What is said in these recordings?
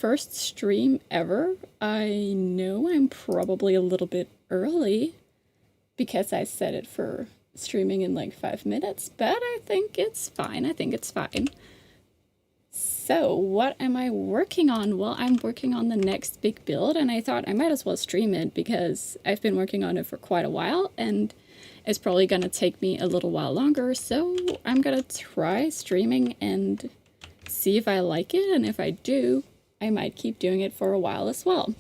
first stream ever. I know I'm probably a little bit early because I set it for streaming in like 5 minutes, but I think it's fine. I think it's fine. So what am I working on? Well, I'm working on the next big build, and I thought I might as well stream it because I've been working on it for quite a while, and it's probably gonna take me a little while longer, so I'm gonna try streaming and see if I like it, and if I do, I might keep doing it for a while as well.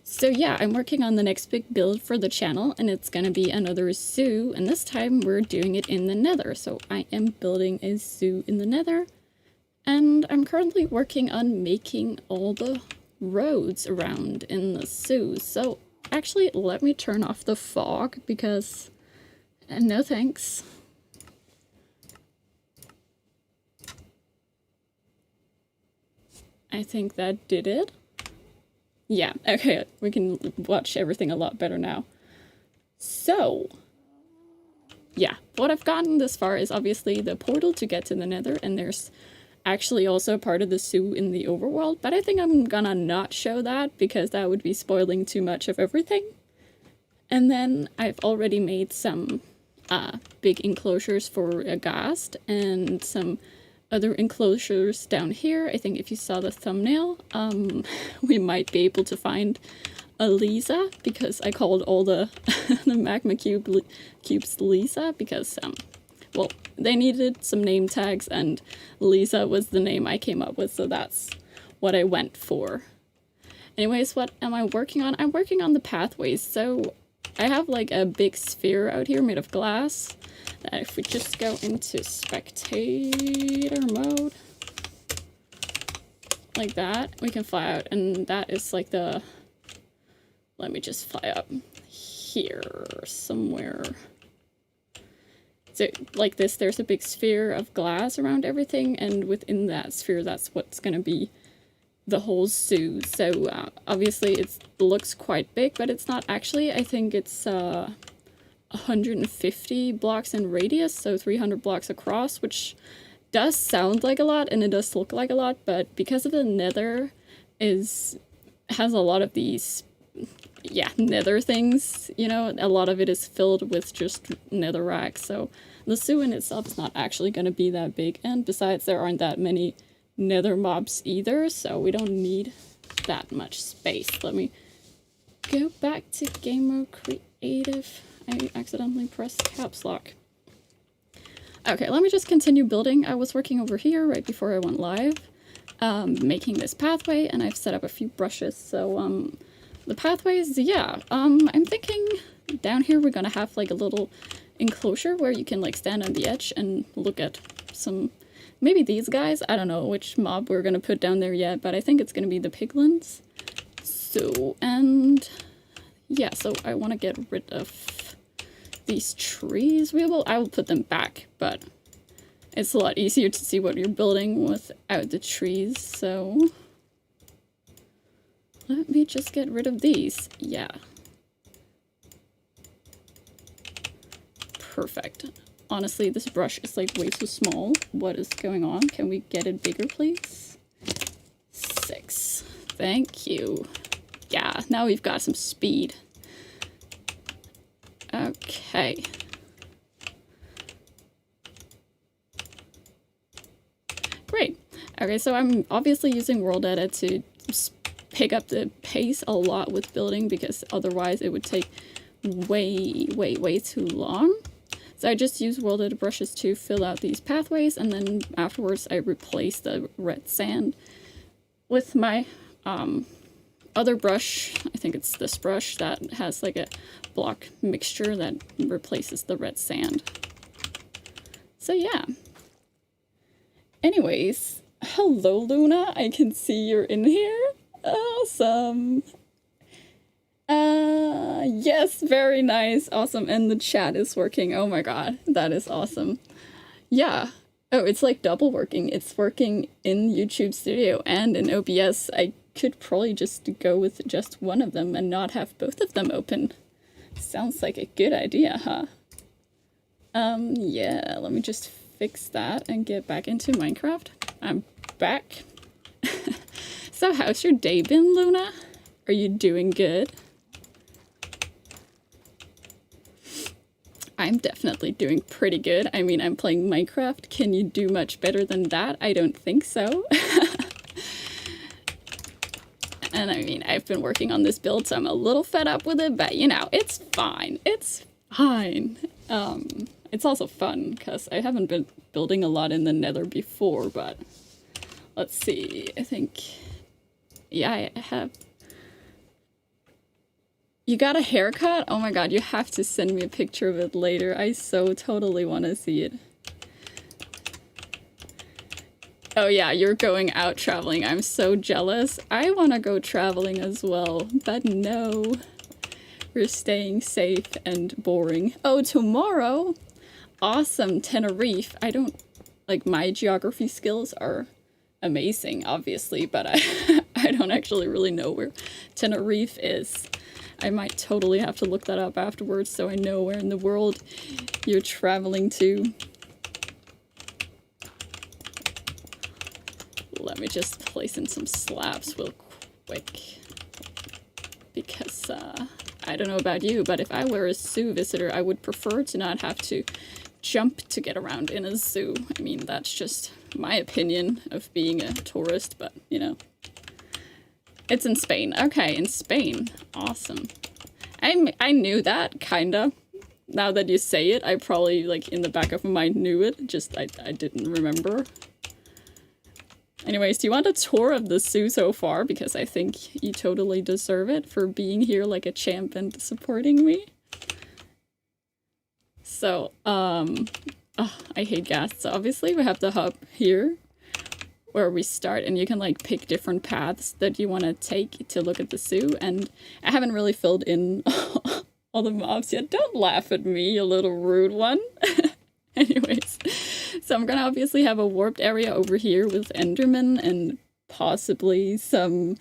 So yeah, I'm working on the next big build for the channel, and it's gonna be another zoo, and this time we're doing it in the Nether. So I am building a zoo in the Nether, and I'm currently working on making all the roads around in the zoo. So actually, let me turn off the fog because no thanks. I think that did it. Yeah, okay, we can watch everything a lot better now. So, yeah, what I've gotten this far is obviously the portal to get to the Nether, and there's actually also a part of the zoo in the overworld, but I think I'm gonna not show that because that would be spoiling too much of everything. And then I've already made some big enclosures for a ghast and some other enclosures down here. I think if you saw the thumbnail, we might be able to find a Lisa, because I called all the the magma cubes Lisa because well, they needed some name tags and Lisa was the name I came up with, so that's what I went for. Anyways, what am I working on? I'm working on the pathways. So I have like a big sphere out here made of glass. If we just go into spectator mode, like that, we can fly out, and that is like the, let me just fly up here somewhere. So like this, there's a big sphere of glass around everything, and within that sphere, that's what's gonna be the whole zoo. So obviously it looks quite big, but it's not actually. I think it's 150 blocks in radius, so 300 blocks across, which does sound like a lot and it does look like a lot, but because of the Nether has a lot of these, yeah, Nether things, you know, a lot of it is filled with just netherrack, so the zoo in itself is not actually going to be that big, and besides there aren't that many Nether mobs either, so we don't need that much space. Let me go back to game mode creative. I accidentally pressed caps lock. Okay, let me just continue building. I was working over here right before I went live, making this pathway, and I've set up a few brushes. So the pathways, yeah, I'm thinking down here we're gonna have like a little enclosure where you can like stand on the edge and look at some, maybe these guys. I don't know which mob we're gonna put down there yet, but I think it's gonna be the piglins. So, and yeah, so I want to get rid of these trees. I will put them back, but it's a lot easier to see what you're building without the trees, so let me just get rid of these. Yeah. Perfect. Honestly, this brush is like way too small. What is going on? Can we get it bigger, please? 6. Thank you. Yeah, now we've got some speed. Okay. Great. Okay, so I'm obviously using World Edit to pick up the pace a lot with building, because otherwise it would take way too long. So I just use World Edit brushes to fill out these pathways, and then afterwards I replace the red sand with my other brush. I think it's this brush that has like a block mixture that replaces the red sand. So yeah. Anyways, hello Luna, I can see you're in here. Awesome. Yes, very nice. Awesome. And the chat is working. Oh my god, that is awesome. Yeah. Oh, it's like double working. It's working in YouTube Studio and in OBS. I could probably just go with just one of them and not have both of them open. Sounds like a good idea, huh? Yeah, let me just fix that and get back into Minecraft. I'm back. So how's your day been, Luna? Are you doing good? I'm definitely doing pretty good. I mean, I'm playing Minecraft. Can you do much better than that? I don't think so. And I mean, I've been working on this build, so I'm a little fed up with it, but you know, it's fine. It's fine. It's also fun, because I haven't been building a lot in the Nether before, but let's see. I think, yeah, I have. You got a haircut? Oh my god, you have to send me a picture of it later. I so totally want to see it. Oh yeah, you're going out traveling. I'm so jealous. I want to go traveling as well, but no. We're staying safe and boring. Oh, tomorrow? Awesome, Tenerife. I don't... Like, my geography skills are amazing, obviously, but I don't actually really know where Tenerife is. I might totally have to look that up afterwards so I know where in the world you're traveling to. Let me just place in some slabs real quick. Because, I don't know about you, but if I were a zoo visitor, I would prefer to not have to jump to get around in a zoo. I mean, that's just my opinion of being a tourist, but, you know. It's in Spain. Okay, in Spain. Awesome. I knew that, kinda. Now that you say it, I probably, like, in the back of my mind knew it. Just, I didn't remember. Anyways, do you want a tour of the zoo so far? Because I think you totally deserve it for being here like a champ and supporting me. So, oh, I hate gas. So obviously we have the hub here where we start, and you can like pick different paths that you want to take to look at the zoo. And I haven't really filled in all the mobs yet. Don't laugh at me, you little rude one. Anyways, so I'm gonna obviously have a warped area over here with Enderman and possibly some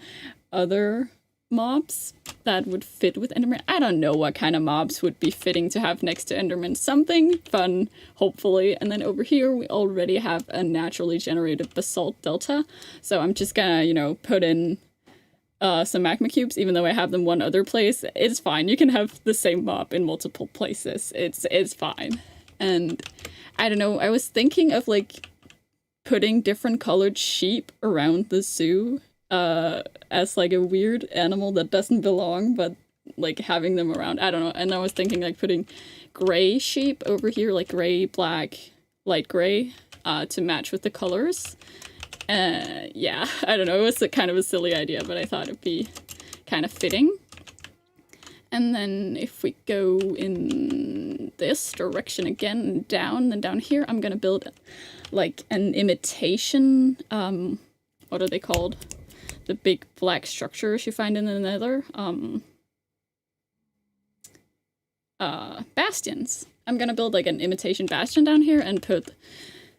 other mobs that would fit with Enderman. I don't know what kind of mobs would be fitting to have next to Enderman. Something fun, hopefully. And then over here, we already have a naturally generated basalt delta. So I'm just gonna, you know, put in some magma cubes, even though I have them one other place. It's fine. You can have the same mob in multiple places. It's fine. And I don't know, I was thinking of like putting different colored sheep around the zoo as like a weird animal that doesn't belong, but like having them around. I don't know. And I was thinking like putting gray sheep over here, like gray, black, light gray, to match with the colors. Yeah, I don't know. It was kind of a silly idea, but I thought it'd be kind of fitting. And then if we go in this direction again and down, then down here, I'm gonna build like an imitation, what are they called? The big black structures you find in the Nether. Bastions. I'm gonna build like an imitation bastion down here and put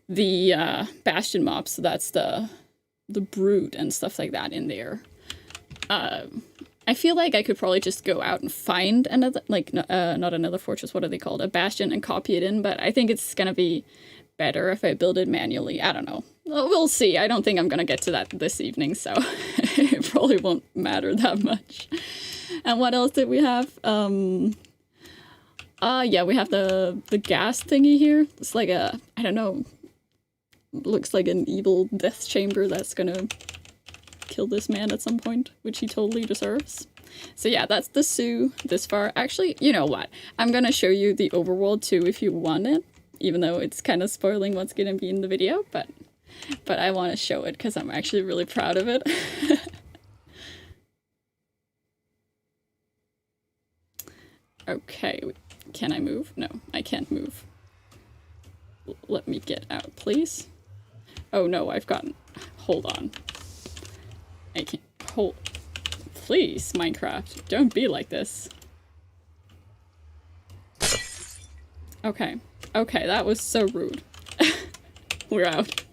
the bastion mobs, so that's the brood and stuff like that in there. I feel like I could probably just go out and find another, like, not another fortress, what are they called? A bastion, and copy it in, but I think it's gonna be better if I build it manually. I don't know. We'll see. I don't think I'm gonna get to that this evening, so it probably won't matter that much. And what else did we have? Yeah, we have the gas thingy here. It's like a, I don't know, looks like an evil death chamber that's gonna kill this man at some point, which he totally deserves. So yeah, that's the zoo this far. Actually, you know what? I'm gonna show you the overworld too if you want it, even though it's kind of spoiling what's gonna be in the video, but I want to show it because I'm actually really proud of it. Okay, can I move? No, I can't move. Let me get out, please. Oh no, I've gotten... Hold on. I can't... Hold... Please, Minecraft, don't be like this. Okay. Okay, that was so rude. We're out.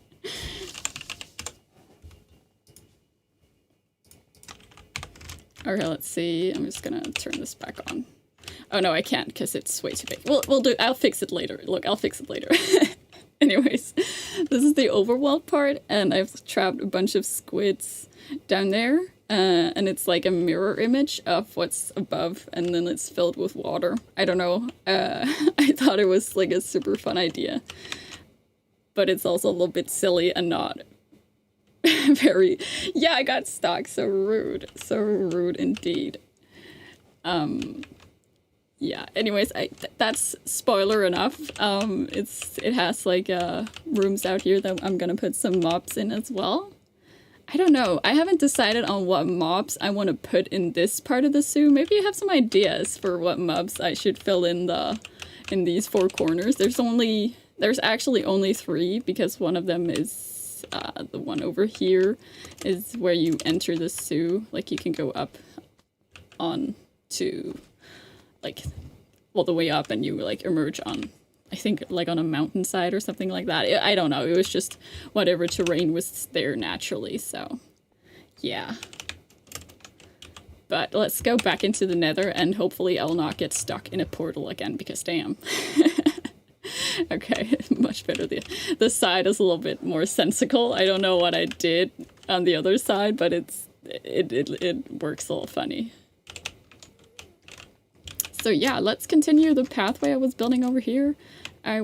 Okay, let's see. I'm just gonna turn this back on. Oh no, I can't because it's way too big. We'll do. I'll fix it later. Look, I'll fix it later. Anyways, this is the overworld part, and I've trapped a bunch of squids down there, and it's like a mirror image of what's above, and then it's filled with water. I don't know. I thought it was like a super fun idea, but it's also a little bit silly and not very... Yeah, I got stuck. So rude indeed. Yeah, anyways, that's spoiler enough. It has like rooms out here that I'm gonna put some mobs in as well. I don't know. I haven't decided on what mobs I want to put in this part of the zoo. Maybe you have some ideas for what mobs I should fill in these four corners. There's actually only 3, because one of them is the one over here is where you enter the zoo. Like you can go up on to like all the way up, and you like emerge on, I think, like on a mountainside or something like that. I don't know. It was just whatever terrain was there naturally. So yeah. But let's go back into the Nether, and hopefully I'll not get stuck in a portal again, because damn. Okay, much better. The side is a little bit more sensical. I don't know what I did on the other side, but it works a little funny. So yeah, let's continue the pathway I was building over here. I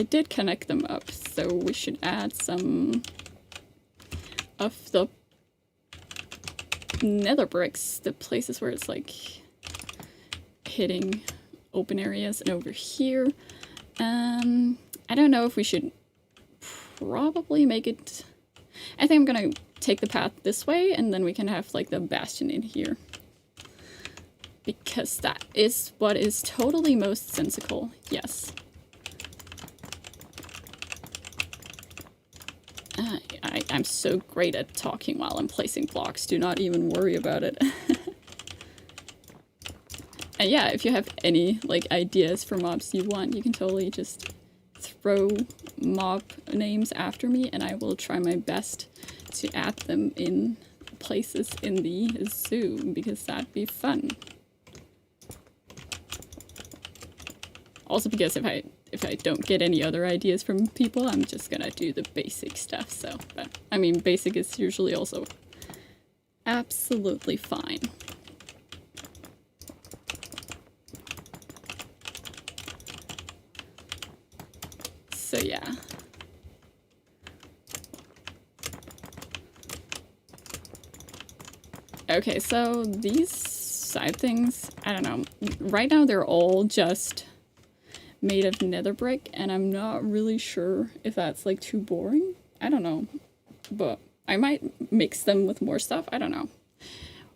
did connect them up, so we should add some of the nether bricks, the places where it's like hitting open areas, and over here. I don't know if we should probably make it... I think I'm gonna take the path this way, and then we can have like the bastion in here. Because that is what is totally most sensical, yes. I'm so great at talking while I'm placing blocks, do not even worry about it. And yeah, if you have any like ideas for mobs you want, you can totally just throw mob names after me, and I will try my best to add them in places in the zoo, because that'd be fun. Also because if I don't get any other ideas from people, I'm just gonna do the basic stuff, so... But, I mean, basic is usually also absolutely fine. So, yeah. Okay, so these side things, I don't know. Right now they're all just made of nether brick, and I'm not really sure if that's like too boring. I don't know, but I might mix them with more stuff. I don't know.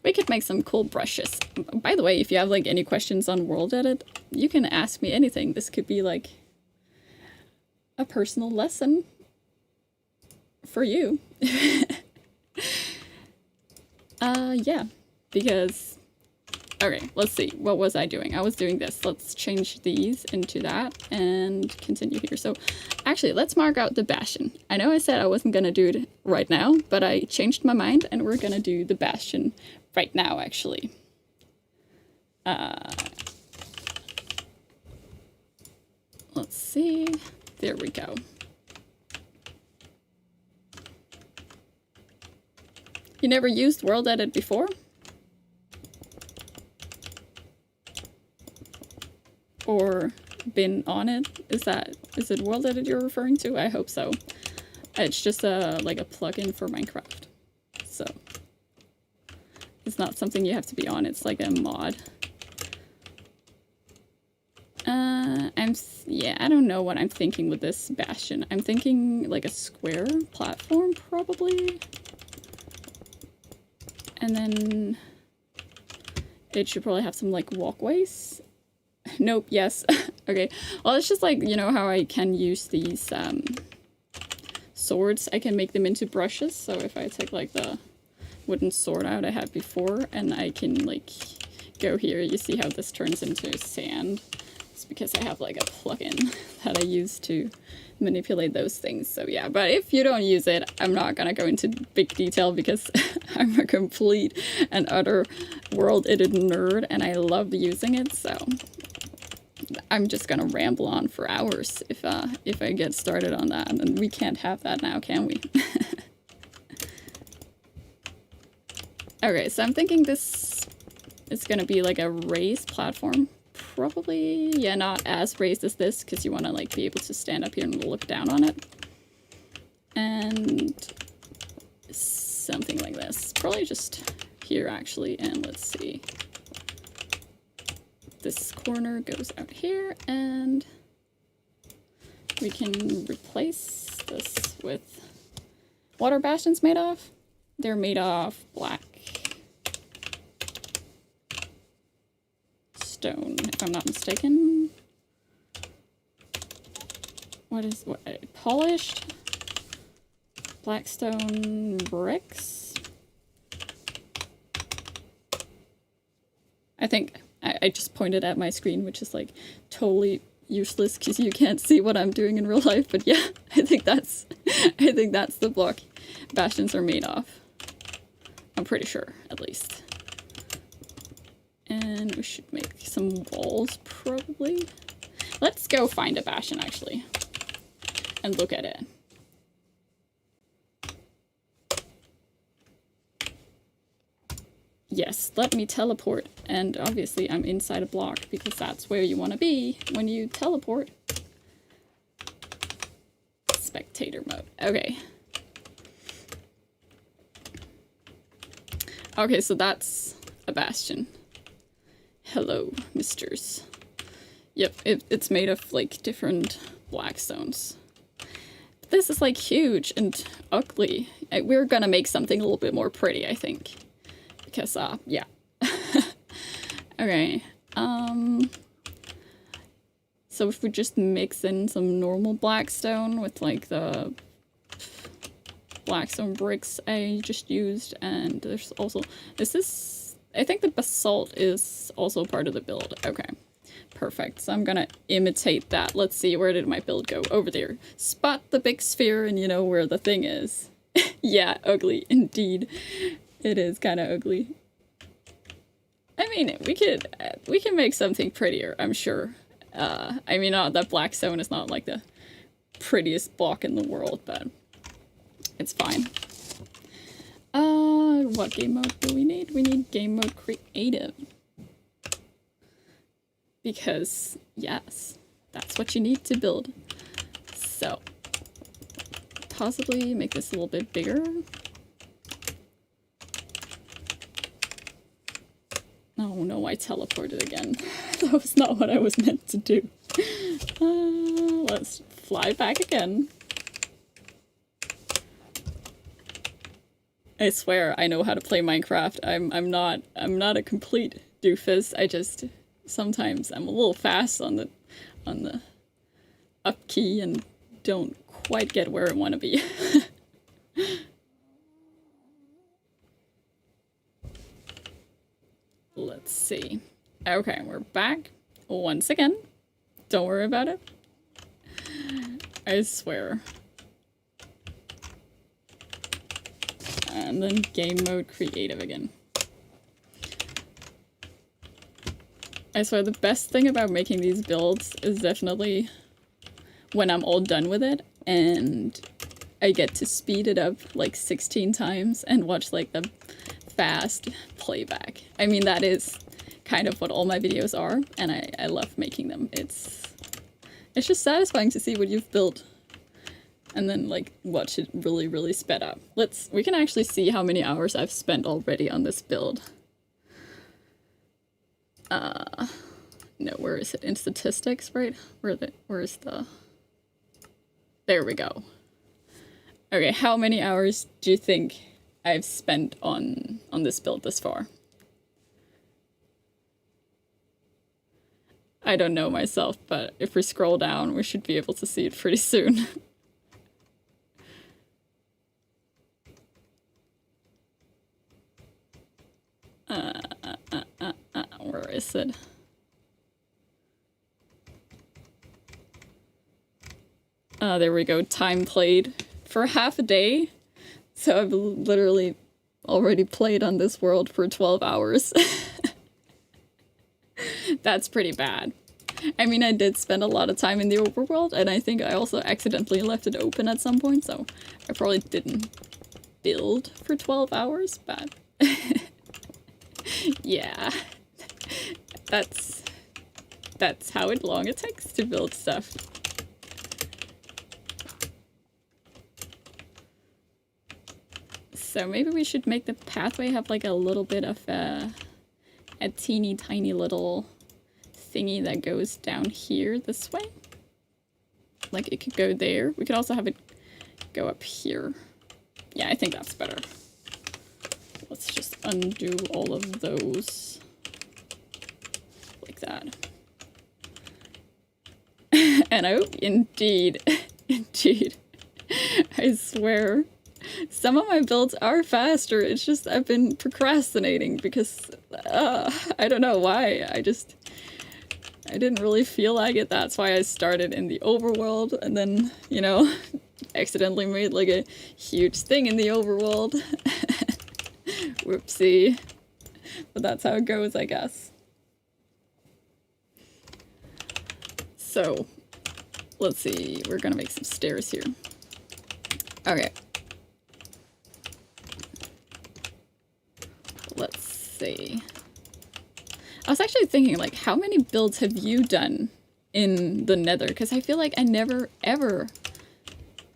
We could make some cool brushes. By the way, if you have like any questions on World Edit, you can ask me anything. This could be like a personal lesson for you. Yeah, because... Okay, let's see. What was I doing? I was doing this. Let's change these into that and continue here. So actually, let's mark out the bastion. I know I said I wasn't going to do it right now, but I changed my mind, and we're going to do the bastion right now, actually. Let's see. There we go. You never used World Edit before? Or been on it? Is it World Edit you're referring to? I hope so. It's just like a plugin for Minecraft. So it's not something you have to be on, it's like a mod. Yeah, I don't know what I'm thinking with this bastion. I'm thinking like a square platform, probably. And then it should probably have some like walkways. Nope, yes. Okay. Well, it's just like, you know how I can use these swords? I can make them into brushes. So if I take like the wooden sword out I had before, and I can like go here, you see how this turns into sand? It's because I have like a plugin that I use to manipulate those things. So yeah, but if you don't use it, I'm not gonna go into big detail because I'm a complete and utter World Edit nerd and I love using it. So I'm just gonna ramble on for hours if I get started on that, and we can't have that now, can we? Okay, so I'm thinking this is gonna be like a raised platform. Probably, yeah, not as raised as this, because you want to like be able to stand up here and look down on it. And something like this. Probably just here actually, and let's see. This corner goes out here, and we can replace this with what are bastions made of? They're made of black stone, if I'm not mistaken. What polished Blackstone bricks? I think I just pointed at my screen, which is like totally useless because you can't see what I'm doing in real life, but yeah, I think that's the block bastions are made of. I'm pretty sure, at least. And we should make some walls, probably. Let's go find a bastion, actually, and look at it. Yes, let me teleport. And obviously I'm inside a block, because that's where you want to be when you teleport. Spectator mode. Okay. Okay, so that's a bastion. Hello, misters. Yep, it's made of, like, different blackstones. This is, like, huge and ugly. We're gonna make something a little bit more pretty, I think. Because, yeah. Okay, so if we just mix in some normal blackstone with, like, the Blackstone bricks I just used, and there's also, I think the basalt is also part of the build. Okay, perfect. So I'm gonna imitate that. Let's see, where did my build go? Over there. Spot the big sphere and you know where the thing is. Yeah, ugly indeed. It is kind of ugly. I mean, we can make something prettier, I'm sure. I mean, that Blackstone is not like the prettiest block in the world, but it's fine. What game mode do we need? We need game mode creative. Because, yes, that's what you need to build. So, possibly make this a little bit bigger. Oh no, I teleported again. That was not what I was meant to do. Let's fly back again. I swear I know how to play Minecraft. I'm not a complete doofus. I just sometimes I'm a little fast on the up key and don't quite get where I want to be. Let's see. Okay, we're back once again. Don't worry about it. I swear. And then game mode creative again. I swear the best thing about making these builds is definitely when I'm all done with it and I get to speed it up like 16 times and watch like the fast playback. I mean, that is kind of what all my videos are, and I love making them. It's just satisfying to see what you've built and then like watch it really, really sped up. We can actually see how many hours I've spent already on this build. No, where is it? In statistics, right? Where's the... There we go. Okay, how many hours do you think I've spent on this build this far? I don't know myself, but if we scroll down, we should be able to see it pretty soon. Where is it? There we go. Time played for half a day. So I've literally already played on this world for 12 hours. That's pretty bad. I mean, I did spend a lot of time in the overworld, and I think I also accidentally left it open at some point, so I probably didn't build for 12 hours, but yeah, that's how long it takes to build stuff. So maybe we should make the pathway have like a little bit of a teeny tiny little thingy that goes down here this way. Like it could go there. We could also have it go up here. Yeah, I think that's better. Let's just undo all of those. Like that. And oh, indeed, indeed. I swear. Some of my builds are faster, it's just I've been procrastinating because, I don't know why, I didn't really feel like it. That's why I started in the overworld and then, you know, accidentally made like a huge thing in the overworld. Whoopsie. But that's how it goes, I guess. So, let's see, we're gonna make some stairs here. Okay. Let's see. I was actually thinking, like, how many builds have you done in the Nether? Because I feel like I never, ever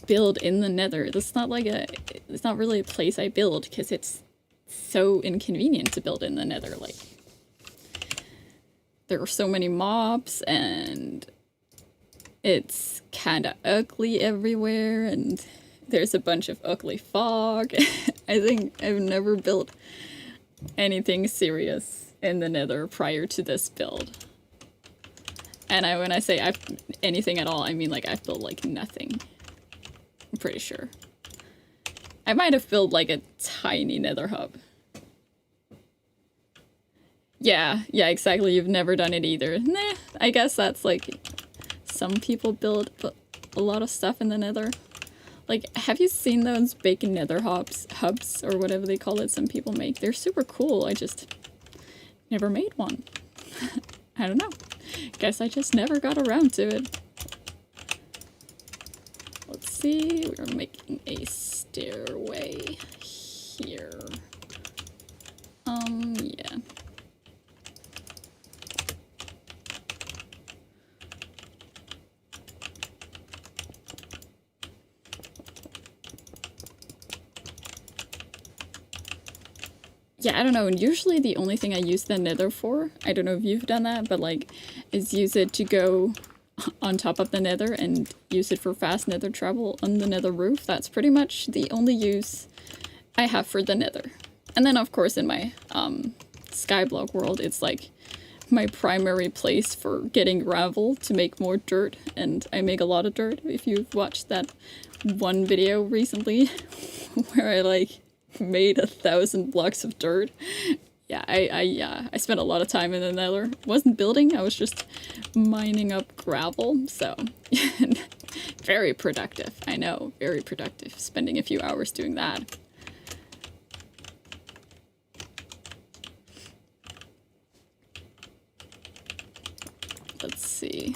build in the Nether. It's not like it's not really a place I build, because it's so inconvenient to build in the Nether. Like, there are so many mobs, and it's kind of ugly everywhere, and there's a bunch of ugly fog. I think I've never built anything serious in the Nether prior to this build. And when I say anything at all, I mean like I've built like nothing. I'm pretty sure. I might have built like a tiny Nether hub. Yeah, exactly. You've never done it either. Nah, I guess that's like some people build a lot of stuff in the Nether. Like, have you seen those bacon Nether hubs, or whatever they call it some people make? They're super cool. I just never made one. I don't know. Guess I just never got around to it. Let's see. We're making a stairway here. Yeah. Yeah, I don't know. Usually the only thing I use the Nether for, I don't know if you've done that, but like, is use it to go on top of the Nether and use it for fast Nether travel on the Nether roof. That's pretty much the only use I have for the Nether. And then of course in my Skyblock world, it's like my primary place for getting gravel to make more dirt, and I make a lot of dirt. If you've watched that one video recently where I like made 1,000 blocks of dirt. Yeah, I spent a lot of time in the Nether. Wasn't building, I was just mining up gravel, so very productive. I know, very productive, spending a few hours doing that. Let's see.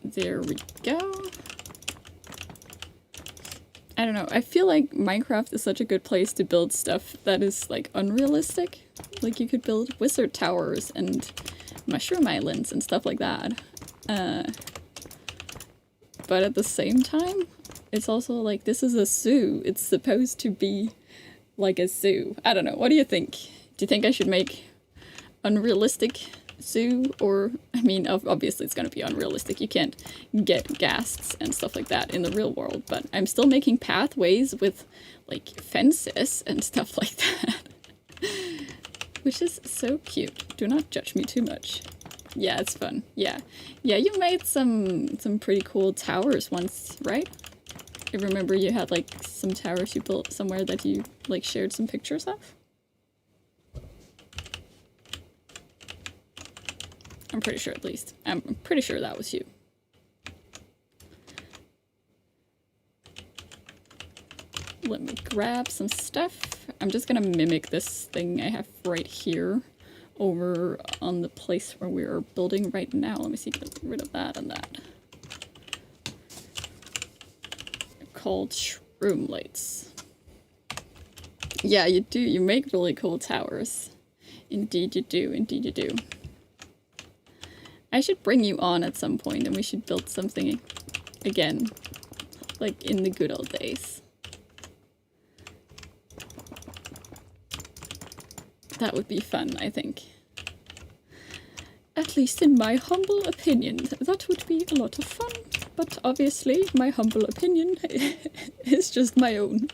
There we go. I don't know, I feel like Minecraft is such a good place to build stuff that is like unrealistic. Like you could build wizard towers and mushroom islands and stuff like that. But at the same time, it's also like, this is a zoo. It's supposed to be like a zoo. I don't know, what do you think? Do you think I should make unrealistic zoo? Or, I mean, obviously it's gonna be unrealistic. You can't get ghasts and stuff like that in the real world, but I'm still making pathways with like fences and stuff like that. Which is so cute. Do not judge me too much. Yeah, it's fun. Yeah, you made some pretty cool towers once, right? I remember you had like some towers you built somewhere that you like shared some pictures of. I'm pretty sure, at least. I'm pretty sure that was you. let me grab some stuff. I'm just gonna mimic this thing I have right here over on the place where we're building right now. Let me see, get rid of that and that. Called shroom lights. Yeah, you do. You make really cool towers. Indeed you do. Indeed you do. I should bring you on at some point and we should build something again. Like in the good old days. That would be fun, I think. At least in my humble opinion, that would be a lot of fun. But obviously, my humble opinion is just my own.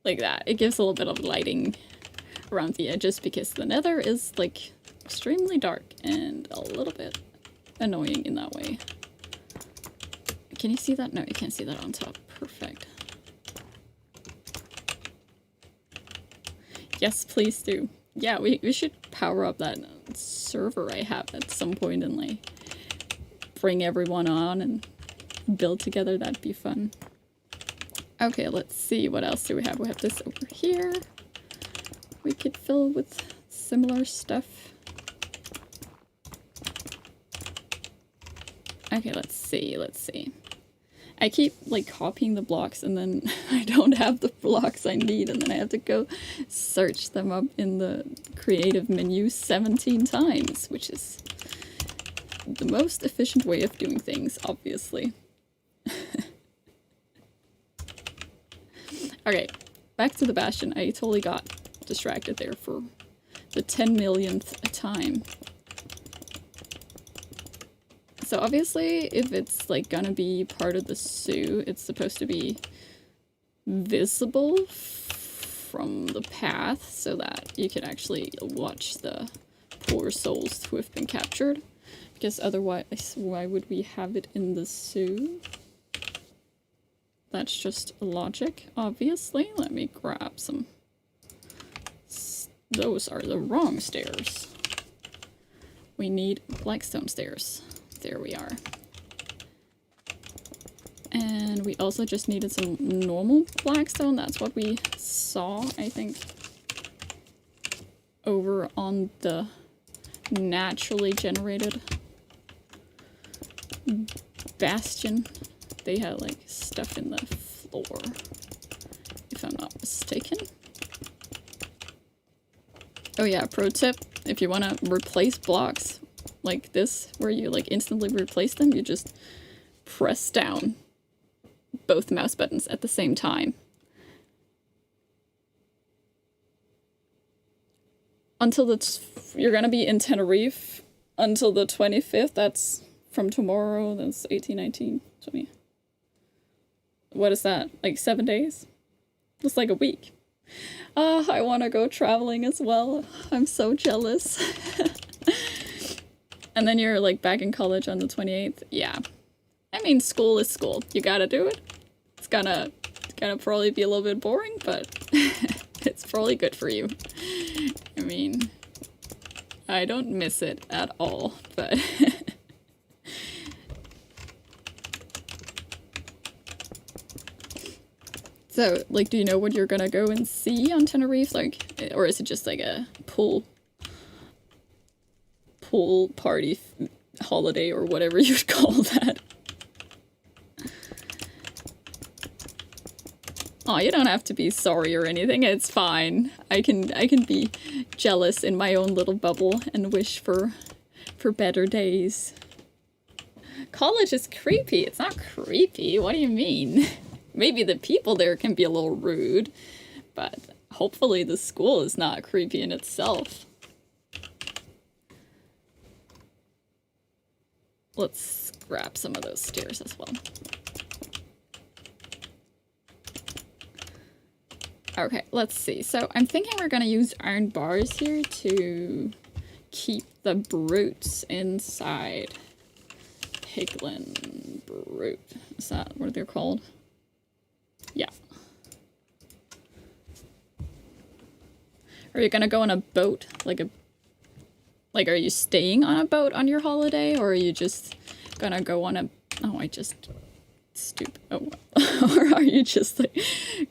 Like that. It gives a little bit of lighting around the edges because the nether is like extremely dark and a little bit annoying in that way. Can you see that? No, you can't see that on top. Perfect. Yes, please do. Yeah, we should power up that server I have at some point and like bring everyone on and build together. That'd be fun. Okay, let's see. What else do we have? We have this over here. We could fill with similar stuff. Okay, let's see. Let's see. I keep like copying the blocks and then I don't have the blocks I need and then I have to go search them up in the creative menu 17 times, which is the most efficient way of doing things, obviously. Okay, back to the bastion. I totally got distracted there for the 10 millionth time. So obviously, if it's like gonna be part of the zoo, it's supposed to be visible from the path so that you can actually watch the poor souls who have been captured. Because otherwise, why would we have it in the zoo? That's just logic, obviously. Let me grab some. Those are the wrong stairs. We need Blackstone Stairs. There we are. And we also just needed some normal Blackstone. That's what we saw, I think, over on the naturally generated bastion. They had like stuff in the floor, if I'm not mistaken. Oh yeah, pro tip, if you want to replace blocks like this, where you like instantly replace them, you just press down both mouse buttons at the same time. Until you're gonna be in Tenerife until the 25th, that's from tomorrow, that's 18, 19, 20. What is that, like 7 days? It's like a week. I want to go traveling as well. I'm so jealous. And then you're like back in college on the 28th. Yeah. I mean, school is school. You gotta do it. It's gonna probably be a little bit boring, but it's probably good for you. I mean, I don't miss it at all, but... So, like, do you know what you're gonna go and see on Tenerife? Like, or is it just like a pool party holiday or whatever you'd call that? Oh, you don't have to be sorry or anything. It's fine. I can be jealous in my own little bubble and wish for better days. College is creepy. It's not creepy. What do you mean? Maybe the people there can be a little rude, but hopefully the school is not creepy in itself. Let's grab some of those stairs as well. Okay, let's see. So I'm thinking we're gonna use iron bars here to keep the brutes inside. Piglin brute. Is that what they're called? Yeah. Are you gonna go on a boat? Like, are you staying on a boat on your holiday? Or are you just gonna go on a... Oh, I just stupid. Oh, or are you just like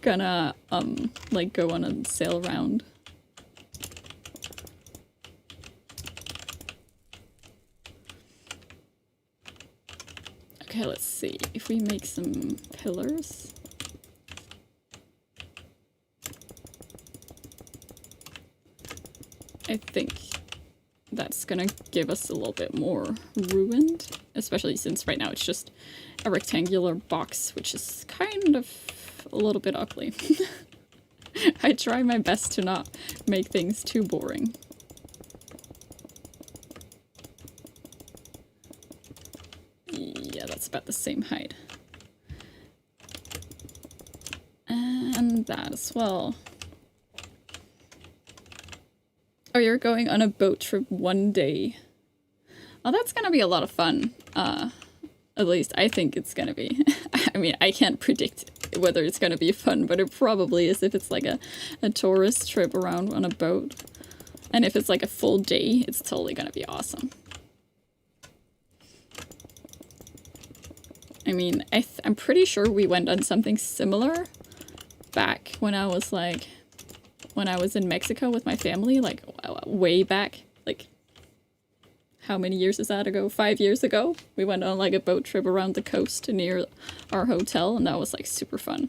gonna like go on a sail round? Okay, let's see if we make some pillars. I think that's gonna give us a little bit more ruined, especially since right now it's just a rectangular box, which is kind of a little bit ugly. I try my best to not make things too boring. Yeah, that's about the same height. And that as well. Oh, you're going on a boat trip one day. Oh, that's gonna be a lot of fun. At least I think it's gonna be. I mean, I can't predict whether it's gonna be fun, but it probably is if it's like a tourist trip around on a boat. And if it's like a full day, it's totally gonna be awesome. I mean, I'm pretty sure we went on something similar back when I was like, when I was in Mexico with my family, like way back, like how many years is that ago? 5 years ago? We went on like a boat trip around the coast near our hotel, and that was like super fun.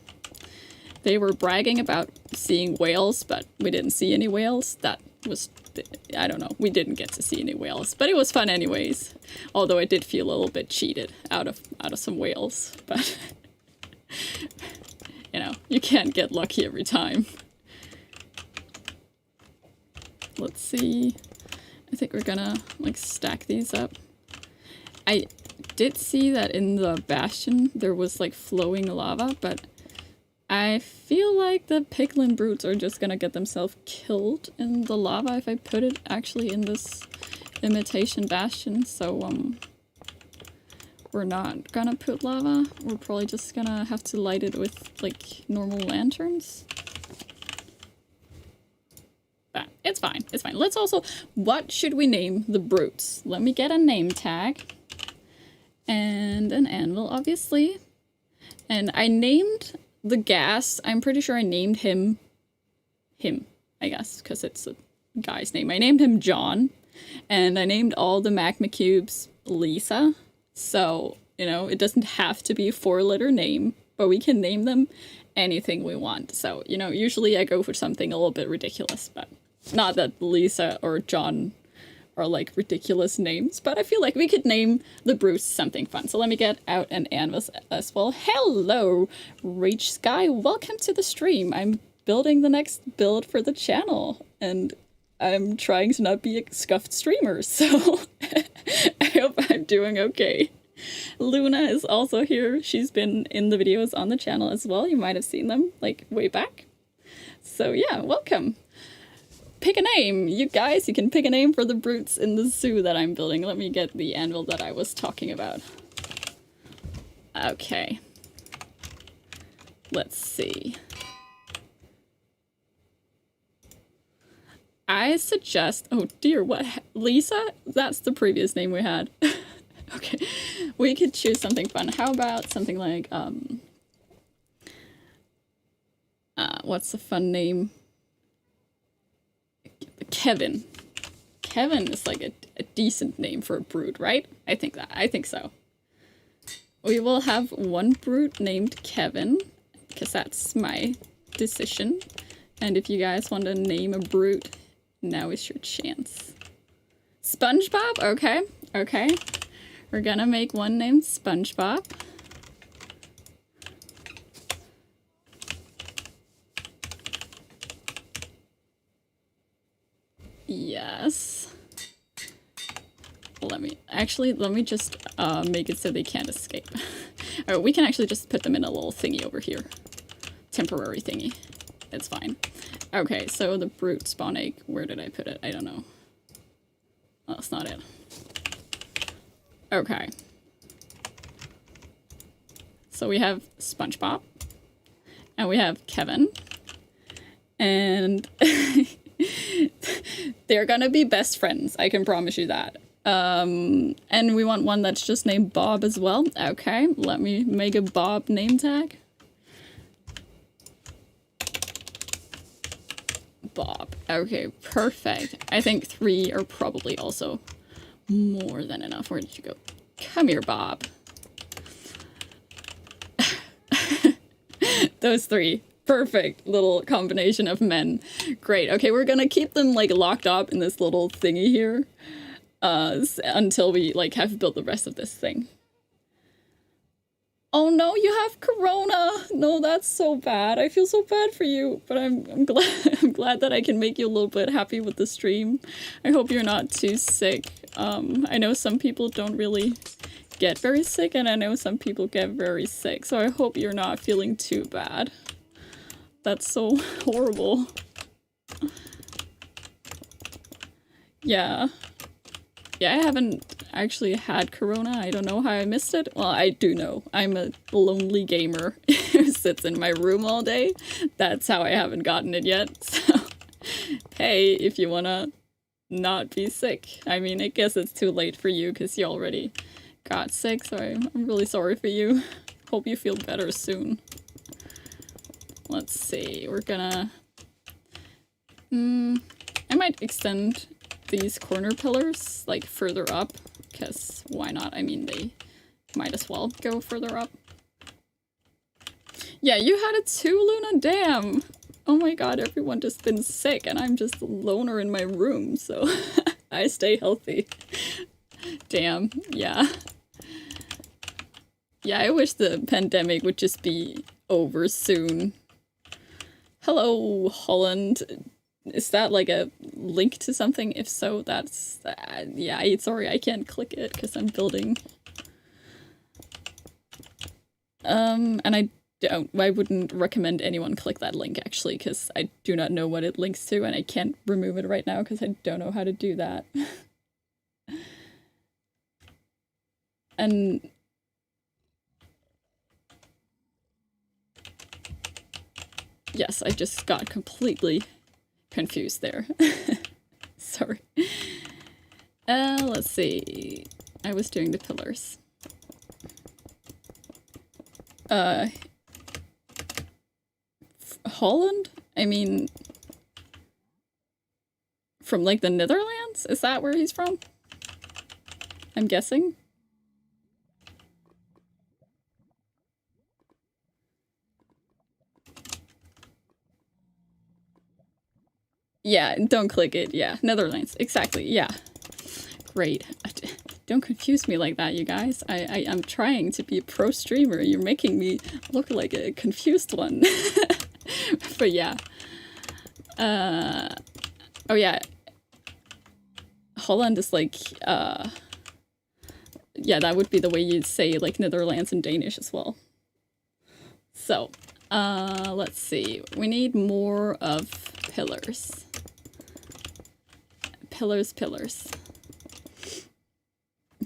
They were bragging about seeing whales, but we didn't see any whales. That was, I don't know, we didn't get to see any whales, but it was fun anyways. Although I did feel a little bit cheated out of some whales, but you know, you can't get lucky every time. Let's see. I think we're gonna like stack these up. I did see that in the bastion there was like flowing lava, but I feel like the piglin brutes are just gonna get themselves killed in the lava if I put it actually in this imitation bastion. So we're not gonna put lava. We're probably just gonna have to light it with like normal lanterns. But it's fine, it's fine. Let's also, what should we name the brutes? Let me get a name tag. And an anvil, obviously. And I named the gas, I'm pretty sure I named him, I guess, because it's a guy's name. I named him John. And I named all the magma cubes Lisa. So, you know, it doesn't have to be a 4-letter name, but we can name them anything we want. So, you know, usually I go for something a little bit ridiculous, but not that Lisa or John are like ridiculous names, but I feel like we could name the brutes something fun. So let me get out an anvil as well. Hello, Rage Sky. Welcome to the stream. I'm building the next build for the channel, and I'm trying to not be a scuffed streamer, so I hope I'm doing okay. Luna is also here. She's been in the videos on the channel as well. You might have seen them, like, way back. So yeah, welcome. Pick a name! You guys, you can pick a name for the brutes in the zoo that I'm building. Let me get the anvil that I was talking about. Okay. Let's see. I suggest... Oh dear, what? Lisa? That's the previous name we had. Okay. We could choose something fun. How about something like, what's a fun name? Kevin. Kevin is like a decent name for a brute, right? I think so. We will have one brute named Kevin, because that's my decision. And if you guys want to name a brute, now is your chance. SpongeBob? Okay, okay. We're gonna make one named SpongeBob. Yes. Let me just make it so they can't escape. Alright, we can actually just put them in a little thingy over here. Temporary thingy. It's fine. Okay, so the brute spawn egg, where did I put it? I don't know. Well, that's not it. Okay. So we have SpongeBob. And we have Kevin. And they're gonna be best friends, I can promise you that. And we want one that's just named Bob as well. Okay, let me make a Bob name tag. Bob. Okay, perfect. I think 3 are probably also more than enough. Where did you go? Come here, Bob. Those 3. Perfect little combination of men. Great. Okay, we're gonna keep them like locked up in this little thingy here. Until we like have built the rest of this thing. Oh no, you have corona. No, that's so bad. I feel so bad for you, but I'm glad I'm glad that I can make you a little bit happy with the stream. I hope you're not too sick. I know some people don't really get very sick, and I know some people get very sick, so I hope you're not feeling too bad. That's so horrible. Yeah. Yeah, I haven't actually had corona. I don't know how I missed it. Well, I do know. I'm a lonely gamer who sits in my room all day. That's how I haven't gotten it yet. So, hey, if you wanna not be sick. I mean, I guess it's too late for you because you already got sick, so I'm really sorry for you. Hope you feel better soon. Let's see, we're gonna... I might extend these corner pillars, like, further up, because why not? I mean, they might as well go further up. Yeah, you had it too, Luna? Damn! Oh my god, everyone just been sick, and I'm just a loner in my room, so I stay healthy. Damn, yeah. Yeah, I wish the pandemic would just be over soon. Hello, Holland. Is that like a link to something? If so, that's... yeah, sorry, I can't click it because I'm building. And I wouldn't recommend anyone click that link, actually, because I do not know what it links to, and I can't remove it right now because I don't know how to do that. And... yes, I just got completely confused there. Sorry. Let's see. I was doing the pillars. Holland? I mean... from, like, the Netherlands? Is that where he's from? I'm guessing? Yeah, don't click it. Yeah, Netherlands. Exactly. Yeah. Great. Don't confuse me like that, you guys. I'm trying to be a pro streamer. You're making me look like a confused one. But yeah. Oh yeah. Holland is like, yeah, that would be the way you'd say like Netherlands in Danish as well. So, let's see. We need more of pillars. Pillars.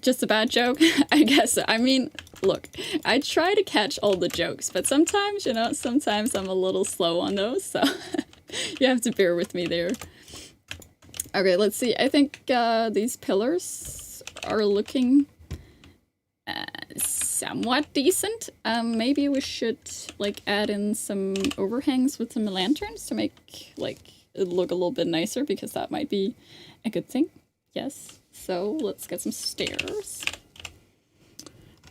Just a bad joke? I guess so. I mean, look, I try to catch all the jokes, but sometimes, you know, sometimes I'm a little slow on those, so you have to bear with me there. Okay, let's see. I think these pillars are looking somewhat decent. Maybe we should, like, add in some overhangs with some lanterns to make, like, it look a little bit nicer, because that might be a good thing. Yes. So let's get some stairs.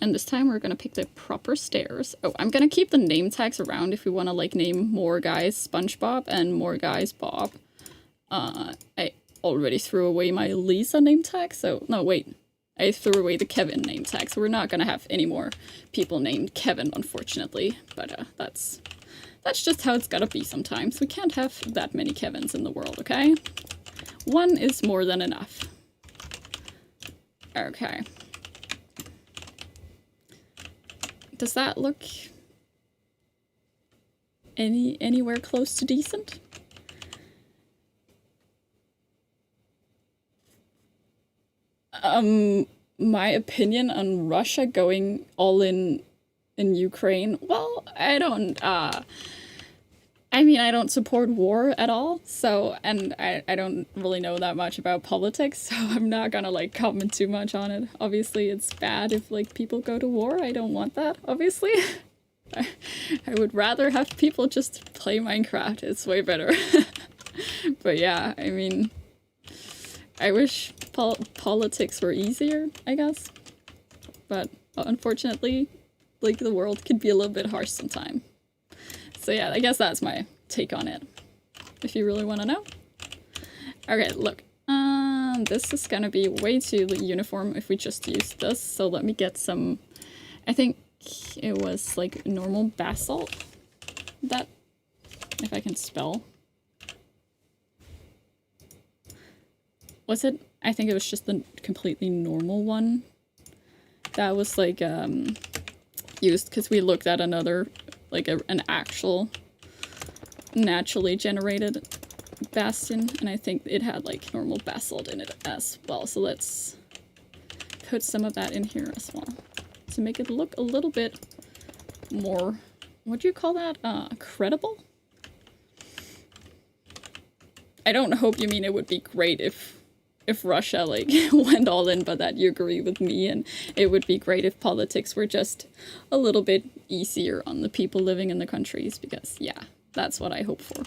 And this time we're gonna pick the proper stairs. Oh, I'm gonna keep the name tags around if we want to like name more guys SpongeBob and more guys Bob. I already threw away my Lisa name tag, so no, wait. I threw away the Kevin name tag, so we're not gonna have any more people named Kevin, unfortunately. But that's just how it's gotta be sometimes. We can't have that many Kevins in the world, okay? One is more than enough. Okay. Does that look anywhere close to decent? My opinion on Russia going all in Ukraine? Well, I don't, I mean, I don't support war at all, so, and I don't really know that much about politics, so I'm not gonna, like, comment too much on it. Obviously, it's bad if, like, people go to war. I don't want that, obviously. I would rather have people just play Minecraft. It's way better. But yeah, I mean, I wish politics were easier, I guess. But unfortunately, like, the world could be a little bit harsh sometimes. So yeah, I guess that's my take on it, if you really want to know. Okay, look. This is gonna be way too uniform if we just use this, so let me get some, I think it was like normal basalt, that, if I can spell. Was it? I think it was just the completely normal one that was like used, because we looked at another, like an actual naturally generated bastion, and I think it had like normal basalt in it as well. So let's put some of that in here as well to make it look a little bit more, what do you call that? Credible? I don't hope you mean it would be great if Russia like went all in, but that you agree with me, and it would be great if politics were just a little bit easier on the people living in the countries, because yeah, that's what I hope for.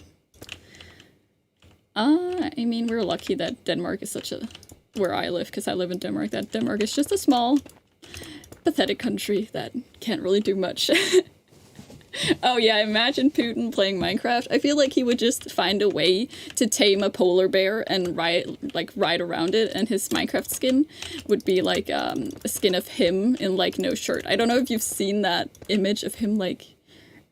I mean, we're lucky that Denmark is such a, where I live, because I live in Denmark, that Denmark is just a small, pathetic country that can't really do much. Oh yeah, imagine Putin playing Minecraft. I feel like he would just find a way to tame a polar bear and ride around it, and his Minecraft skin would be like a skin of him in like no shirt. I don't know if you've seen that image of him, like,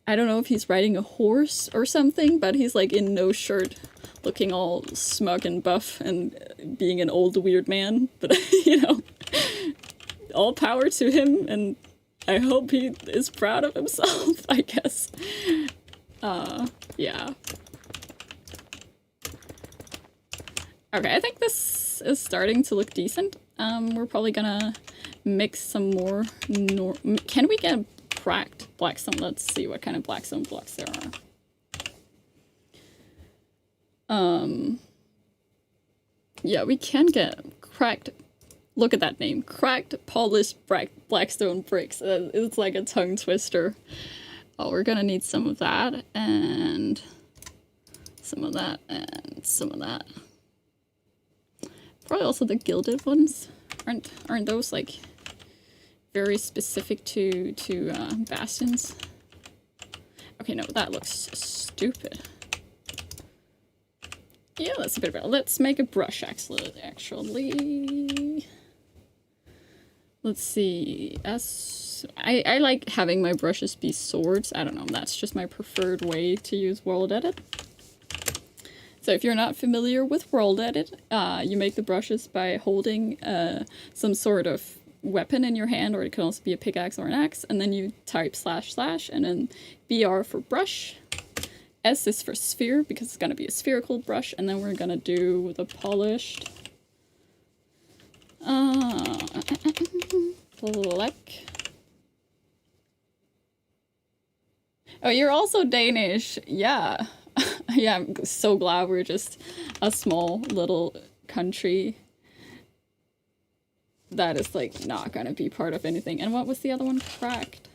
I don't know if he's riding a horse or something, but he's like in no shirt, looking all smug and buff and being an old weird man. But you know, all power to him, and I hope he is proud of himself, I guess. Yeah. Okay, I think this is starting to look decent. We're probably gonna mix some more can we get cracked blackstone? Let's see what kind of blackstone blocks there are. Yeah, we can get cracked. Look at that name. Cracked, polished Blackstone bricks. It's like a tongue twister. Oh, we're gonna need some of that, and some of that, and some of that. Probably also the gilded ones. Aren't those like very specific to bastions? Okay, no, that looks stupid. Yeah, that's a bit better. Let's make a brush, actually. Let's see. I like having my brushes be swords. I don't know. That's just my preferred way to use World Edit. So if you're not familiar with World Edit, you make the brushes by holding some sort of weapon in your hand, or it can also be a pickaxe or an axe, and then you type / and then BR for brush. S is for sphere, because it's going to be a spherical brush, and then we're going to do the polished black. Oh, you're also Danish. Yeah. Yeah, I'm so glad we're just a small little country that is like not going to be part of anything. And what was the other one? Cracked.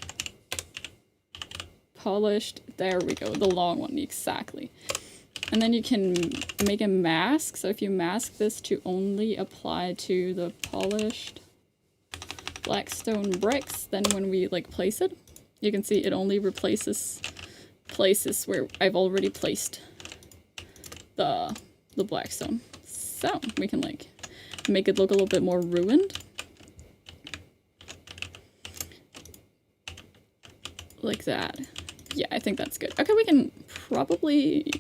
Polished. There we go. The long one, exactly. And then you can make a mask. So if you mask this to only apply to the polished Blackstone bricks, then when we like place it, you can see it only replaces places where I've already placed the Blackstone. So we can like make it look a little bit more ruined. Like that. Yeah, I think that's good. Okay, we can probably,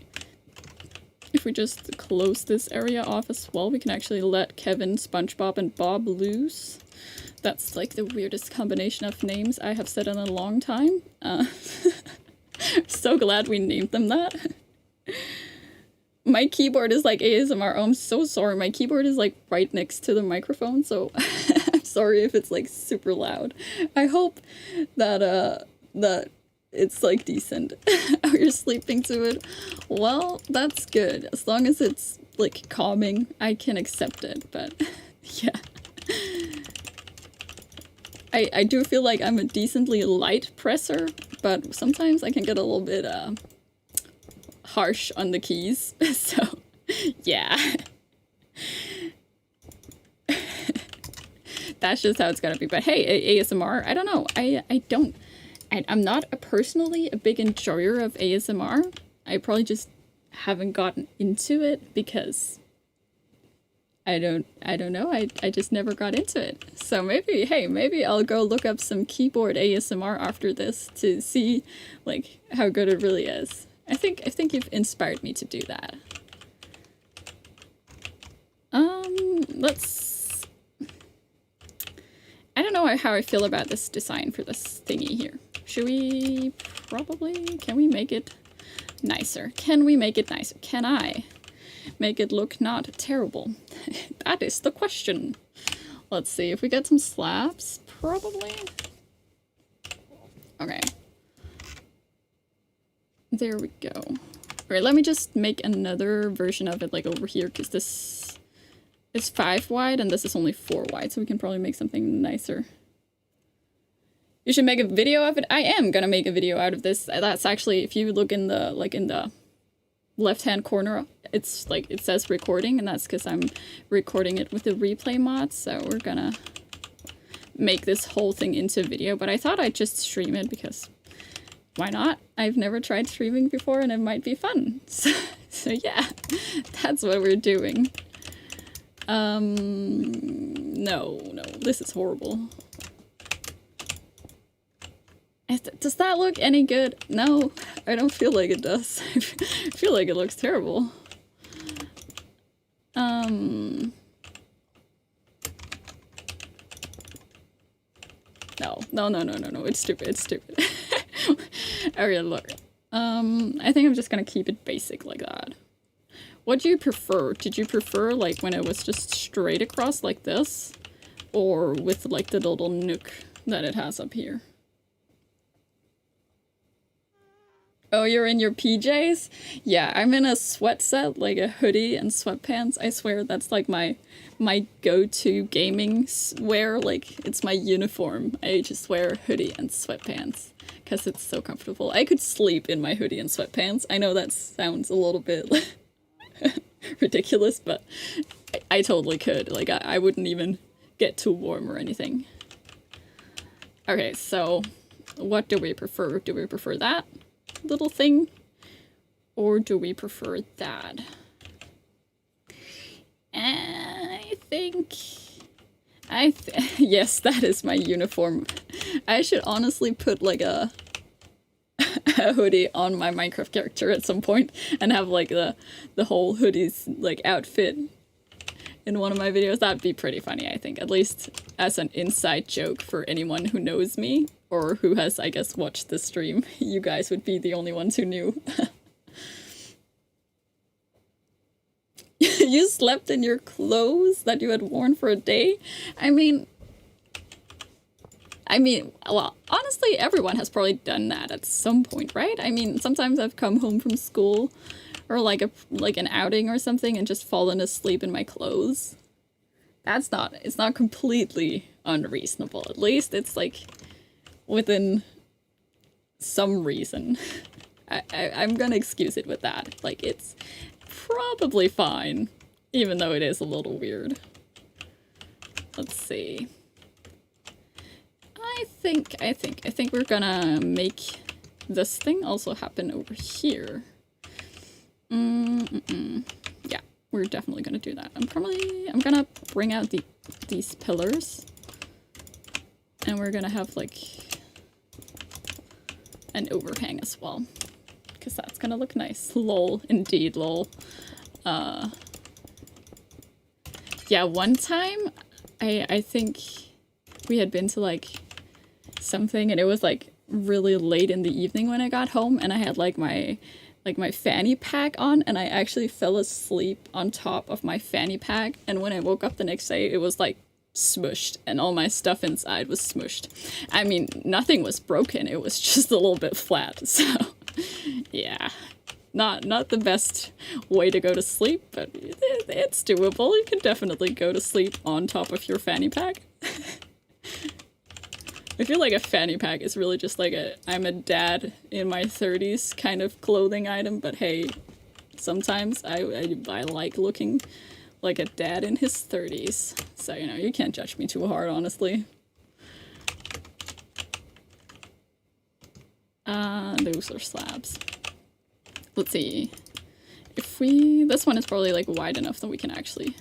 if we just close this area off as well, we can actually let Kevin, SpongeBob, and Bob loose. That's like the weirdest combination of names I have said in a long time. So glad we named them that. My keyboard is like ASMR. Oh, I'm so sorry. My keyboard is like right next to the microphone, so I'm sorry if it's like super loud. I hope that that it's like decent. Oh, you're sleeping to it? Well, that's good. As long as it's like calming, I can accept it, but yeah. I do feel like I'm a decently light presser, but sometimes I can get a little bit harsh on the keys, so yeah. That's just how it's gotta be. But hey, ASMR, I don't know. I'm not personally a big enjoyer of ASMR. I probably just haven't gotten into it because I don't know. I just never got into it. So maybe I'll go look up some keyboard ASMR after this to see like how good it really is. I think you've inspired me to do that. I don't know how I feel about this design for this thingy here. Should we can we make it nicer? Can we make it nicer? Can I make it look not terrible? That is the question. Let's see if we get some slabs, probably. Okay. There we go. Alright, let me just make another version of it like over here, because this is 5 wide and this is only 4 wide, so we can probably make something nicer. You should make a video of it. I am gonna make a video out of this. That's actually, if you look in the left-hand corner, it's like, it says recording, and that's because I'm recording it with the replay mod, so we're gonna make this whole thing into video, but I thought I'd just stream it because why not? I've never tried streaming before and it might be fun. So yeah, that's what we're doing. No, this is horrible. Does that look any good? No, I don't feel like it does. I feel like it looks terrible. No, it's stupid, Okay, look. I think I'm just gonna keep it basic like that. What do you prefer? Did you prefer like when it was just straight across like this? Or with like the little nook that it has up here? Oh, you're in your PJs? Yeah, I'm in a sweat set, like a hoodie and sweatpants. I swear that's like my go-to gaming wear. Like, it's my uniform. I just wear a hoodie and sweatpants because it's so comfortable. I could sleep in my hoodie and sweatpants. I know that sounds a little bit ridiculous, but I totally could. Like, I wouldn't even get too warm or anything. Okay, so what do we prefer? Do we prefer that little thing, or do we prefer that? Yes, that is my uniform. I should honestly put like a hoodie on my Minecraft character at some point and have like the whole hoodie's like outfit in one of my videos. That'd be pretty funny, I think, at least as an inside joke for anyone who knows me or who has, I guess, watched the stream. You guys would be the only ones who knew. You slept in your clothes that you had worn for a day? I mean, well, honestly, everyone has probably done that at some point, right? I mean, sometimes I've come home from school or like an outing or something and just fallen asleep in my clothes. It's not completely unreasonable. At least it's like within some reason. I'm gonna excuse it with that. Like, it's probably fine, even though it is a little weird. Let's see. I think we're gonna make this thing also happen over here. Yeah, we're definitely gonna do that. I'm gonna bring out these pillars, and we're gonna have like an overhang as well, because that's gonna look nice. Lol, indeed, lol. Yeah, one time I think we had been to like something, and it was like really late in the evening when I got home, and I had like my fanny pack on, and I actually fell asleep on top of my fanny pack, and when I woke up the next day it was like smushed, and all my stuff inside was smushed. I mean, nothing was broken, it was just a little bit flat, so yeah. Not the best way to go to sleep, but it's doable. You can definitely go to sleep on top of your fanny pack. I feel like a fanny pack is really just like I'm a dad in my 30s kind of clothing item, but hey, sometimes I like looking like a dad in his 30s. So, you know, you can't judge me too hard, honestly. Those are slabs. Let's see. If we... This one is probably like wide enough that we can actually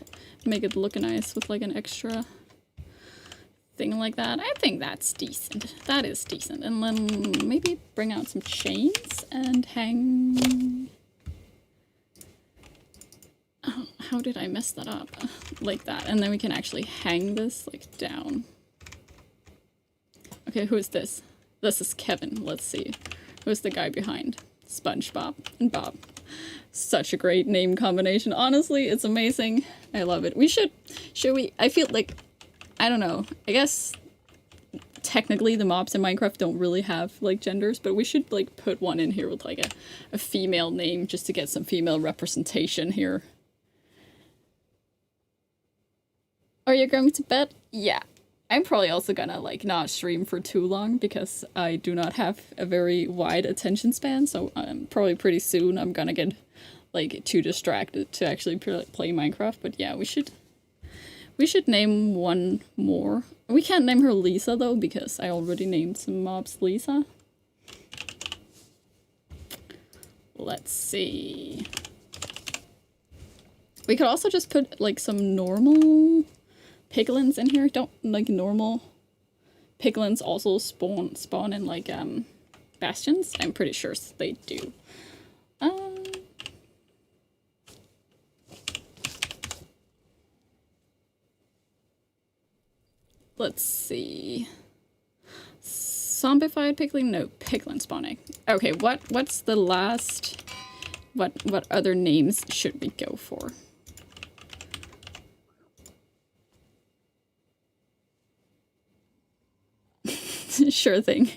make it look nice with like an extra thing like that. I think that's decent. That is decent. And then maybe bring out some chains and hang... Oh, how did I mess that up? Like that. And then we can actually hang this like down. Okay, who is this? This is Kevin. Let's see. Who's the guy behind? SpongeBob and Bob. Such a great name combination. Honestly, it's amazing. I love it. We should we? I feel like, I don't know. I guess technically the mobs in Minecraft don't really have like genders, but we should like put one in here with like a female name just to get some female representation here. Are you going to bed? Yeah. I'm probably also gonna like not stream for too long because I do not have a very wide attention span, so probably pretty soon I'm gonna get like too distracted to actually play Minecraft. But yeah, we should name one more. We can't name her Lisa though because I already named some mobs Lisa. Let's see. We could also just put like some normal piglins in here. Don't like normal piglins also spawn in like bastions? I'm pretty sure they do. Let's see. Zombified piglin? No, piglin spawning. Okay, what's the last? What other names should we go for? Sure thing.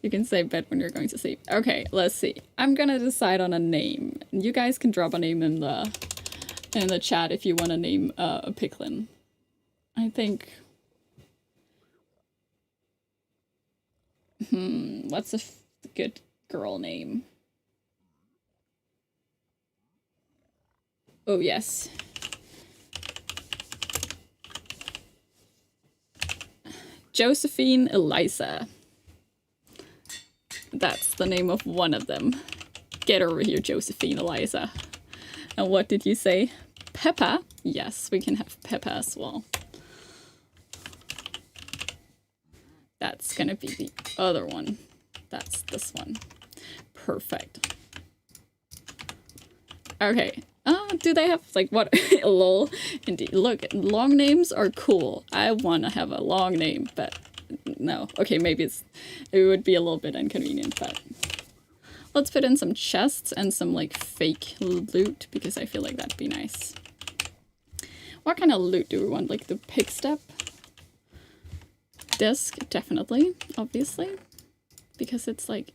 You can say bed when you're going to sleep. Okay, let's see. I'm gonna decide on a name. You guys can drop a name in the chat if you want to name a piglin. I think... what's a good girl name? Oh, yes. Josephine Eliza. That's the name of one of them. Get over here, Josephine Eliza. And what did you say? Peppa? Yes, we can have Peppa as well. That's gonna be the other one. That's this one. Perfect. Okay. Do they have, like, what? Lol. Indeed. Look, long names are cool. I want to have a long name, but no. Okay, maybe it would be a little bit inconvenient, but... Let's put in some chests and some, like, fake loot, because I feel like that'd be nice. What kind of loot do we want? Like, the pick step? Disc, definitely, obviously. Because it's, like,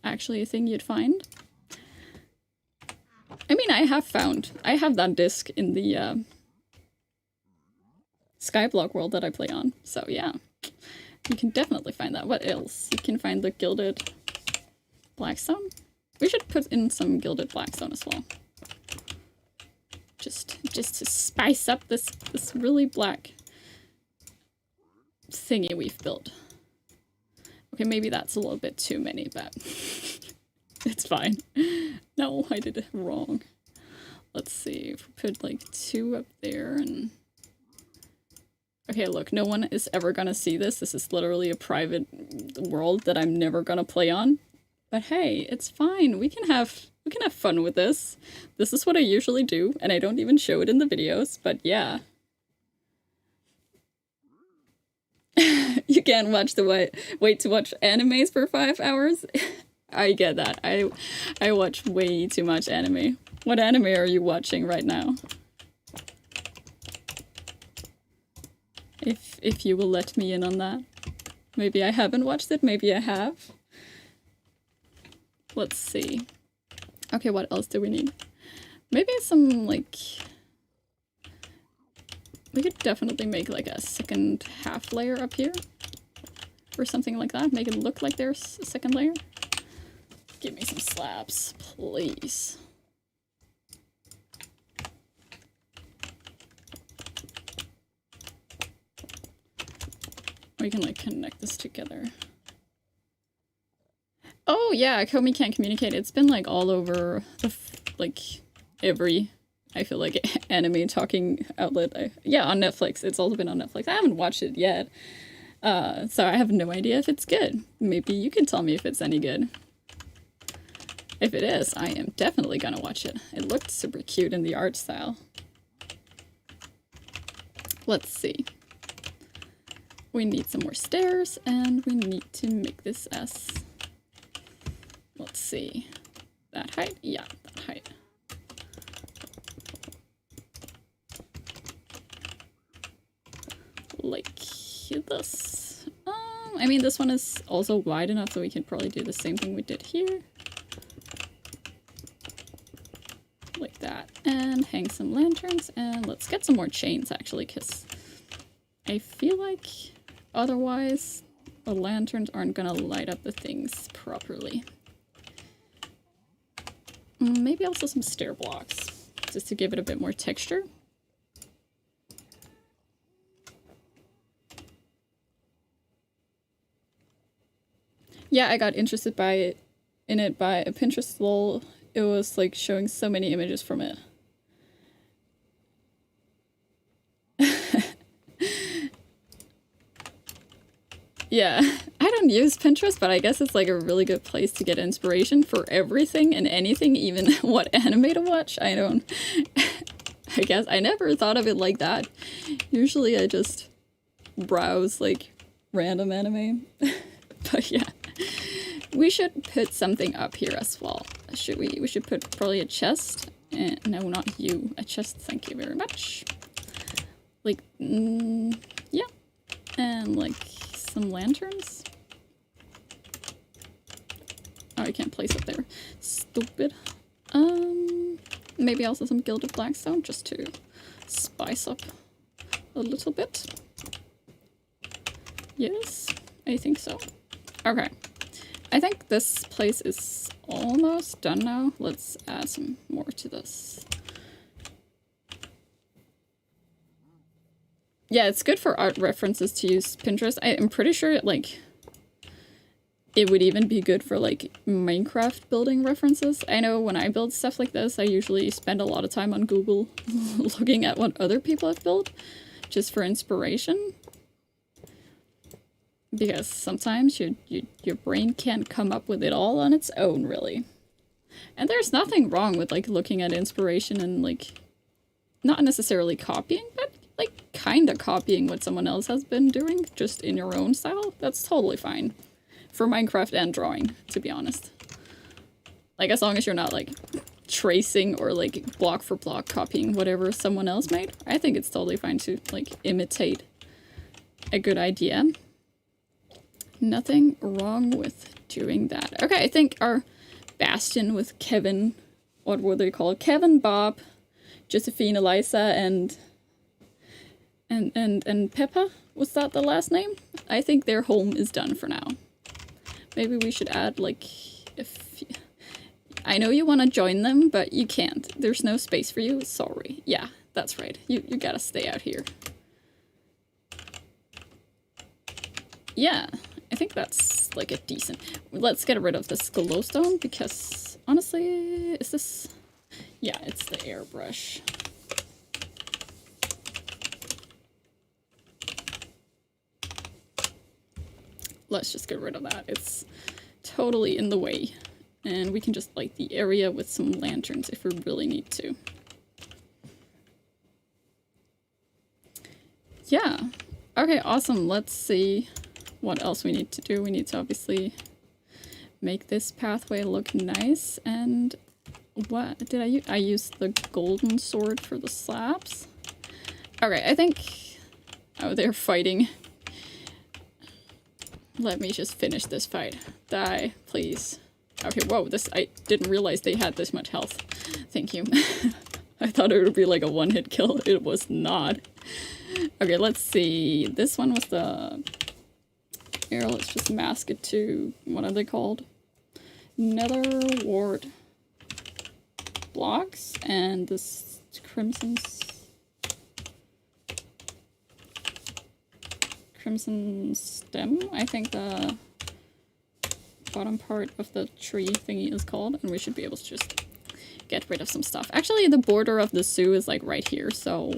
actually a thing you'd find. I mean, I have that disc in the Skyblock world that I play on, so yeah. You can definitely find that. What else? You can find the gilded Blackstone. We should put in some gilded Blackstone as well. Just to spice up this really black thingy we've built. Okay, maybe that's a little bit too many, but it's fine. No, I did it wrong. Let's see, if we put like 2 up there and... Okay, look, no one is ever gonna see this. This is literally a private world that I'm never gonna play on. But hey, it's fine. We can have fun with this. This is what I usually do, and I don't even show it in the videos, but yeah. You can't watch wait to watch animes for 5 hours? I get that. I watch way too much anime. What anime are you watching right now? If you will let me in on that. Maybe I haven't watched it, maybe I have. Let's see. Okay, what else do we need? Maybe some, like... We could definitely make, like, a second half layer up here. Or something like that. Make it look like there's a second layer. Give me some slabs, please. We can, like, connect this together. Oh, yeah, Komi can't communicate. It's been, like, all over, like, every, I feel like, anime talking outlet. Yeah, on Netflix. It's also been on Netflix. I haven't watched it yet. So I have no idea if it's good. Maybe you can tell me if it's any good. If it is, I am definitely gonna watch it. It looked super cute in the art style. Let's see. We need some more stairs, and we need to make this as... Let's see. That height? Yeah, that height. Like this. I mean, this one is also wide enough, so we can probably do the same thing we did here. Like that. And hang some lanterns, and let's get some more chains, actually, because I feel like otherwise the lanterns aren't gonna light up the things properly. Maybe also some stair blocks, just to give it a bit more texture. Yeah, I got interested in it by a Pinterest lol. It was like showing so many images from it. Yeah, I don't use Pinterest, but I guess it's like a really good place to get inspiration for everything and anything, even what anime to watch. I guess I never thought of it like that. Usually I just browse like random anime. But yeah, we should put something up here as well. Should we? We should put probably a chest. No, not you. A chest, thank you very much. Like, yeah. And like some lanterns. Oh, I can't place it there. Stupid. Maybe also some gilded blackstone just to spice up a little bit. Yes, I think so. Okay. I think this place is almost done now. Let's add some more to this. Yeah, it's good for art references to use Pinterest. I'm pretty sure like it would even be good for like Minecraft building references. I know when I build stuff like this, I usually spend a lot of time on Google looking at what other people have built just for inspiration. Because sometimes your brain can't come up with it all on its own, really. And there's nothing wrong with like looking at inspiration and like not necessarily copying, but like kind of copying what someone else has been doing just in your own style. That's totally fine for Minecraft and drawing, to be honest. Like as long as you're not like tracing or like block for block copying whatever someone else made, I think it's totally fine to like imitate a good idea. Nothing wrong with doing that. Okay, I think our bastion with Kevin, what were they called? Kevin, Bob, Josephine, Eliza, and Peppa? Was that the last name? I think their home is done for now. Maybe we should add, like, if... I know you want to join them, but you can't. There's no space for you. Sorry. Yeah, that's right. You gotta stay out here. Yeah, I think that's, like, a decent... Let's get rid of this glowstone, because, honestly, is this... Yeah, it's the airbrush. Let's just get rid of that. It's totally in the way. And we can just light the area with some lanterns if we really need to. Yeah. Okay, awesome. Let's see what else we need to do. We need to obviously make this pathway look nice. And what did I use? I used the golden sword for the slabs. Okay, I think Oh, they're fighting. Let me just finish this fight. Die, please. Okay, whoa, I didn't realize they had this much health. Thank you. I thought it would be like a one-hit kill. It was not. Okay, let's see. This one was the... Here, let's just mask it to... What are they called? Nether wart blocks. And this crimson stem, I think the bottom part of the tree thingy is called. And we should be able to just get rid of some stuff. Actually, the border of the zoo is like right here, so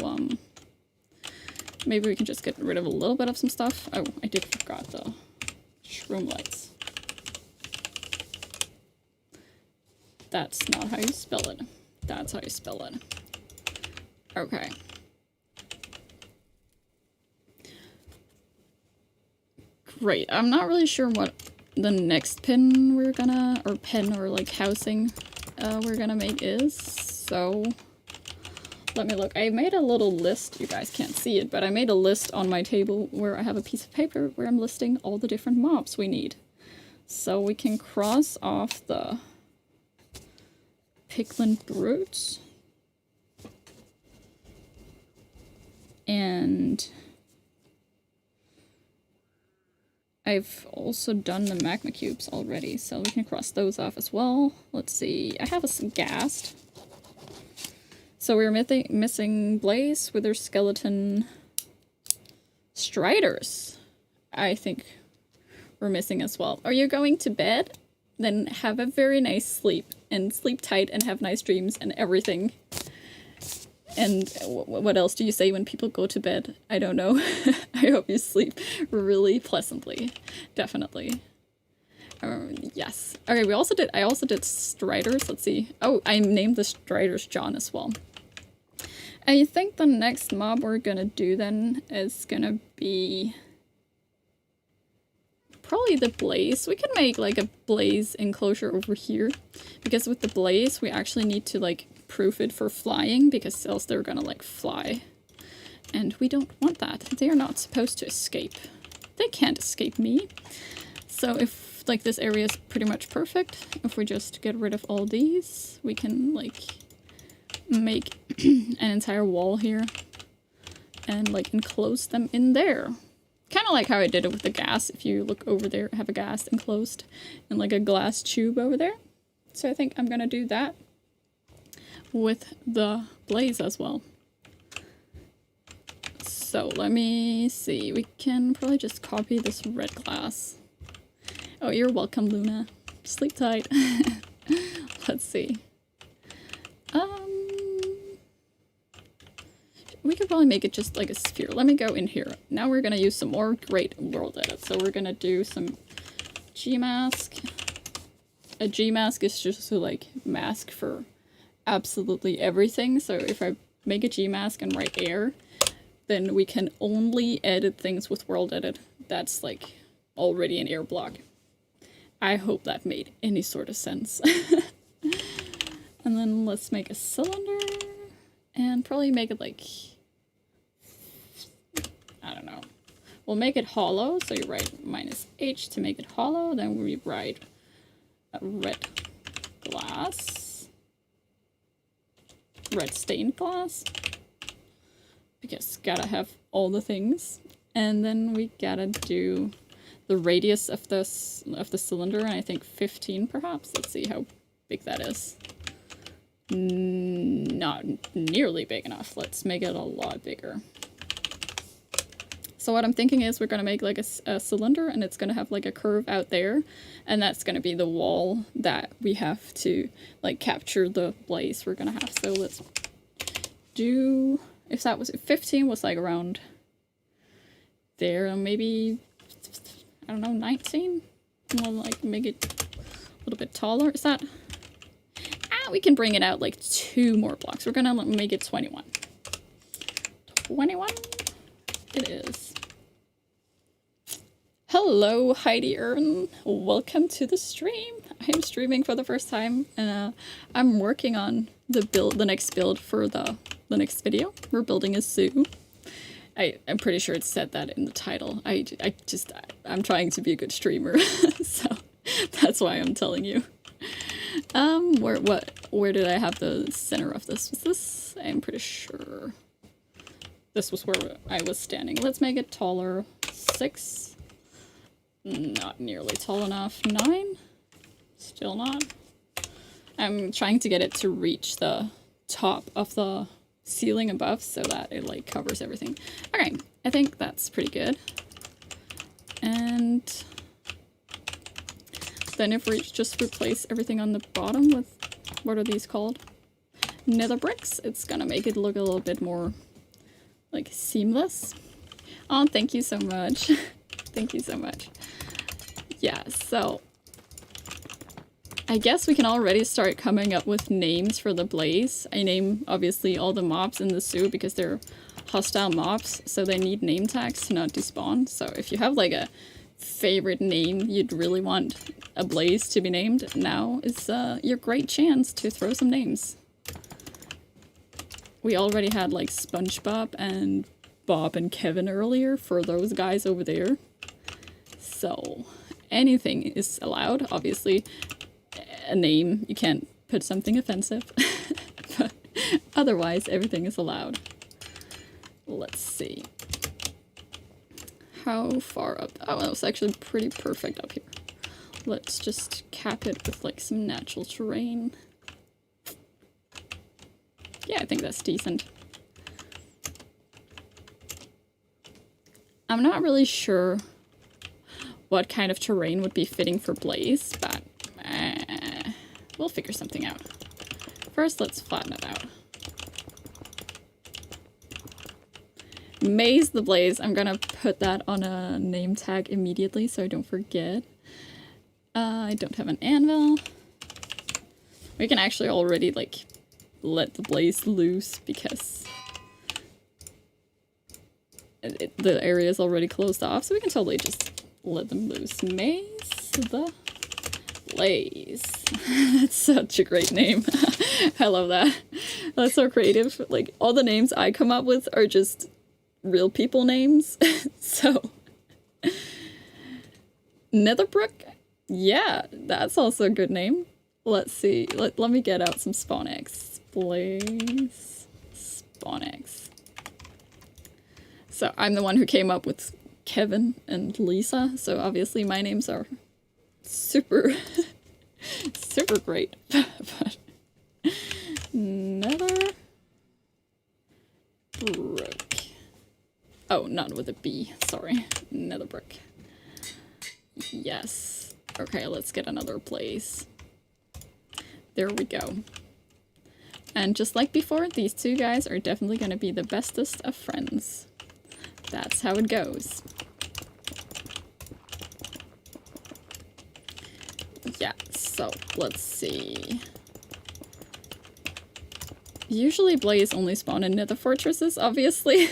maybe we can just get rid of a little bit of some stuff. Oh, I did forgot the shroom lights. That's not how you spell it. That's how you spell it. Okay. Great. I'm not really sure what the next pin we're gonna, or pen or like housing we're gonna make is. So let me look. I made a little list. You guys can't see it, but I made a list on my table where I have a piece of paper where I'm listing all the different mobs we need. So we can cross off the Piglin Brutes. And I've also done the magma cubes already, so we can cross those off as well. Let's see. I have a ghast. So we're missing Blaze, Wither Skeleton, Striders. I think we're missing as well. Are you going to bed? Then have a very nice sleep, and sleep tight and have nice dreams and everything. And what else do you say when people go to bed? I don't know. I hope you sleep really pleasantly. Definitely. Yes. Okay, I also did Striders. Let's see. Oh, I named the Striders John as well. I think the next mob we're gonna do then is gonna be probably the Blaze. We can make like a Blaze enclosure over here, because with the Blaze we actually need to like proof it for flying, because else they're gonna like fly, and we don't want that. They are not supposed to escape. They can't escape me. So if like this area is pretty much perfect, if we just get rid of all these, we can like make an entire wall here and like enclose them in there. Kind of like how I did it with the gas. If you look over there, I have a gas enclosed in like a glass tube over there. So I think I'm gonna do that with the Blaze as well. So let me see. We can probably just copy this red glass. Oh, you're welcome, Luna. Sleep tight. Let's see. We could probably make it just like a sphere. Let me go in here. Now we're gonna use some more great world edit. So we're gonna do some G-mask. A G-mask is just to like mask for absolutely everything. So if I make a G-mask and write air, then we can only edit things with world edit. That's like already an air block. I hope that made any sort of sense. And then let's make a cylinder and probably make it like, I don't know. We'll make it hollow. So you write -H to make it hollow. Then we write red glass. Red stained glass, because gotta have all the things. And then we gotta do the radius of the cylinder, and I think 15 perhaps. Let's see how big that is. Not nearly big enough. Let's make it a lot bigger. So what I'm thinking is we're gonna make like a cylinder, and it's gonna have like a curve out there, and that's gonna be the wall that we have to like capture the Blaze we're gonna have. So let's do, if 15 was like around there, maybe, I don't know, 19? We'll like make it a little bit taller. Is that, we can bring it out like 2 more blocks. We're gonna make it 21. 21 it is. Hello, Heidi Earn. Welcome to the stream. I'm streaming for the first time, and I'm working on the next build for the next video. We're building a zoo, I'm pretty sure it said that in the title. I'm trying to be a good streamer, so that's why I'm telling you. Where did I have the center of this? Was this? I'm pretty sure this was where I was standing. Let's make it taller. 6. Not nearly tall enough. 9. Still not. I'm trying to get it to reach the top of the ceiling above so that it like covers everything. Okay, I think that's pretty good. And then if we just replace everything on the bottom with, what are these called? Nether bricks, it's gonna make it look a little bit more like seamless. Oh, thank you so much. Thank you so much. Yeah, so I guess we can already start coming up with names for the blaze. I name, obviously, all the mobs in the zoo because they're hostile mobs, so they need name tags to not despawn. So if you have, like, a favorite name you'd really want a blaze to be named, now is your great chance to throw some names. We already had, like, SpongeBob and Bob and Kevin earlier for those guys over there. So anything is allowed, obviously. A name, you can't put something offensive, but otherwise everything is allowed. Let's see. How far up? Oh, that was actually pretty perfect up here. Let's just cap it with like some natural terrain. Yeah, I think that's decent. I'm not really sure what kind of terrain would be fitting for blaze, but we'll figure something out. First, let's flatten it out. Maze the blaze. I'm gonna put that on a name tag immediately so I don't forget. I don't have an anvil. We can actually already, like, let the blaze loose because the area is already closed off, so we can totally just let them loose. Maze the blaze. That's such a great name. I love that. That's so creative. Like, all the names I come up with are just real people names. So Netherbrook, yeah, that's also a good name. Let's see. Let me get out some spawn eggs. Blaze spawn eggs. So I'm the one who came up with Kevin and Lisa, so obviously my names are super super great. But Nether Brook. Oh, not with a B, sorry. Netherbrook. Yes. Okay, let's get another place. There we go. And just like before, these two guys are definitely going to be the bestest of friends. That's how it goes. Yeah, so let's see. Usually blaze only spawn in nether fortresses, obviously.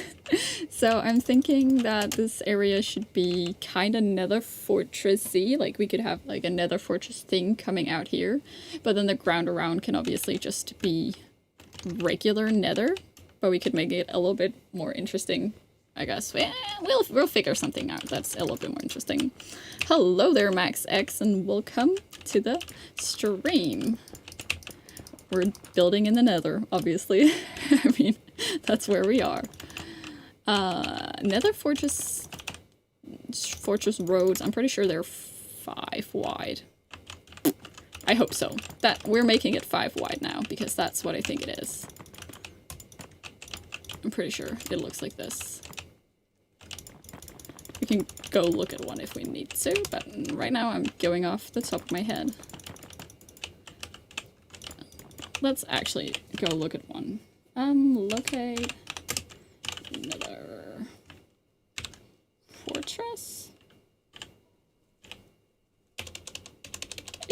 So I'm thinking that this area should be kind of nether fortressy. Like, we could have like a nether fortress thing coming out here. But then the ground around can obviously just be regular nether. But we could make it a little bit more interesting, I guess. We'll figure something out that's a little bit more interesting. Hello there, Max X, and welcome to the stream. We're building in the nether, obviously. I mean, that's where we are. Nether fortress roads, I'm pretty sure they're 5 wide. I hope so. That we're making it 5 wide now, because that's what I think it is. I'm pretty sure it looks like this. We can go look at one if we need to, but right now I'm going off the top of my head. Let's actually go look at one. Locate Nether Fortress?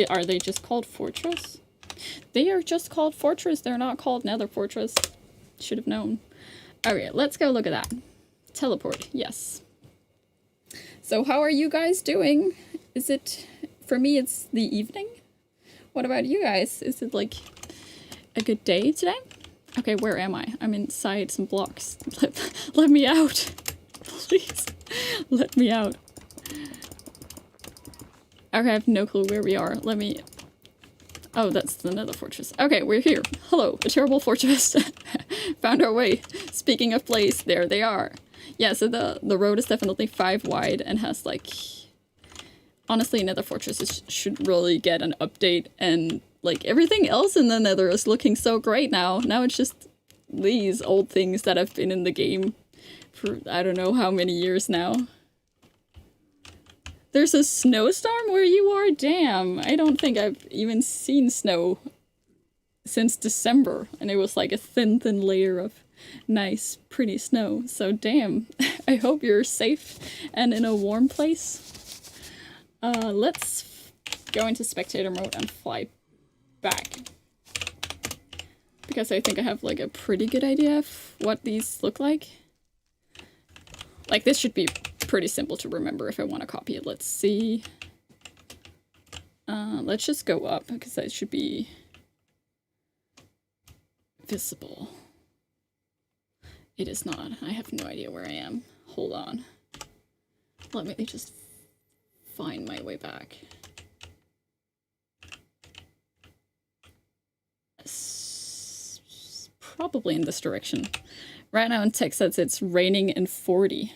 Are they just called Fortress? They are just called Fortress. They're not called Nether Fortress. Should have known. Okay, let's go look at that. Teleport, yes. So how are you guys doing? Is it, for me, it's the evening? What about you guys? Is it like a good day today? Okay, where am I? I'm inside some blocks. Let me out. Please. Let me out. Okay, I have no clue where we are. Let me... Oh, that's the Nether Fortress. Okay, we're here. Hello, a terrible fortress. Found our way. Speaking of place, there they are. Yeah, so the road is definitely 5 wide and has like... Honestly, Nether Fortress should really get an update, and like everything else in the Nether is looking so great now. Now it's just these old things that have been in the game for I don't know how many years now. There's a snowstorm where you are? Damn, I don't think I've even seen snow since December, and it was like a thin layer of nice, pretty snow. So damn, I hope you're safe and in a warm place. Let's go into spectator mode and fly back. Because I think I have like a pretty good idea of what these look like. Like this should be pretty simple to remember if I want to copy it. Let's see. Let's just go up because that should be visible. It is not. I have no idea where I am. Hold on. Let me just find my way back. Probably in this direction. Right now in Texas it's raining in 40.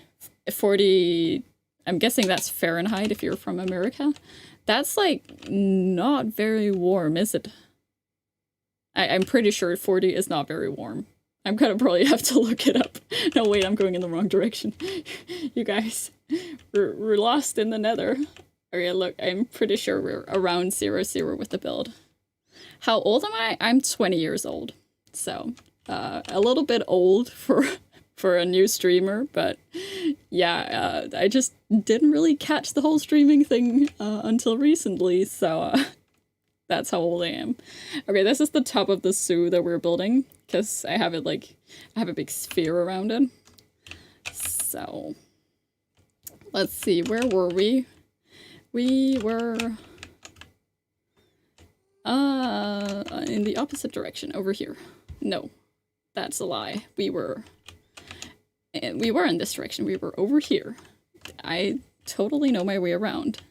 40, I'm guessing that's Fahrenheit if you're from America. That's like not very warm, is it? I'm pretty sure 40 is not very warm. I'm gonna probably have to look it up. No, wait, I'm going in the wrong direction. You guys, we're lost in the Nether. Okay, look, I'm pretty sure we're around 0 with the build. How old am I? I'm 20 years old. So, a little bit old for a new streamer, but yeah, I just didn't really catch the whole streaming thing until recently, so that's how old I am. Okay, this is the top of the zoo that we're building, because I have it like, I have a big sphere around it. So, let's see, where were we? We were in the opposite direction, over here. No, that's a lie. We were in this direction. We were over here. I totally know my way around.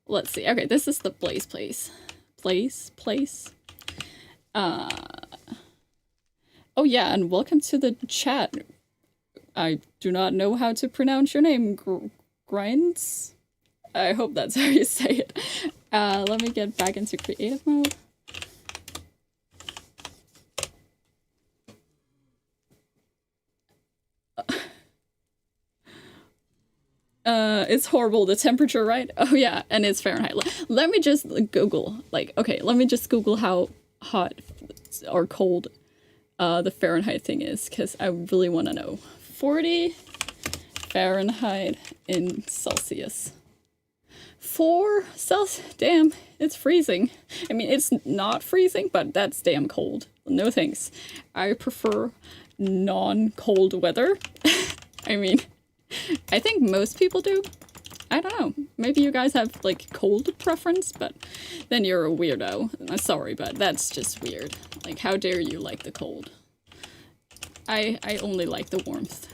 Let's see. Okay, this is the place. Oh yeah, and welcome to the chat. I do not know how to pronounce your name. Grinds? I hope that's how you say it. Let me get back into creative mode. It's horrible, the temperature, right? Oh yeah, and it's Fahrenheit. Let me just Google, like, okay, let me just Google how hot or cold the Fahrenheit thing is, because I really want to know. 40 Fahrenheit in Celsius. 4 Celsius? Damn, it's freezing. I mean, it's not freezing, but that's damn cold. No thanks. I prefer non-cold weather. I mean... I think most people do. I don't know. Maybe you guys have, like, cold preference, but then you're a weirdo. I'm sorry, but that's just weird. Like, how dare you like the cold? I only like the warmth.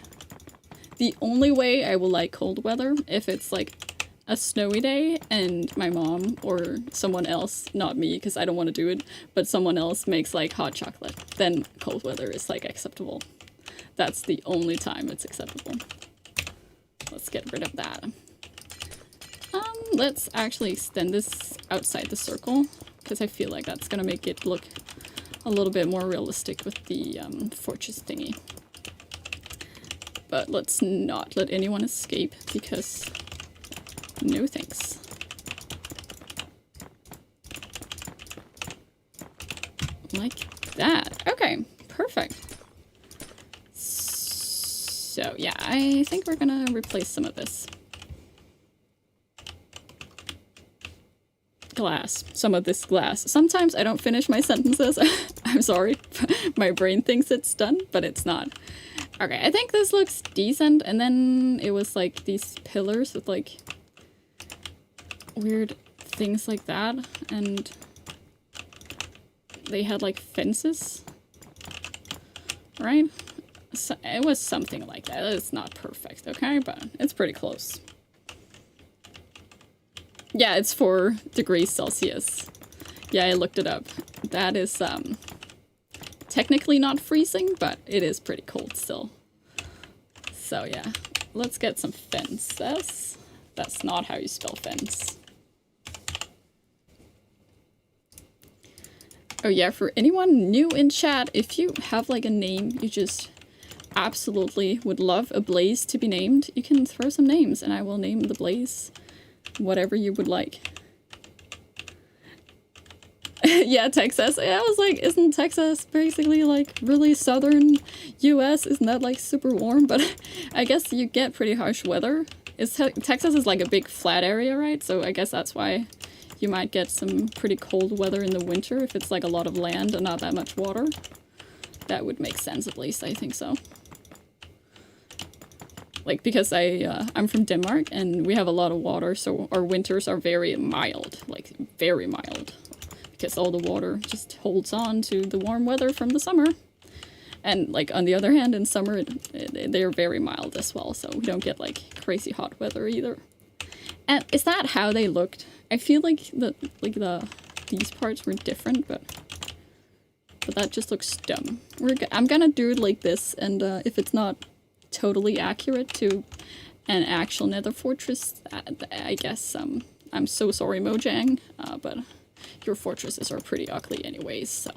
The only way I will like cold weather, if it's, like, a snowy day and my mom or someone else, not me, because I don't want to do it, but someone else makes, like, hot chocolate, then cold weather is, like, acceptable. That's the only time it's acceptable. Let's get rid of that. Let's actually extend this outside the circle, because I feel like that's gonna make it look a little bit more realistic with the fortress thingy. But let's not let anyone escape, because no thanks. Like that. Okay, perfect. So yeah, I think we're gonna replace some of this. Glass. Some of this glass. Sometimes I don't finish my sentences. I'm sorry. My brain thinks it's done, but it's not. Okay, I think this looks decent. And then it was like these pillars with like weird things like that. And they had like fences. right? So it was something like that. It's not perfect, okay? But it's pretty close. Yeah, it's 4 degrees Celsius. Yeah, I looked it up. That is, technically not freezing, but it is pretty cold still. So yeah, let's get some fences. That's not how you spell fence. Oh yeah, for anyone new in chat, if you have like a name you just absolutely would love a blaze to be named, you can throw some names and I will name the blaze whatever you would like. Yeah, Texas. Yeah, I was like, isn't Texas basically like really southern US? Isn't that like super warm? But I guess you get pretty harsh weather. Texas is like a big flat area, right? So I guess that's why you might get some pretty cold weather in the winter if it's like a lot of land and not that much water. That would make sense at least, I think so. Like, because I'm from Denmark and we have a lot of water, so our winters are very mild, like very mild. Because all the water just holds on to the warm weather from the summer. And like on the other hand, in summer they're very mild as well, so we don't get like crazy hot weather either. And is that how they looked? I feel like these parts were different, but that just looks dumb. I'm gonna do it like this, and if it's not totally accurate to an actual Nether Fortress, I guess I'm so sorry, Mojang, but your fortresses are pretty ugly anyways, so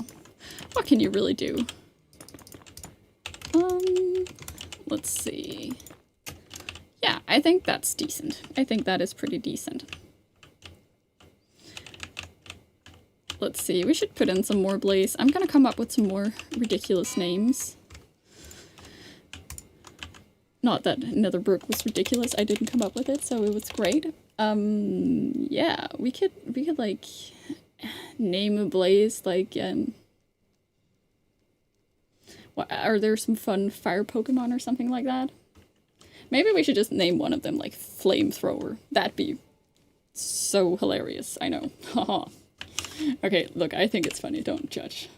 what can you really do? Let's see. Yeah, I think that's decent. I think that is pretty decent. Let's see, we should put in some more blaze. I'm gonna come up with some more ridiculous names. Not that Netherbrook was ridiculous, I didn't come up with it, so it was great. Yeah, we could like name a blaze like what, are there some fun fire Pokemon or something like that? Maybe we should just name one of them like Flamethrower. That'd be so hilarious, I know. Haha. Okay, look, I think it's funny, don't judge.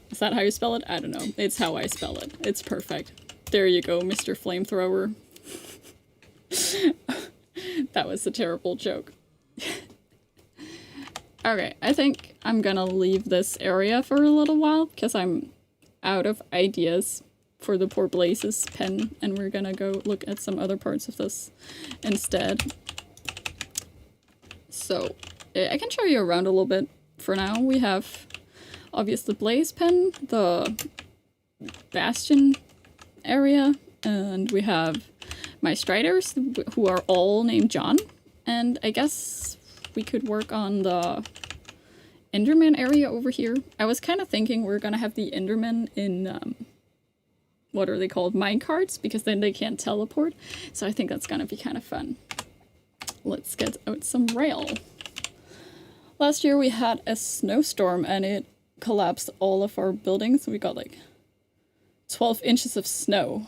Is that how you spell it? I don't know. It's how I spell it. It's perfect. There you go, Mr. Flamethrower. That was a terrible joke. Okay, I think I'm gonna leave this area for a little while because I'm out of ideas for the poor Blaze's pen, and we're gonna go look at some other parts of this instead. So, I can show you around a little bit for now. We have, obviously, the Blaze pen, the Bastion area, and we have my Striders, who are all named John. And I guess we could work on the Enderman area over here. I was kind of thinking we're gonna have the Enderman in, what are they called? Minecarts, because then they can't teleport. So I think that's gonna be kind of fun. Let's get out some rail. Last year we had a snowstorm and it collapsed all of our buildings. We got like 12 inches of snow.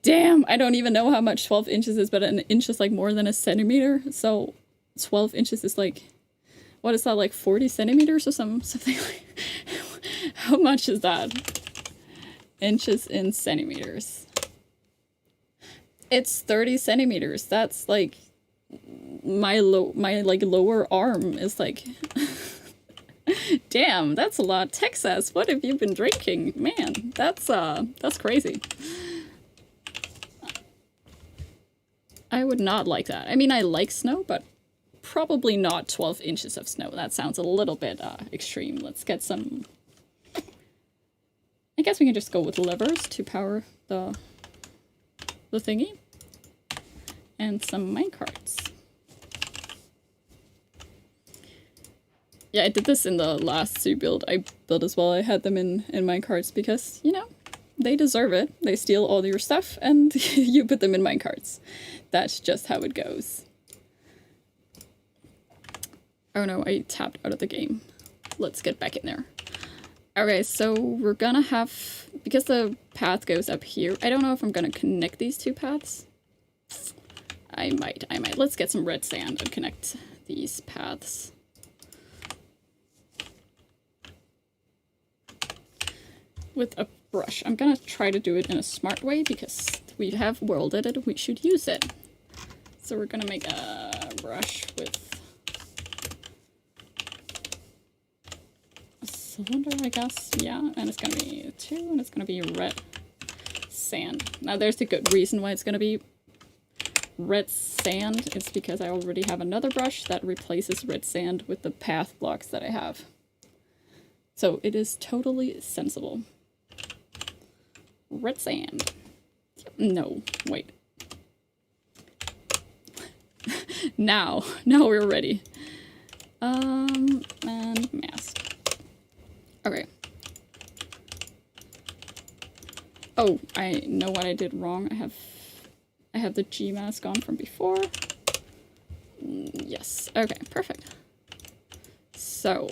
Damn, I don't even know how much 12 inches is, but an inch is like more than a centimeter. So 12 inches is like, what is that, like 40 centimeters or something like? How much is that? Inches in centimeters. It's 30 centimeters. That's like my like lower arm is like damn, that's a lot. Texas, what have you been drinking? Man, that's crazy. I would not like that. I mean, I like snow, but probably not 12 inches of snow. That sounds a little bit extreme. Let's get some... I guess we can just go with levers to power the thingy. And some minecarts. Yeah, I did this in the last zoo build I built as well. I had them in minecarts because, you know, they deserve it. They steal all your stuff and you put them in minecarts. That's just how it goes. Oh no, I tapped out of the game. Let's get back in there. Okay, so we're gonna have, because the path goes up here, I don't know if I'm gonna connect these two paths. I might. Let's get some red sand and connect these paths. with a brush. I'm gonna try to do it in a smart way because we have world edit, we should use it. So we're gonna make a brush with a cylinder, I guess. Yeah, and it's gonna be 2, and it's gonna be red sand. Now there's a good reason why it's gonna be red sand. It's because I already have another brush that replaces red sand with the path blocks that I have. So it is totally sensible. Red sand. No, wait. Now we're ready. And mask. Okay. Oh, I know what I did wrong. I have the G mask on from before. Yes. Okay, perfect. So.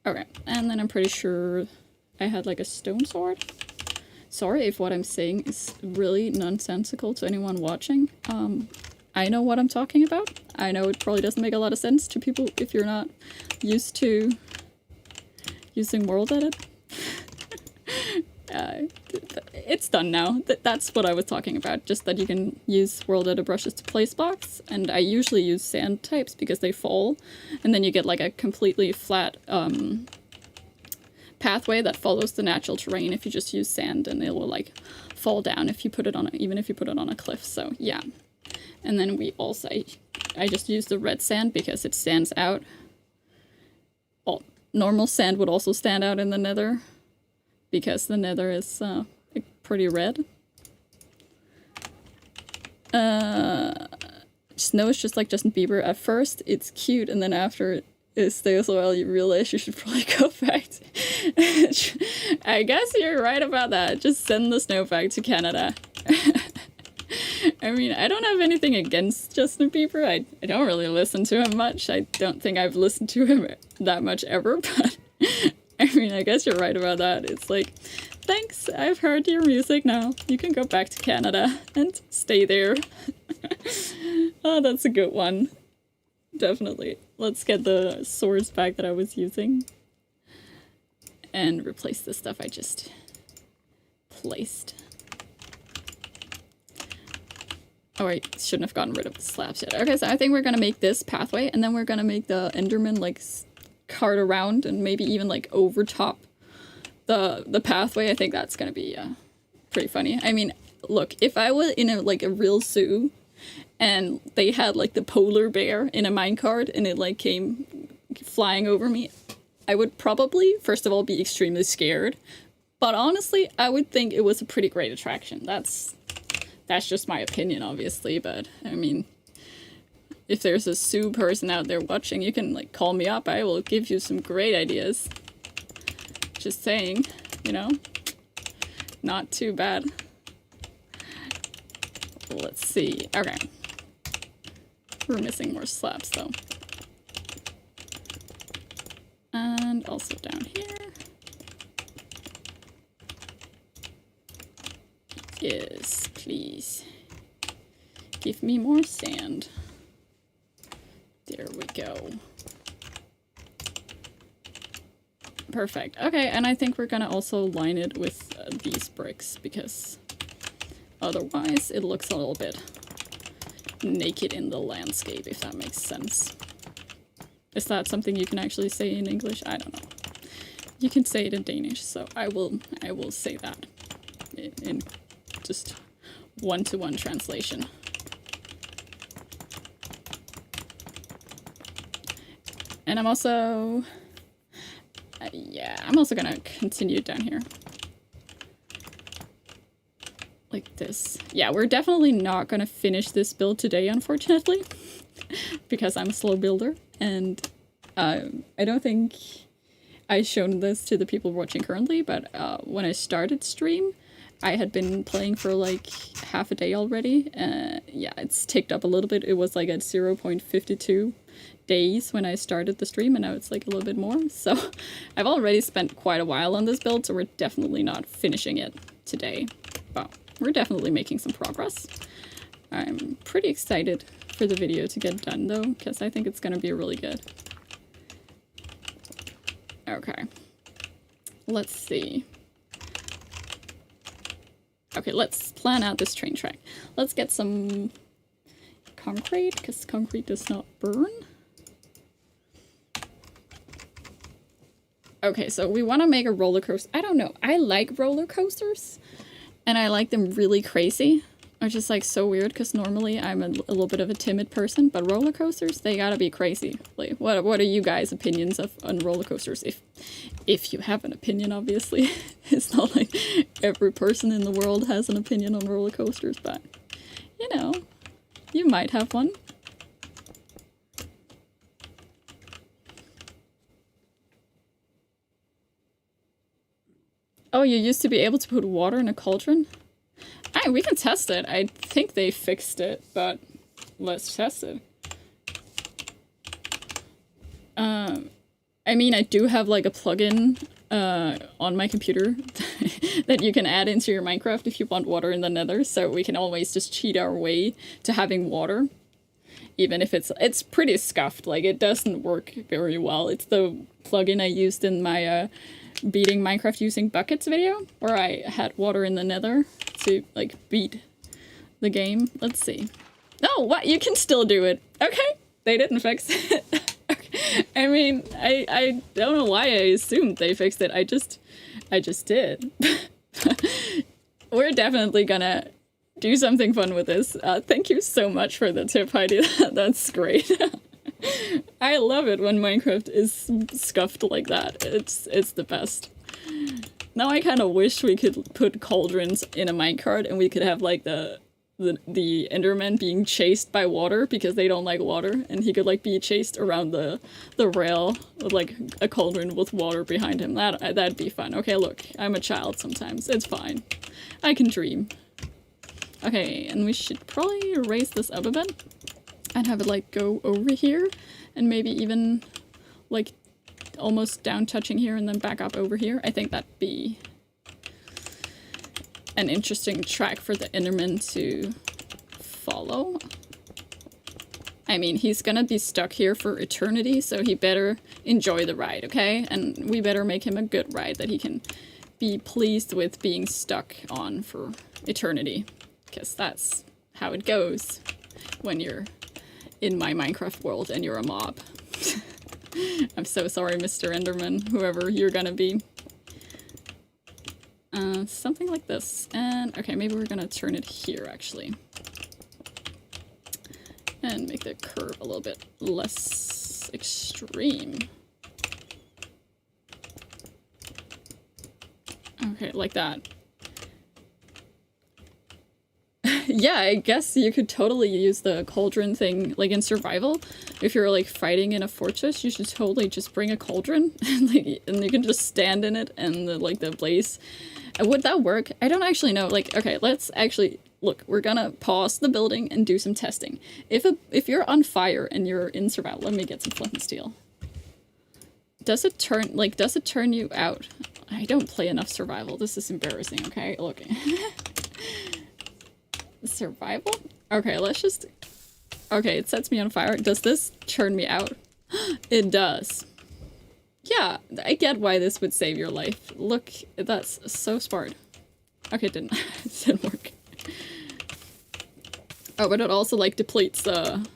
Okay, and then I'm pretty sure I had like a stone sword. Sorry if what I'm saying is really nonsensical to anyone watching. I know what I'm talking about. I know it probably doesn't make a lot of sense to people if you're not used to using world edit. It's done now. That's what I was talking about. Just that you can use world edit brushes to place blocks. And I usually use sand types because they fall. And then you get like a completely flat pathway that follows the natural terrain if you just use sand, and it will like fall down if you put it on even if you put it on a cliff. So yeah. And then we also, I just use the red sand because it stands out. Well, normal sand would also stand out in the nether because the nether is pretty red. Snow is just like Justin Bieber. At first it's cute, and then after it stays a while you realize you should probably go back to I guess you're right about that. Just send the snow back to Canada. I mean, I don't have anything against Justin Bieber. I don't really listen to him much. I don't think I've listened to him that much ever, but I mean, I guess you're right about that. It's like, thanks, I've heard your music now. You can go back to Canada and stay there. Oh, that's a good one. Definitely. Let's get the swords back that I was using. And replace the stuff I just placed. Oh, I shouldn't have gotten rid of the slabs yet. Okay, so I think we're gonna make this pathway, and then we're gonna make the Enderman, like, cart around, and maybe even, like, over top the pathway. I think that's gonna be pretty funny. I mean, look, if I was in a real zoo, and they had, like, the polar bear in a minecart, and it, like, came flying over me, I would probably, first of all, be extremely scared. But honestly, I would think it was a pretty great attraction. That's just my opinion, obviously, but, I mean, if there's a zoo person out there watching, you can, like, call me up. I will give you some great ideas. Just saying, you know? Not too bad. Let's see. Okay. We're missing more slabs, though. And also down here. Yes, please. Give me more sand. There we go. Perfect. Okay, and I think we're gonna also line it with these bricks, because otherwise it looks a little bit naked in the landscape, if that makes sense. Is that something you can actually say in English? I don't know. You can say it in Danish, so I will say that in just one-to-one translation. And I'm also I'm also gonna continue down here like this. Yeah, we're definitely not gonna finish this build today, unfortunately, because I'm a slow builder, and I don't think I've shown this to the people watching currently, but when I started stream, I had been playing for like half a day already. Yeah, it's ticked up a little bit. It was like at 0.52 days when I started the stream, and now it's like a little bit more. So I've already spent quite a while on this build, so we're definitely not finishing it today. But we're definitely making some progress. I'm pretty excited for the video to get done though, because I think it's going to be really good. Okay. let's see. Okay, let's plan out this train track. Let's get some concrete, because concrete does not burn. Okay, so we want to make a roller coaster. I don't know. I like roller coasters, and I like them really crazy, which is like so weird because normally I'm a little bit of a timid person, but roller coasters, they gotta be crazy. Like, what are you guys' opinions on roller coasters? If you have an opinion, obviously. It's not like every person in the world has an opinion on roller coasters, but you know, you might have one. Oh, you used to be able to put water in a cauldron? We can test it. I think they fixed it, but let's test it. I mean, I do have like a plugin on my computer that you can add into your Minecraft if you want water in the Nether, so we can always just cheat our way to having water. Even if it's pretty scuffed, like it doesn't work very well. It's the plugin I used in my beating Minecraft using buckets video, where I had water in the Nether to like beat the game. Let's see. No, what? You can still do it. Okay, they didn't fix it. Okay. I mean, I don't know why I assumed they fixed it. I just did. We're definitely gonna do something fun with this. Thank you so much for the tip, Heidi. That's great. I love it when Minecraft is scuffed like that. It's the best. Now I kind of wish we could put cauldrons in a minecart and we could have like the Enderman being chased by water because they don't like water, and he could like be chased around the rail with like a cauldron with water behind him. That'd be fun. Okay, look, I'm a child sometimes. It's fine. I can dream. Okay, and we should probably raise this up a bit and have it like go over here and maybe even like almost down touching here and then back up over here. I think that'd be an interesting track for the Enderman to follow. I mean, he's gonna be stuck here for eternity, so he better enjoy the ride, okay? And we better make him a good ride that he can be pleased with being stuck on for eternity, because that's how it goes when you're in my Minecraft world and you're a mob. I'm so sorry, Mr. Enderman, whoever you're gonna be. Something like this. And, okay, maybe we're gonna turn it here, actually. And make the curve a little bit less extreme. Okay, like that. Yeah, I guess you could totally use the cauldron thing, like in survival. If you're like fighting in a fortress, you should totally just bring a cauldron and you can just stand in it and the blaze. Would that work? I don't actually know. Like, okay, let's actually look. We're gonna pause the building and do some testing. If you're on fire and you're in survival, let me get some flint and steel. Does it turn you out? I don't play enough survival. This is embarrassing. Okay, look. Survival? Okay, let's just... Okay, it sets me on fire. Does this turn me out? It does. Yeah, I get why this would save your life. Look, that's so smart. Okay, it didn't work. Oh, but it also, like, depletes the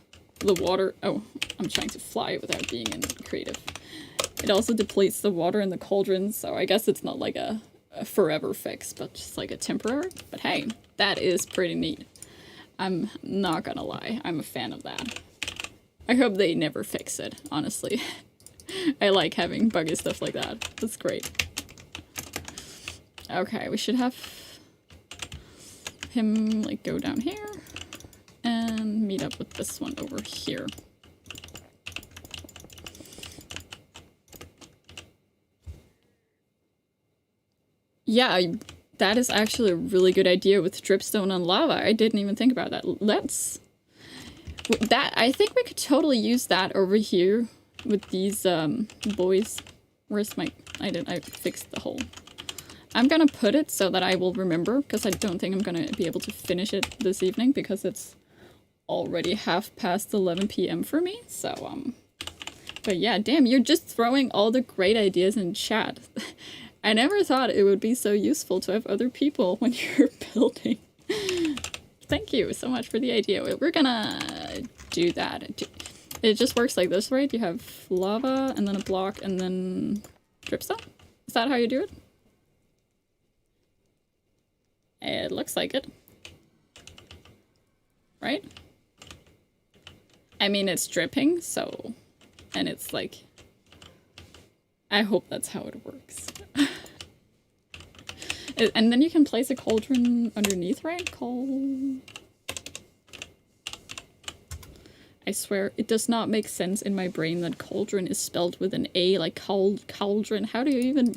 water. Oh, I'm trying to fly without being in creative. It also depletes the water in the cauldron, so I guess it's not like a forever fix, but just like a temporary. But hey, that is pretty neat. I'm not gonna lie, I'm a fan of that. I hope they never fix it, honestly. I like having buggy stuff like that. That's great. Okay, we should have him like go down here and meet up with this one over here. Yeah, that is actually a really good idea with dripstone and lava. I didn't even think about that. I think we could totally use that over here with these boys. Where's my... I fixed the hole. I'm gonna put it so that I will remember, because I don't think I'm gonna be able to finish it this evening, because it's already 11:30 p.m. for me, so, but yeah, damn, you're just throwing all the great ideas in chat. I never thought it would be so useful to have other people when you're building. Thank you so much for the idea. We're gonna do that. It just works like this, right? You have lava and then a block and then dripstone? Is that how you do it? It looks like it. Right? I mean, it's dripping, so... And it's like... I hope that's how it works. And then you can place a cauldron underneath, right? I swear, it does not make sense in my brain that cauldron is spelled with an A, like cauldron. How do you even...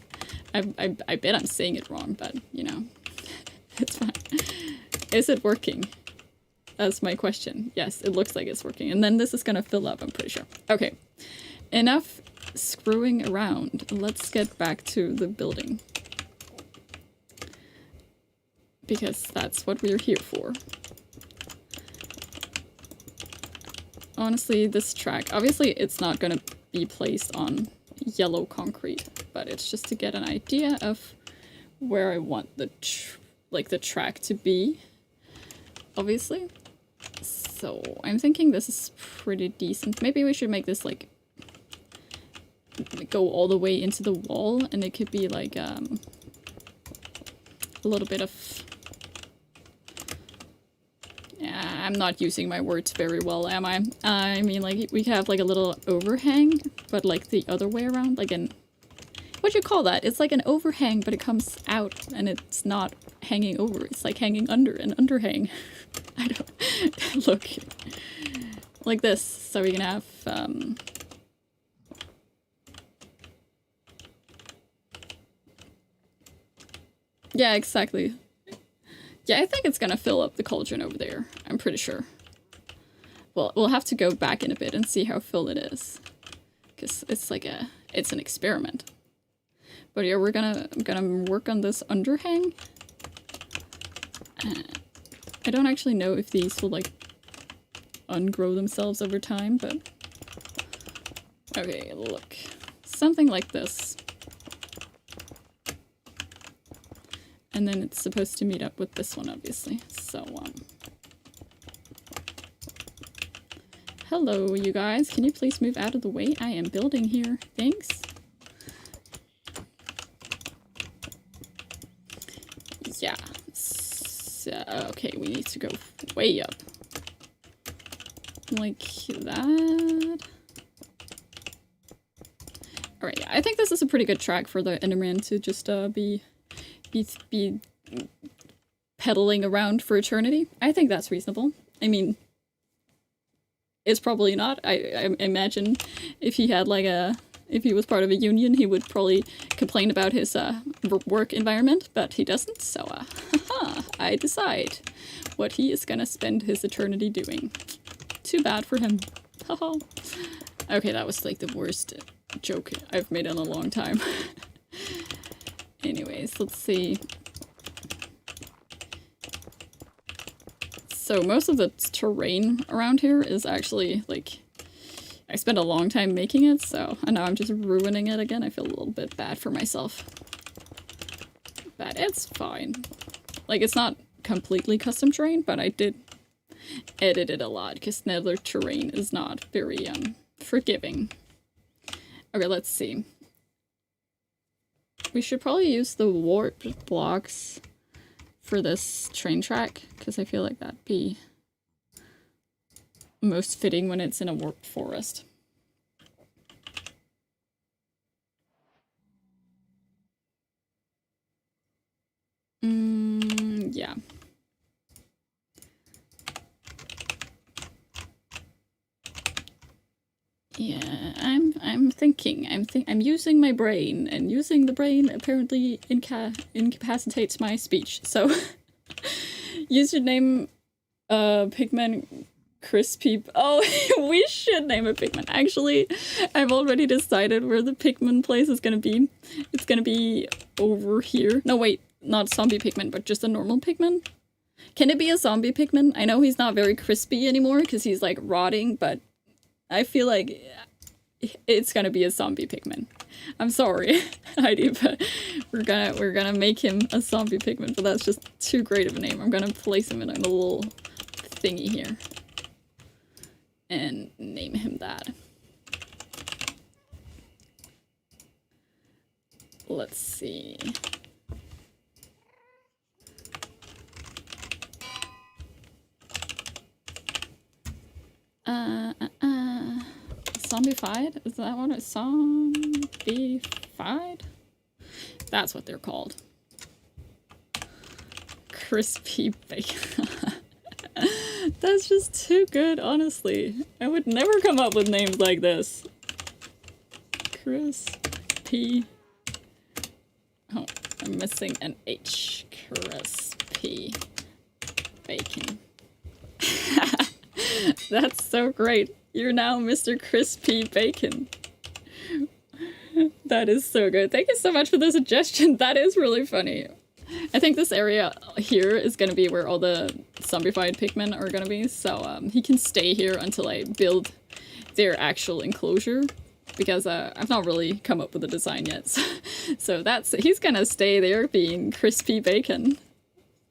I bet I'm saying it wrong, but, you know, it's fine. Is it working? That's my question. Yes, it looks like it's working. And then this is gonna fill up, I'm pretty sure. Okay, enough screwing around. Let's get back to the building. Because that's what we're here for. Honestly, this track, obviously it's not gonna be placed on yellow concrete, but it's just to get an idea of where I want the track to be, obviously. So I'm thinking this is pretty decent. Maybe we should make this like go all the way into the wall, and it could be like a little bit of... Yeah, I'm not using my words very well, am I? I mean, like, we have like a little overhang, but like the other way around, like an... What do you call that? It's like an overhang, but it comes out and it's not hanging over. It's like hanging under an underhang. I don't... Look. Like this. So we can have... Yeah, exactly. Yeah, I think it's gonna fill up the cauldron over there. I'm pretty sure. Well, we'll have to go back in a bit and see how full it is. Because it's like a... It's an experiment. But yeah, I'm gonna work on this underhang. I don't actually know if these will like ungrow themselves over time, but... Okay, look. Something like this. And then it's supposed to meet up with this one, obviously. So, hello, you guys. Can you please move out of the way? I am building here. Thanks. Yeah. So, okay, we need to go way up. Like that. Alright, yeah. I think this is a pretty good track for the Enderman to just be pedaling around for eternity. I think that's reasonable. I mean, it's probably not. I imagine if he had like if he was part of a union, he would probably complain about his work environment, but he doesn't, so haha, I decide what he is gonna spend his eternity doing. Too bad for him. Haha. Okay, that was like the worst joke I've made in a long time. Anyways, let's see. So most of the terrain around here is actually, like, I spent a long time making it, so I know I'm just ruining it again. I feel a little bit bad for myself. But it's fine. Like, it's not completely custom terrain, but I did edit it a lot, because Nether terrain is not very, forgiving. Okay, let's see. We should probably use the warped blocks for this train track, because I feel like that'd be most fitting when it's in a warped forest. Yeah. Yeah, I'm using my brain, and using the brain apparently incapacitates my speech. So you should name pigman crispy. Oh, we should name a pigman. Actually, I've already decided where the pigman place is gonna be. It's gonna be over here. No, wait, not zombie pigman, but just a normal pigman. Can it be a zombie pigman? I know he's not very crispy anymore because he's like rotting, but I feel like it's gonna be a zombie pigman. I'm sorry, Heidi, but we're gonna make him a zombie pigman, but that's just too great of a name. I'm gonna place him in a little thingy here. And name him that. Let's see. Zombified? Is that what it's zombified? That's what they're called. Crispy bacon. That's just too good, honestly. I would never come up with names like this. Crispy. Oh, I'm missing an H. Crispy bacon. That's so great. You're now Mr. Crispy Bacon. That is so good. Thank you so much for the suggestion. That is really funny. I think this area here is going to be where all the zombified pigmen are going to be. So he can stay here until I build their actual enclosure. Because I've not really come up with a design yet. So he's going to stay there being Crispy Bacon.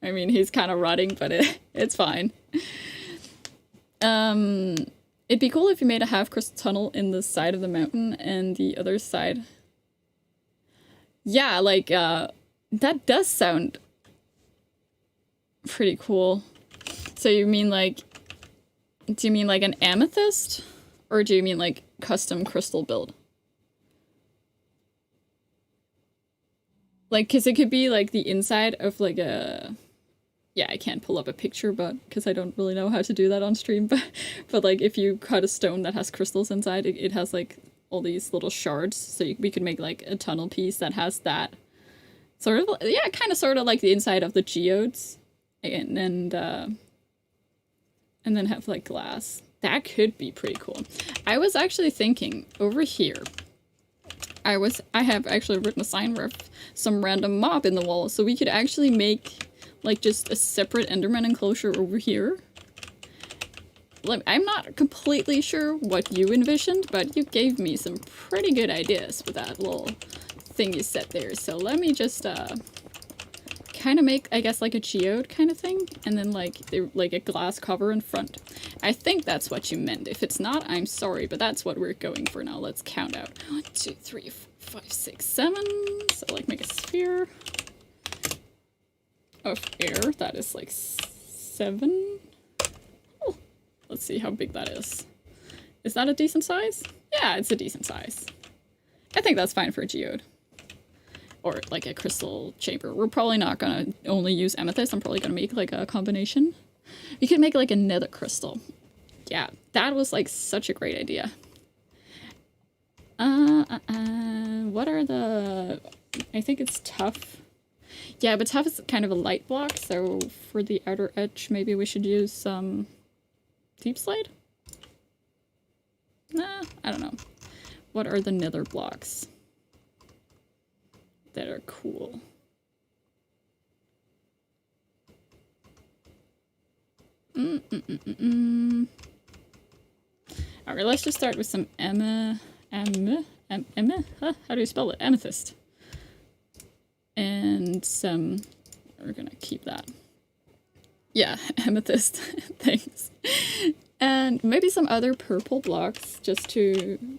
I mean, he's kind of rotting, but it's fine. It'd be cool if you made a half crystal tunnel in the side of the mountain and the other side. Yeah, like, that does sound pretty cool. So you mean like, do you mean like an amethyst? Or do you mean like custom crystal build? Like, cause it could be like the inside of like a... Yeah, I can't pull up a picture, but because I don't really know how to do that on stream, but like if you cut a stone that has crystals inside, it has like all these little shards, so we could make like a tunnel piece that has that sort of, yeah, kind of sort of like the inside of the geodes, and then have like glass. That could be pretty cool. I was actually thinking over here. I have actually written a sign with some random mob in the wall, so we could actually make like just a separate Enderman enclosure over here. Like, I'm not completely sure what you envisioned, but you gave me some pretty good ideas with that little thing you set there. So let me just kind of make, I guess, like a geode kind of thing, and then like a glass cover in front. I think that's what you meant. If it's not, I'm sorry, but that's what we're going for now. Let's count out. 1, 2, 3, 4, 5, 6, 7. So like make a sphere of air. That is like 7. Oh, let's see how big that is. Is that a decent size? Yeah, it's a decent size. I think that's fine for a geode. Or like a crystal chamber. We're probably not gonna only use amethyst. I'm probably gonna make like a combination. You could make like a nether crystal. Yeah, that was like such a great idea. What are the... I think it's tough. Yeah, but tough is kind of a light block, so for the outer edge, maybe we should use some deep slate? Nah, I don't know. What are the nether blocks that are cool? Alright, let's just start with some how do you spell it? Amethyst. And some, we're gonna keep that. Yeah, amethyst, thanks. And maybe some other purple blocks, just to...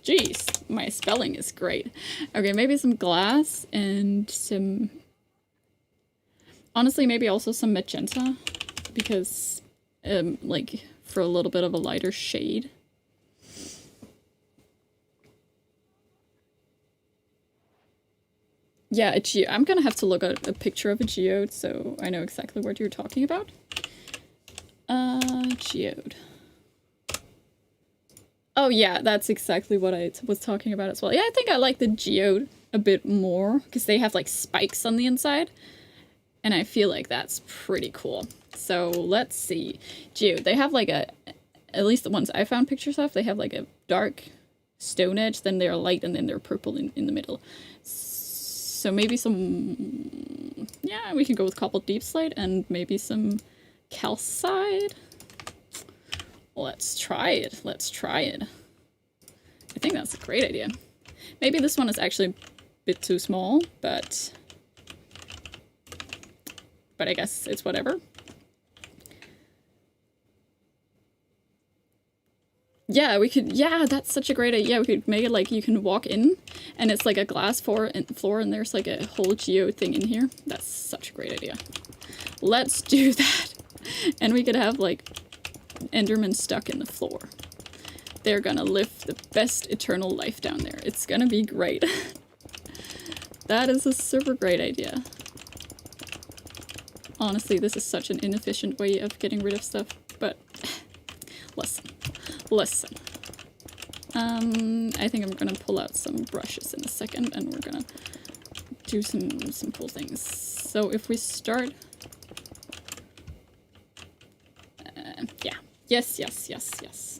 Jeez, my spelling is great. Okay, maybe some glass and some... Honestly, maybe also some magenta, because, like, for a little bit of a lighter shade. Yeah, I'm gonna have to look at a picture of a geode, so I know exactly what you're talking about. Geode. Oh yeah, that's exactly what I was talking about as well. Yeah, I think I like the geode a bit more, because they have like spikes on the inside. And I feel like that's pretty cool. So let's see. Geode, they have like a, at least the ones I found pictures of, they have like a dark stone edge, then they're light, and then they're purple in the middle. So maybe some, yeah, we can go with cobbled deep slate and maybe some calcite. Let's try it. Let's try it. I think that's a great idea. Maybe this one is actually a bit too small, but I guess it's whatever. Yeah, we could, yeah, that's such a great idea. We could make it like you can walk in and it's like a glass floor and there's like a whole geo thing in here. That's such a great idea. Let's do that. And we could have like Endermen stuck in the floor. They're gonna live the best eternal life down there. It's gonna be great. That is a super great idea. Honestly, this is such an inefficient way of getting rid of stuff, but listen. Listen. I think I'm gonna pull out some brushes in a second and we're gonna do some cool things. So if we start... yeah. Yes, yes, yes, yes.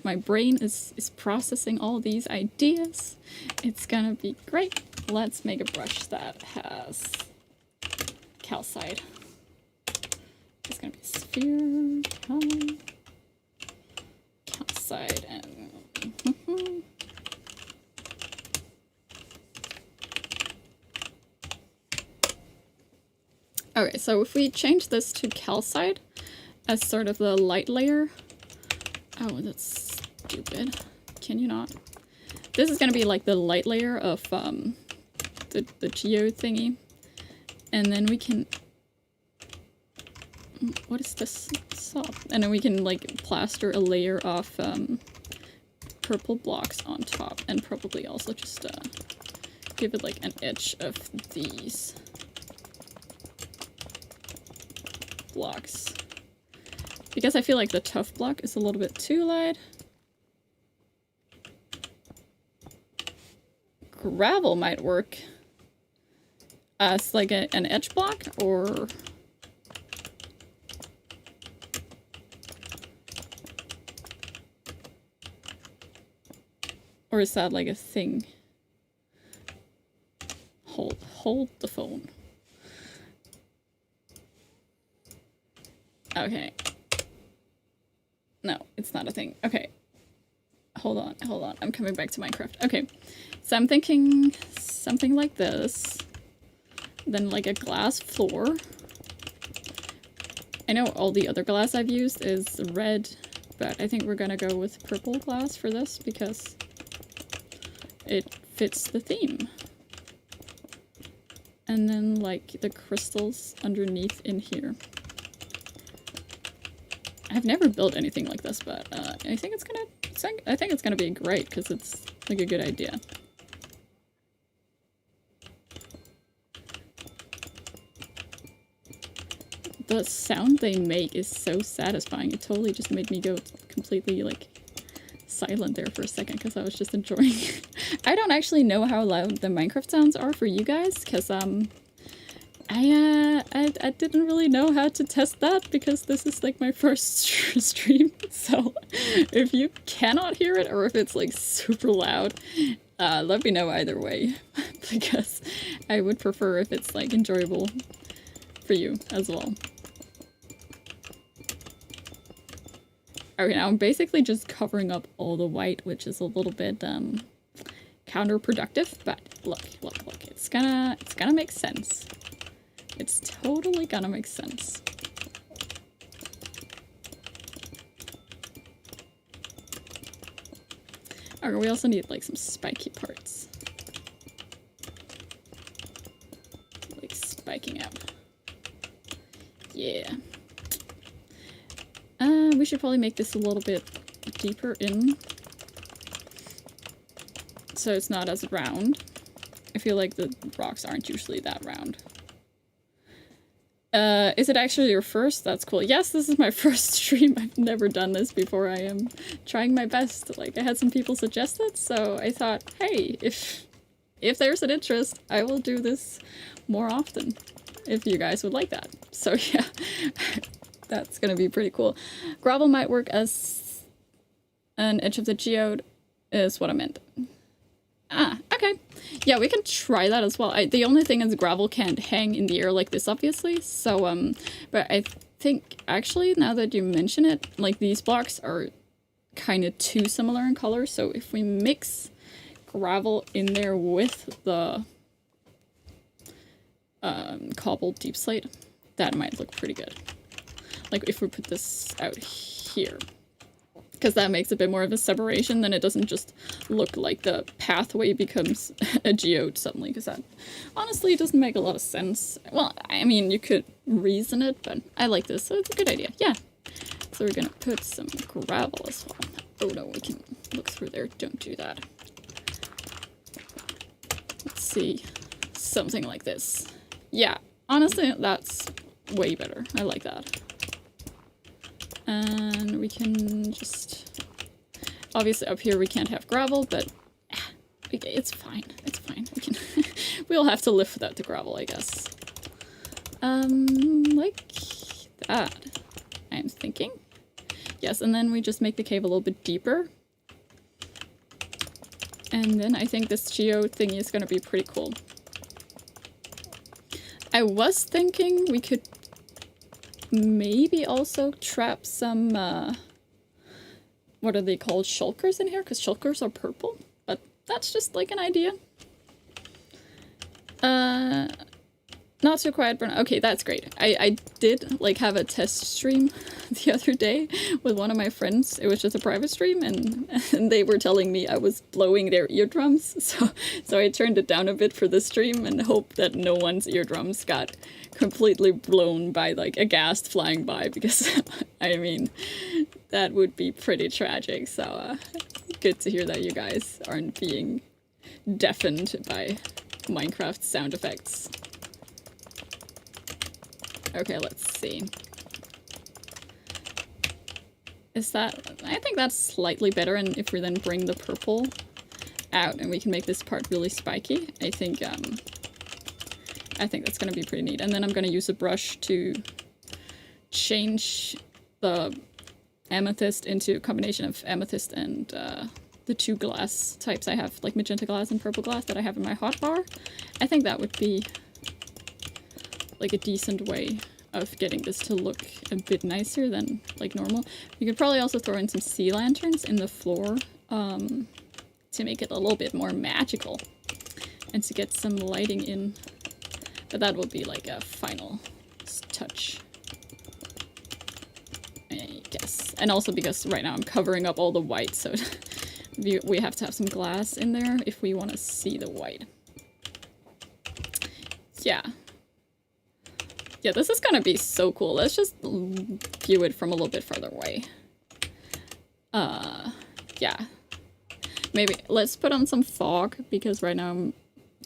My brain is processing all these ideas. It's gonna be great. Let's make a brush that has calcite. It's gonna be sphere, calcite, and okay, so if we change this to calcite as sort of the light layer. Oh, that's stupid. Can you not? This is gonna be like the light layer of the geo thingy. And then we can... what is this? Stop. And then we can like plaster a layer of purple blocks on top. And probably also just give it like an edge of these blocks. Because I feel like the tough block is a little bit too light. Gravel might work as like an edge block, or is that like a thing? Hold the phone. Okay. No, it's not a thing. Okay. Hold on. I'm coming back to Minecraft. Okay. So I'm thinking something like this. Then like a glass floor. I know all the other glass I've used is red, but I think we're gonna go with purple glass for this because it fits the theme. And then like the crystals underneath in here. I've never built anything like this, but I think it's gonna be great because it's like a good idea. The sound they make is so satisfying. It totally just made me go completely like silent there for a second because I was just enjoying it. I don't actually know how loud the Minecraft sounds are for you guys because I didn't really know how to test that because this is like my first stream. So if you cannot hear it or if it's like super loud, let me know either way because I would prefer if it's like enjoyable for you as well. Okay, now I'm basically just covering up all the white, which is a little bit counterproductive, but look, it's gonna make sense. It's totally gonna make sense. Okay, we also need like some spiky parts. Like spiking out. Yeah. We should probably make this a little bit deeper in. So it's not as round. I feel like the rocks aren't usually that round. Is it actually your first? That's cool. Yes, this is my first stream. I've never done this before. I am trying my best. Like, I had some people suggest it, so I thought, hey, if there's an interest, I will do this more often, if you guys would like that. So yeah, that's gonna be pretty cool. Gravel might work as an edge of the geode, is what I meant. Ah, okay. Yeah, we can try that as well. The only thing is gravel can't hang in the air like this, obviously. So, but I think, actually, now that you mention it, like these blocks are kind of too similar in color, so if we mix gravel in there with the cobbled deep slate, that might look pretty good. Like if we put this out here, because that makes a bit more of a separation, then it doesn't just look like the pathway becomes a geode suddenly, because that honestly doesn't make a lot of sense. Well, I mean, you could reason it, but I like this, so it's a good idea. Yeah. So we're gonna put some gravel as well. Oh no, we can look through there. Don't do that. Let's see. Something like this. Yeah, honestly, that's way better. I like that. And we can just... Obviously up here we can't have gravel, but it's fine. It's fine. We can... We'll have to live without the gravel, I guess. Like that, I'm thinking. Yes, and then we just make the cave a little bit deeper. And then I think this geo thingy is gonna be pretty cool. I was thinking we could maybe also trap some, what are they called, shulkers in here? Because shulkers are purple, but that's just like an idea. Not so quiet, but okay, that's great. I did like have a test stream the other day with one of my friends. It was just a private stream, and they were telling me I was blowing their eardrums. So I turned it down a bit for the stream and hoped that no one's eardrums got completely blown by like a ghast flying by, because I mean, that would be pretty tragic. So good to hear that you guys aren't being deafened by Minecraft sound effects. Okay, let's see. Is that... I think that's slightly better, and if we then bring the purple out and we can make this part really spiky, I think that's gonna be pretty neat. And then I'm gonna use a brush to change the amethyst into a combination of amethyst and the two glass types I have, like magenta glass and purple glass that I have in my hotbar. I think that would be like a decent way of getting this to look a bit nicer than like normal. You could probably also throw in some sea lanterns in the floor to make it a little bit more magical and to get some lighting in. But that will be like a final touch, I guess. And also because right now I'm covering up all the white, so we have to have some glass in there if we want to see the white. Yeah. Yeah, this is gonna be so cool. Let's just view it from a little bit further away. Yeah. Maybe let's put on some fog, because right now I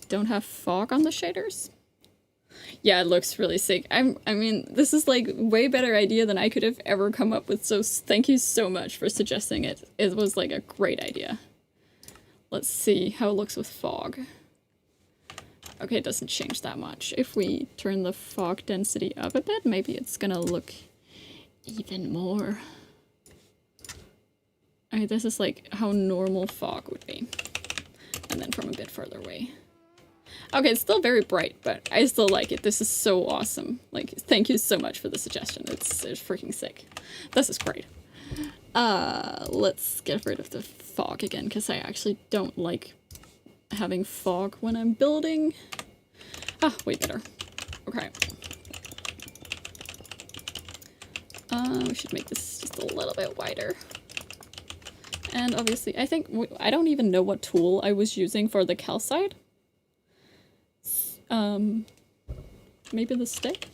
don't have fog on the shaders. Yeah, it looks really sick. I mean, this is like way better idea than I could have ever come up with, so thank you so much for suggesting it. It was like a great idea. Let's see how it looks with fog. Okay, it doesn't change that much. If we turn the fog density up a bit, maybe it's gonna look even more. Alright, this is like how normal fog would be. And then from a bit further away. Okay, it's still very bright, but I still like it. This is so awesome. Like, thank you so much for the suggestion. It's freaking sick. This is great. Let's get rid of the fog again, because I actually don't like having fog when I'm building. Ah, way better. Okay. We should make this just a little bit wider. And obviously, I think, I don't even know what tool I was using for the calcite. Maybe the stick?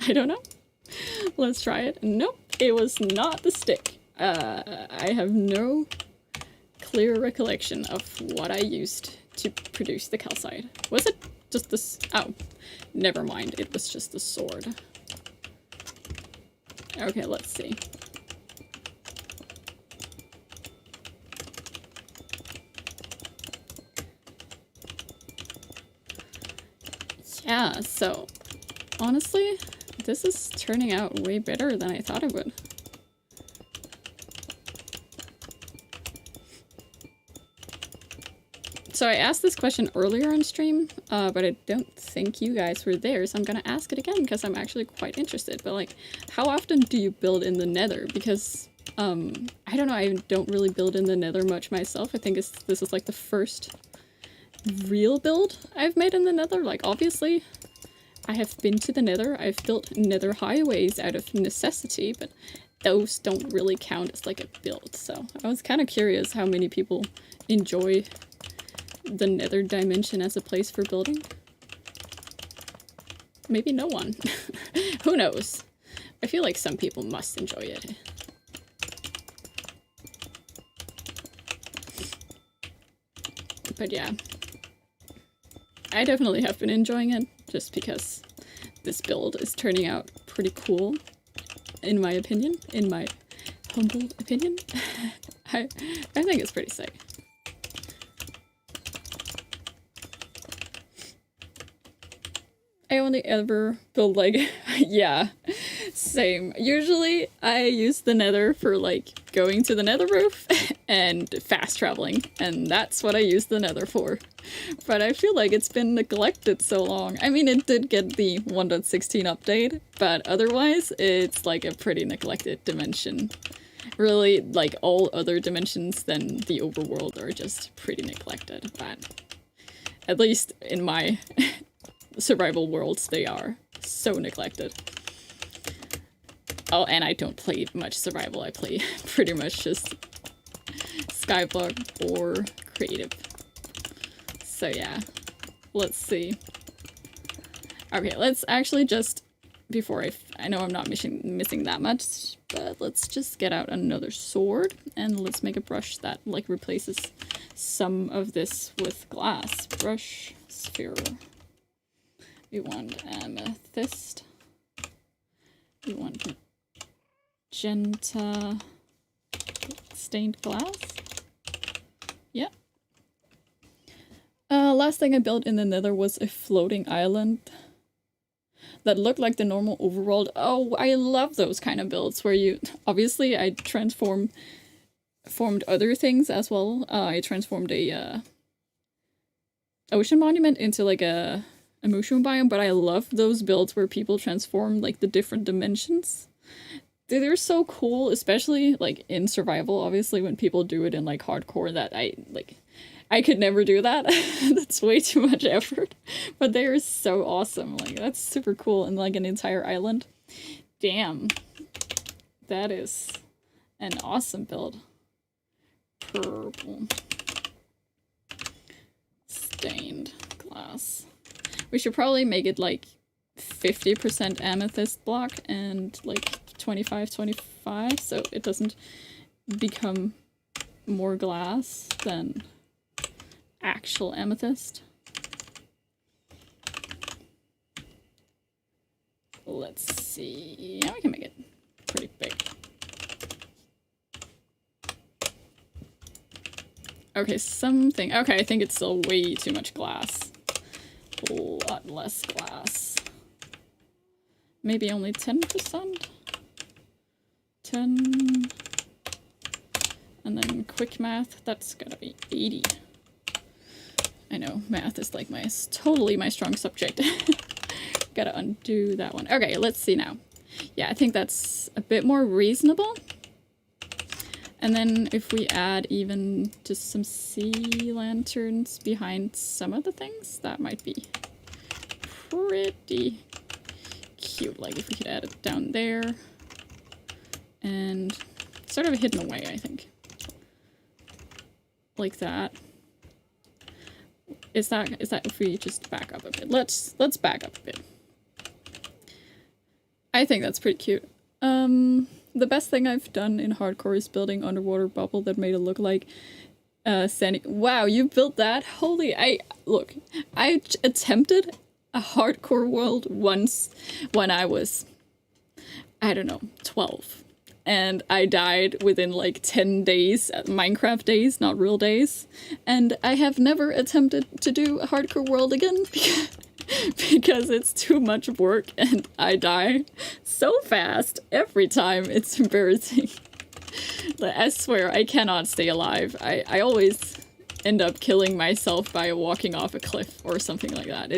I don't know. Let's try it. Nope, it was not the stick. I have no clear recollection of what I used to produce the calcite. Was it just this? Oh, never mind. It was just the sword. Okay, let's see. Yeah, so honestly, this is turning out way better than I thought it would. So I asked this question earlier on stream, but I don't think you guys were there, so I'm gonna ask it again because I'm actually quite interested. But like, how often do you build in the Nether? Because I don't know, I don't really build in the Nether much myself. I think this is like the first real build I've made in the Nether. Like, obviously, I have been to the Nether. I've built Nether highways out of necessity, but those don't really count as like a build. So I was kind of curious how many people enjoy the Nether dimension as a place for building. Maybe no one. Who knows? I feel like some people must enjoy it. But yeah, I definitely have been enjoying it just because this build is turning out pretty cool, in my opinion, in my humble opinion. I think it's pretty sick. I only ever build like, yeah, same. Usually I use the Nether for like going to the Nether roof and fast traveling, and that's what I use the Nether for. But I feel like it's been neglected so long. I mean, it did get the 1.16 update, but otherwise it's like a pretty neglected dimension. Really, like all other dimensions than the overworld are just pretty neglected, but at least in my survival worlds, they are so neglected. Oh, and I don't play much survival. I play pretty much just Skyblock or creative. So yeah, let's see. Okay, let's actually just, before I know I'm not missing that much, but let's just get out another sword and let's make a brush that like replaces some of this with glass. Brush, sphere. We want amethyst. We want magenta stained glass. Yeah. Last thing I built in the Nether was a floating island that looked like the normal overworld. Oh, I love those kind of builds where you, obviously I formed other things as well. I transformed a ocean monument into like a mushroom biome, but I love those builds where people transform like the different dimensions. They're so cool, especially like in survival, obviously, when people do it in like hardcore. That I could never do that. That's way too much effort, but they are so awesome. Like, that's super cool. And like an entire island. Damn, that is an awesome build. Purple stained glass. We should probably make it like 50% amethyst block and like 25-25, so it doesn't become more glass than actual amethyst. Let's see. Yeah, we can make it pretty big. Okay, something. Okay, I think it's still way too much glass. A lot less glass. Maybe only 10%? 10. And then quick math, that's gotta be 80. I know, math is like totally my strong subject. Gotta undo that one. Okay, let's see now. Yeah, I think that's a bit more reasonable. And then if we add even just some sea lanterns behind some of the things, that might be pretty cute. Like if we could add it down there and sort of hidden away, I think. Like that. Is that if we just back up a bit? Let's back up a bit. I think that's pretty cute. The best thing I've done in hardcore is building underwater bubble that made it look like sandy. Wow, you built that? Holy, I attempted a hardcore world once when I was, I don't know, 12. And I died within like 10 days, Minecraft days, not real days. And I have never attempted to do a hardcore world again because it's too much work and I die so fast every time. It's embarrassing. I swear I cannot stay alive. I always end up killing myself by walking off a cliff or something like that.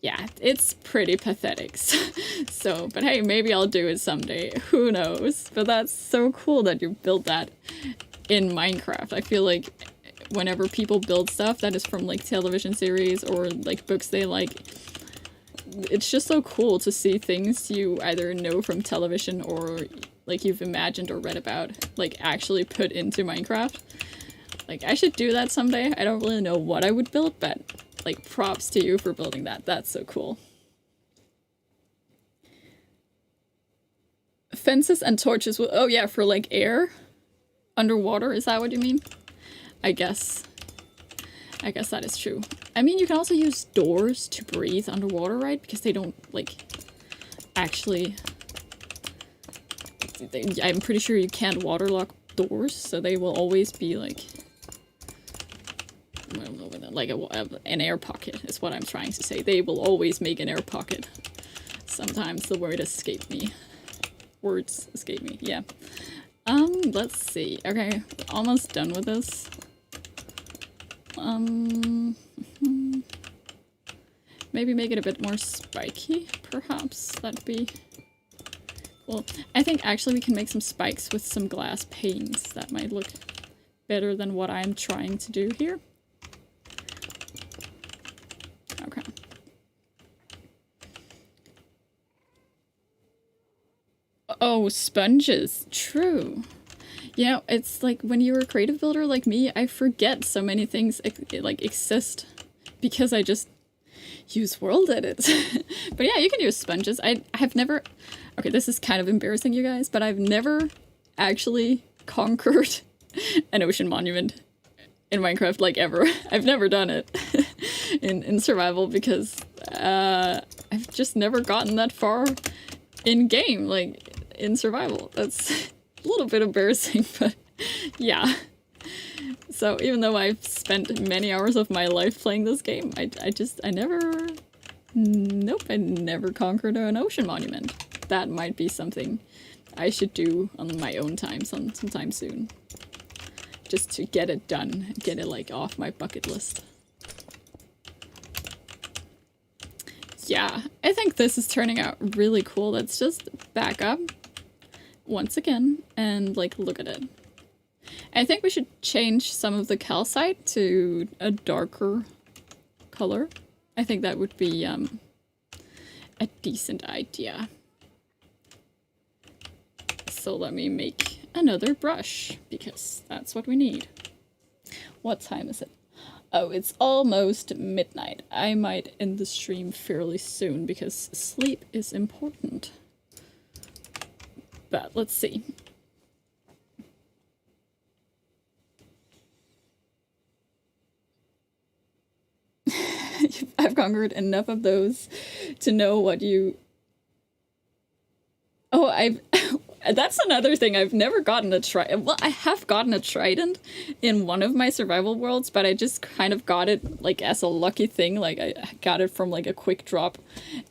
Yeah, it's pretty pathetic. So, but hey, maybe I'll do it someday. Who knows? But that's so cool that you built that in Minecraft. I feel like whenever people build stuff that is from like television series or like books they like, it's just so cool to see things you either know from television or like you've imagined or read about, like actually put into Minecraft. Like, I should do that someday. I don't really know what I would build, but like, props to you for building that. That's so cool. Fences and torches will, oh yeah, for like air underwater, is that what you mean? I guess that is true. I mean, you can also use doors to breathe underwater, right? Because they don't like actually, I'm pretty sure you can't waterlock doors, so they will always be like an air pocket is what I'm trying to say. They will always make an air pocket. Sometimes the word escaped me. Words escape me, yeah. Let's see. Okay, almost done with this. Maybe make it a bit more spiky, perhaps. That'd be cool. I think actually we can make some spikes with some glass panes. That might look better than what I'm trying to do here. Okay. Oh, sponges. True. You know, it's like when you're a creative builder like me, I forget so many things like exist because I just use world edits. But yeah, you can use sponges. I have never... Okay, this is kind of embarrassing, you guys, but I've never actually conquered an ocean monument in Minecraft, like, ever. I've never done it in survival because I've just never gotten that far in game, like, in survival. That's a little bit embarrassing, but yeah. So even though I've spent many hours of my life playing this game, I never conquered an ocean monument. That might be something I should do on my own time sometime soon. Just to get it done, get it like off my bucket list. Yeah, I think this is turning out really cool. Let's just back up once again and like look at it. I think we should change some of the calcite to a darker color. I think that would be a decent idea. So let me make another brush because that's what we need. What time is it? Oh, it's almost midnight. I might end the stream fairly soon because sleep is important. But let's see. I've conquered enough of those to know what you... Oh, that's another thing. I've never gotten a trident. Well, I have gotten a trident in one of my survival worlds, but I just kind of got it like as a lucky thing. Like I got it from like a quick drop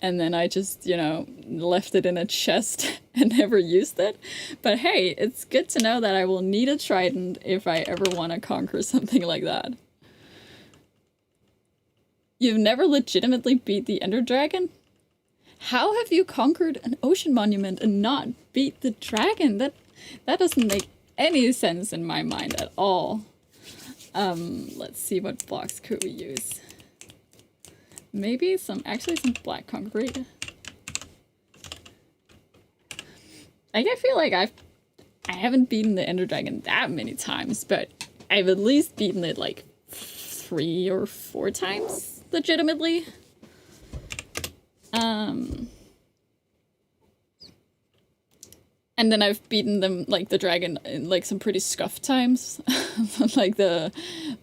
and then I just, you know, left it in a chest and never used it. But hey, it's good to know that I will need a trident if I ever want to conquer something like that. You've never legitimately beat the Ender Dragon? How have you conquered an ocean monument and not beat the dragon? That doesn't make any sense in my mind at all. Let's see, what blocks could we use? Maybe some black concrete. Like, I feel like I haven't beaten the Ender Dragon that many times, but I've at least beaten it like 3 or 4 times. Legitimately. And then I've beaten them, like, the dragon in, like, some pretty scuffed times. Like, the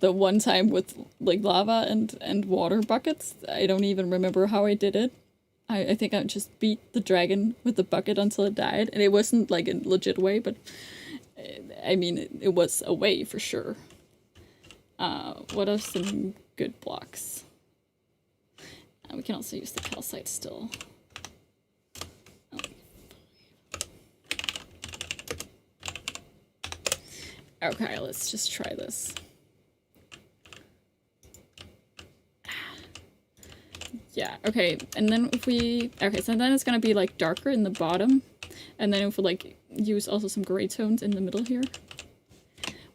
one time with, like, lava and water buckets. I don't even remember how I did it. I think I just beat the dragon with the bucket until it died. And it wasn't, like, a legit way, but, I mean, it was a way for sure. What are some good blocks? We can also use the calcite still. Okay, let's just try this. Yeah, okay, and then if we... Okay, so then it's gonna be, like, darker in the bottom. And then if we, like, use also some gray tones in the middle here.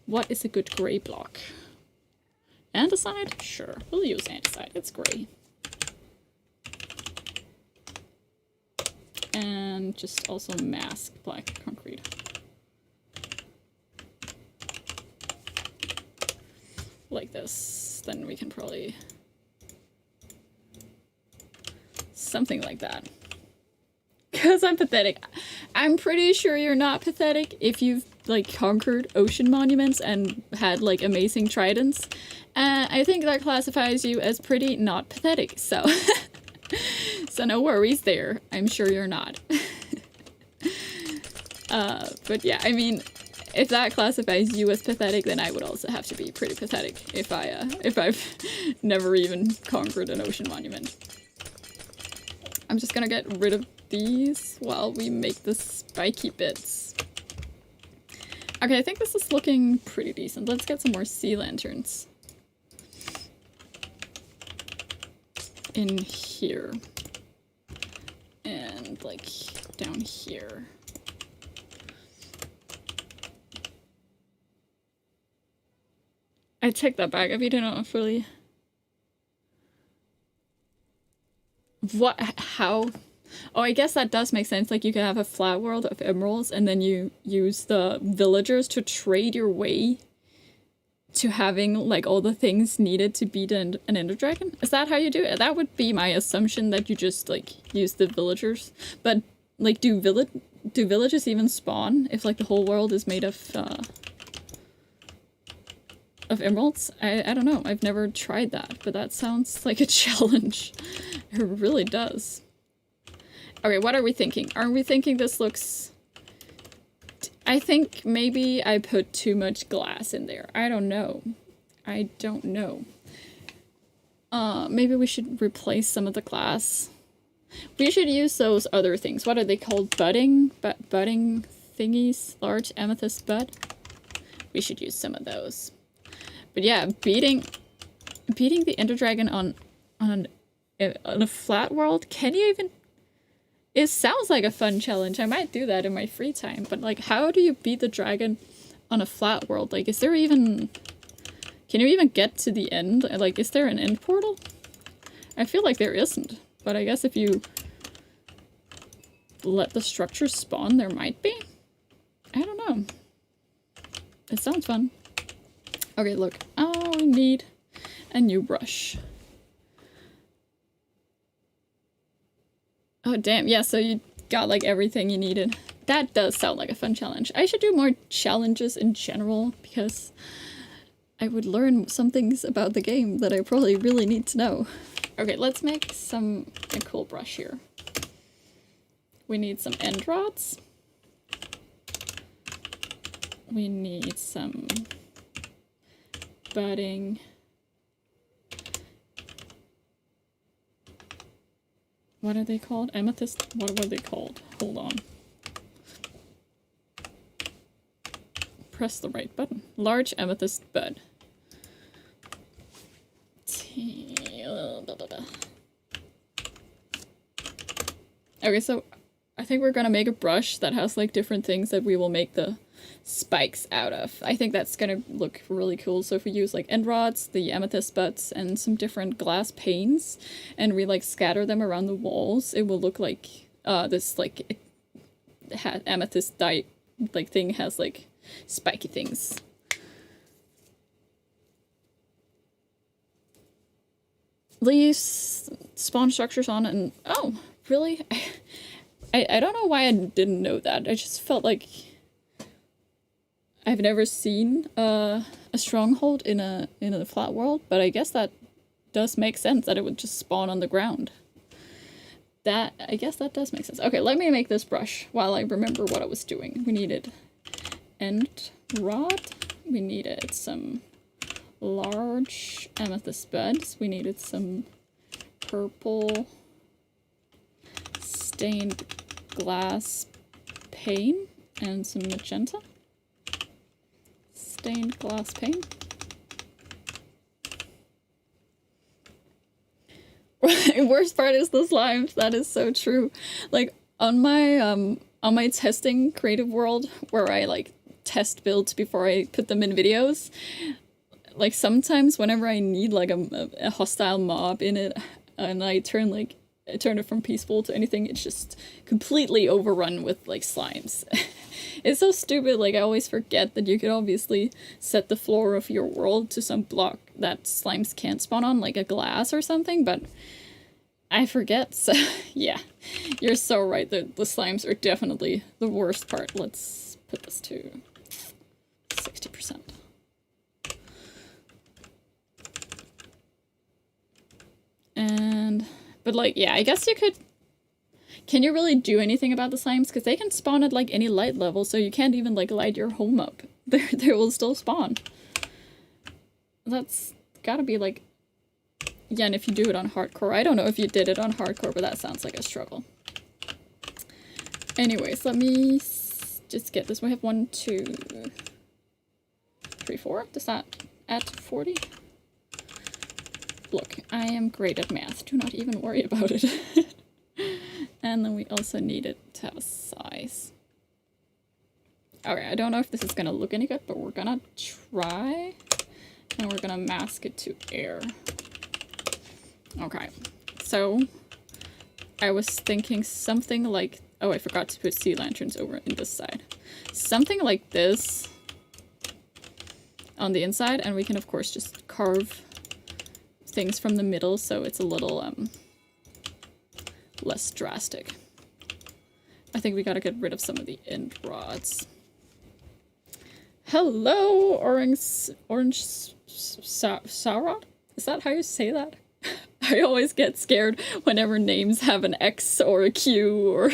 What is a good gray block? Andesite? Sure, we'll use andesite. It's gray. And just also mask black concrete. Like this. Then we can probably... Something like that. Because I'm pathetic. I'm pretty sure you're not pathetic if you've, like, conquered ocean monuments and had, like, amazing tridents. I think that classifies you as pretty not pathetic, so... So no worries there. I'm sure you're not. But yeah, I mean, if that classifies you as pathetic, then I would also have to be pretty pathetic if I've never even conquered an ocean monument. I'm just gonna get rid of these while we make the spiky bits. Okay, I think this is looking pretty decent. Let's get some more sea lanterns in here. And like down here. I take that back. If you don't really... What? How? Oh, I guess that does make sense. Like, you can have a flat world of emeralds, and then you use the villagers to trade your way to having, like, all the things needed to beat an ender dragon? Is that how you do it? That would be my assumption, that you just, like, use the villagers. But, like, do villages even spawn if, like, the whole world is made of emeralds? I don't know. I've never tried that, but that sounds like a challenge. It really does. Okay, what are we thinking? Are we thinking this looks... I think maybe I put too much glass in there. I don't know. I don't know. Maybe we should replace some of the glass. We should use those other things. What are they called? Budding thingies? Large amethyst bud? We should use some of those. But yeah, beating the ender dragon on a flat world, can you even... It sounds like a fun challenge. I might do that in my free time, but like, how do you beat the dragon on a flat world? Like, is there even... Can you even get to the end? Like, is there an end portal? I feel like there isn't, but I guess if you let the structure spawn, there might be? I don't know. It sounds fun. Okay, look. Oh, we need a new brush. Oh, damn. Yeah, so you got, like, everything you needed. That does sound like a fun challenge. I should do more challenges in general, because I would learn some things about the game that I probably really need to know. Okay, let's make a cool brush here. We need some end rods. We need some budding. What are they called? Amethyst? What were they called? Hold on. Press the right button. Large amethyst bud. Okay, so I think we're gonna make a brush that has like different things that we will make the spikes out of. I think that's gonna look really cool. So if we use like end rods, the amethyst buds, and some different glass panes, and we like scatter them around the walls, it will look like this like amethyst dye like thing has like spiky things. These spawn structures on and oh really? I don't know why I didn't know that. I just felt like I've never seen a stronghold in a flat world, but I guess that does make sense that it would just spawn on the ground. I guess that does make sense. Okay, let me make this brush while I remember what I was doing. We needed end rod. We needed some large amethyst buds. We needed some purple stained glass pane and some magenta stained glass pane. Worst part is the slimes. That is so true. Like on my testing creative world where I like test builds before I put them in videos, like sometimes whenever I need like a hostile mob in it and I turn it from peaceful to anything, it's just completely overrun with like slimes. It's so stupid. Like I always forget that you could obviously set the floor of your world to some block that slimes can't spawn on, like a glass or something, but I forget. So yeah, you're so right. The slimes are definitely the worst part. Let's put this to 60%. But like, yeah, I guess you could... Can you really do anything about the slimes? Because they can spawn at like any light level, so you can't even like light your home up. They will still spawn. That's gotta be like... Yeah, and if you do it on hardcore, I don't know if you did it on hardcore, but that sounds like a struggle. Anyways, let me just get this. We have 1, 2, 3, 4. Does that add to 40? Look, I am great at math. Do not even worry about it. And then we also need it to have a size. Okay, I don't know if this is gonna look any good, but we're gonna try. And we're gonna mask it to air. Okay, so I was thinking something like... Oh, I forgot to put sea lanterns over in this side. Something like this on the inside, and we can of course just carve things from the middle so it's a little less drastic. I think we gotta get rid of some of the end rods. Hello, orange Sauron? Is that how you say that? I always get scared whenever names have an X or a Q or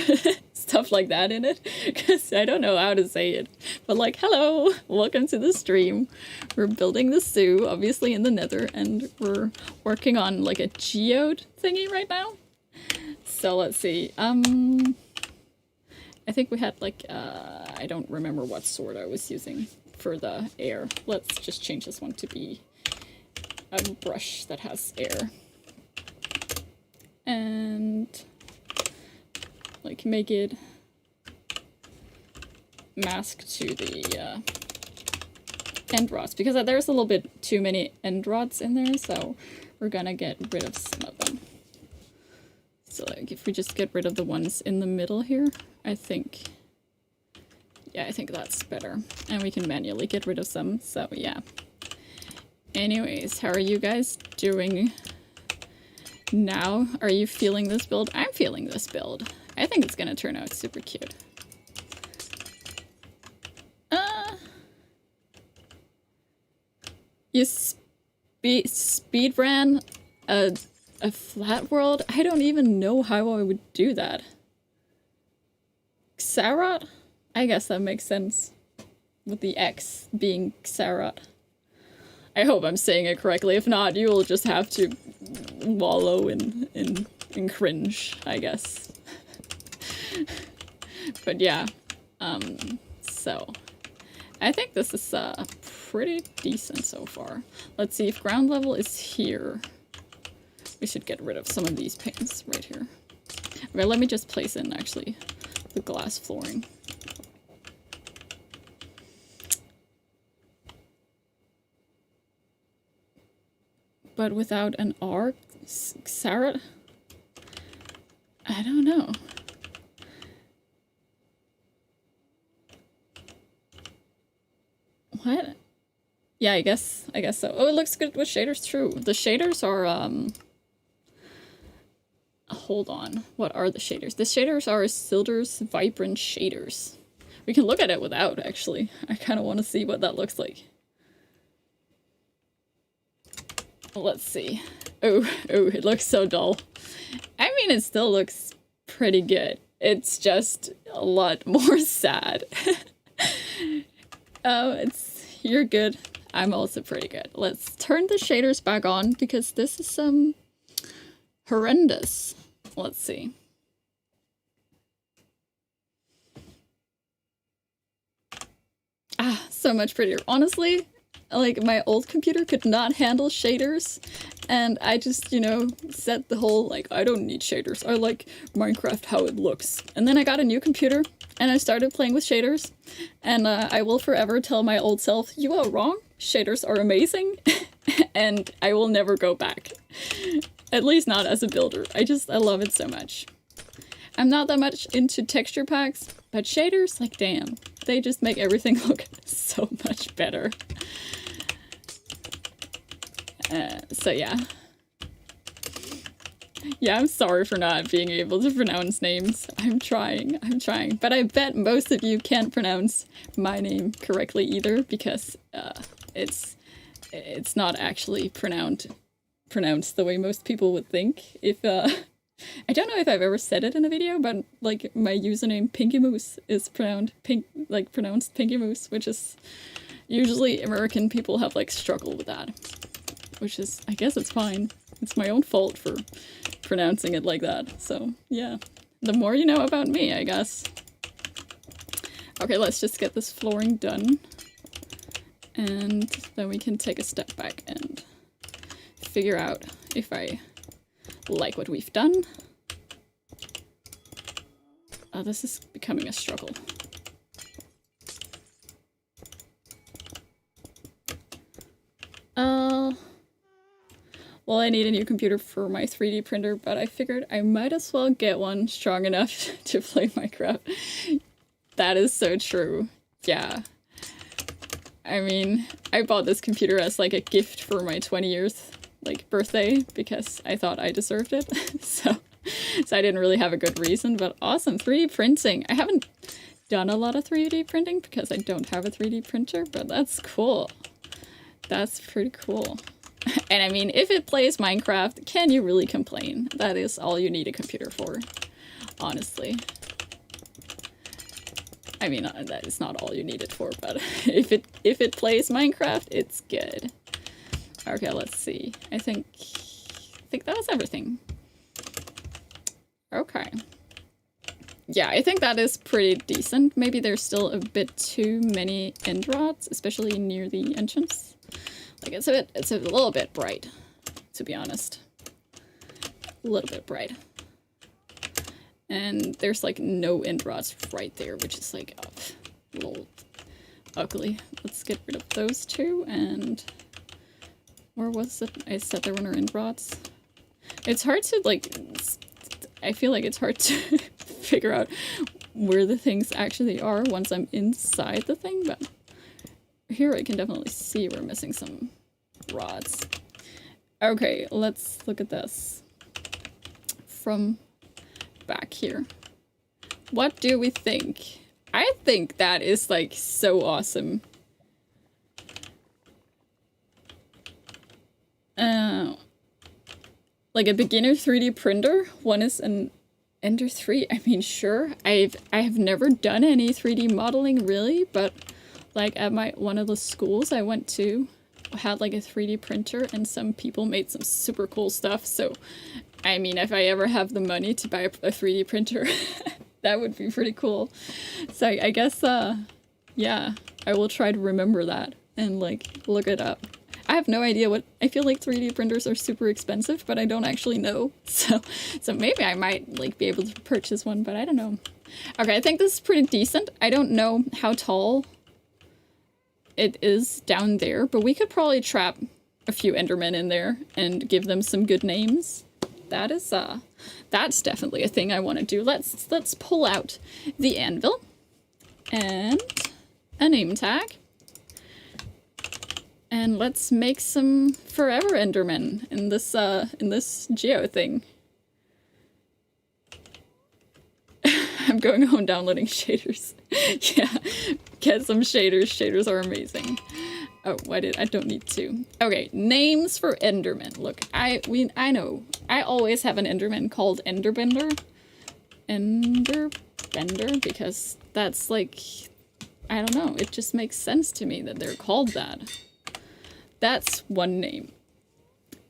stuff like that in it, because I don't know how to say it. But like, hello, welcome to the stream. We're building the zoo, obviously in the Nether, and we're working on like a geode thingy right now. So let's see. I think we had like, I don't remember what sword I was using for the air. Let's just change this one to be a brush that has air. And like make it mask to the end rods, because there's a little bit too many end rods in there, so we're gonna get rid of some of them. So like if we just get rid of the ones in the middle here, I think, yeah, I think that's better. And we can manually get rid of some, so yeah. Anyways, how are you guys doing now? Are you feeling this build? I'm feeling this build. I think it's gonna turn out super cute. You speed ran a flat world? I don't even know how I would do that. Xarot? I guess that makes sense. With the X being Xarot. I hope I'm saying it correctly. If not, you will just have to wallow in cringe, I guess. But yeah, so I think this is pretty decent so far. Let's see, if ground level is here, we should get rid of some of these panes right here. Okay, let me just place in actually the glass flooring. But without an R? Xarot? I don't know. What? Yeah, I guess so. Oh, it looks good with shaders, true. The shaders are, hold on. What are the shaders? The shaders are Silder's Vibrant Shaders. We can look at it without, actually. I kind of want to see what that looks like. Let's see. Oh, it looks so dull. I mean, it still looks pretty good. It's just a lot more sad. You're good. I'm also pretty good. Let's turn the shaders back on because this is horrendous. Let's see. Ah, so much prettier. Honestly, like, my old computer could not handle shaders, and I just, you know, set the whole, like, I don't need shaders, I like Minecraft how it looks. And then I got a new computer, and I started playing with shaders, and I will forever tell my old self, you are wrong, shaders are amazing, and I will never go back. At least not as a builder. I love it so much. I'm not that much into texture packs, but shaders, like, damn, they just make everything look so much better. So yeah. Yeah, I'm sorry for not being able to pronounce names. I'm trying. But I bet most of you can't pronounce my name correctly either, because it's not actually pronounced the way most people would think. If I don't know if I've ever said it in a video, but like my username Pinky Moose is pronounced Pinky Moose, which is usually American people have like struggled with that. Which is, I guess it's fine. It's my own fault for pronouncing it like that. So, yeah. The more you know about me, I guess. Okay, let's just get this flooring done. And then we can take a step back and figure out if I like what we've done. Oh, this is becoming a struggle. Well, I need a new computer for my 3D printer, but I figured I might as well get one strong enough to play Minecraft. That is so true. Yeah. I mean, I bought this computer as like a gift for my 20 years like birthday because I thought I deserved it. So I didn't really have a good reason, but awesome. 3D printing. I haven't done a lot of 3D printing because I don't have a 3D printer, but that's cool. That's pretty cool. And I mean, if it plays Minecraft, can you really complain? That is all you need a computer for, honestly. I mean, that is not all you need it for, but if it plays Minecraft, it's good. Okay, let's see. I think that was everything. Okay. Yeah, I think that is pretty decent. Maybe there's still a bit too many end rods, especially near the entrance. Like, it's a little bit bright, to be honest. A little bit bright. And there's, like, no end rods right there, which is, like, a little ugly. Let's get rid of those two, and... Where was it? I said there were no end rods. It's hard to, like... I feel like it's hard to figure out where the things actually are once I'm inside the thing, but... Here I can definitely see we're missing some rods. Okay, let's look at this from back here. What do we think? I think that is like so awesome. Like a beginner 3D printer. One is an Ender 3. I mean, sure. I have never done any 3D modeling really, but like at one of the schools I went to had like a 3D printer and some people made some super cool stuff. So, I mean, if I ever have the money to buy a 3D printer, that would be pretty cool. So I guess, yeah, I will try to remember that and like look it up. I have no idea what, I feel like 3D printers are super expensive, but I don't actually know. So maybe I might like be able to purchase one, but I don't know. Okay, I think this is pretty decent. I don't know how tall it is down there, but we could probably trap a few Endermen in there and give them some good names. That is, that's definitely a thing I want to do. Let's pull out the anvil and a name tag. And let's make some forever Endermen in this geo thing. I'm going home downloading shaders. Yeah, get some shaders. Shaders are amazing. Oh, I don't need to. Okay, names for Endermen. Look, I know. I always have an Enderman called Enderbender. Enderbender, because that's like, I don't know. It just makes sense to me that they're called that. That's one name.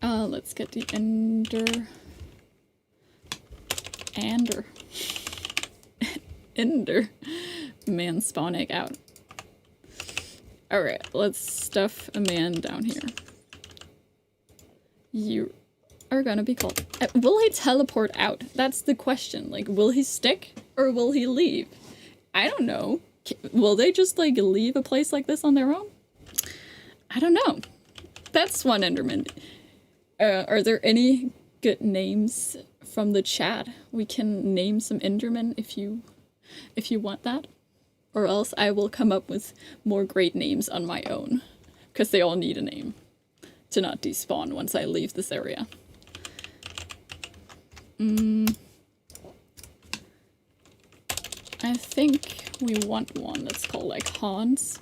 Let's get the Ender man spawning out. Alright, let's stuff a man down here. You are gonna be cold. Will he teleport out? That's the question. Like, will he stick or will he leave? I don't know. Will they just, like, leave a place like this on their own? I don't know. That's one Enderman. Are there any good names from the chat? We can name some Endermen if you want that. Or else I will come up with more great names on my own. Because they all need a name to not despawn once I leave this area. I think we want one that's called like Hans,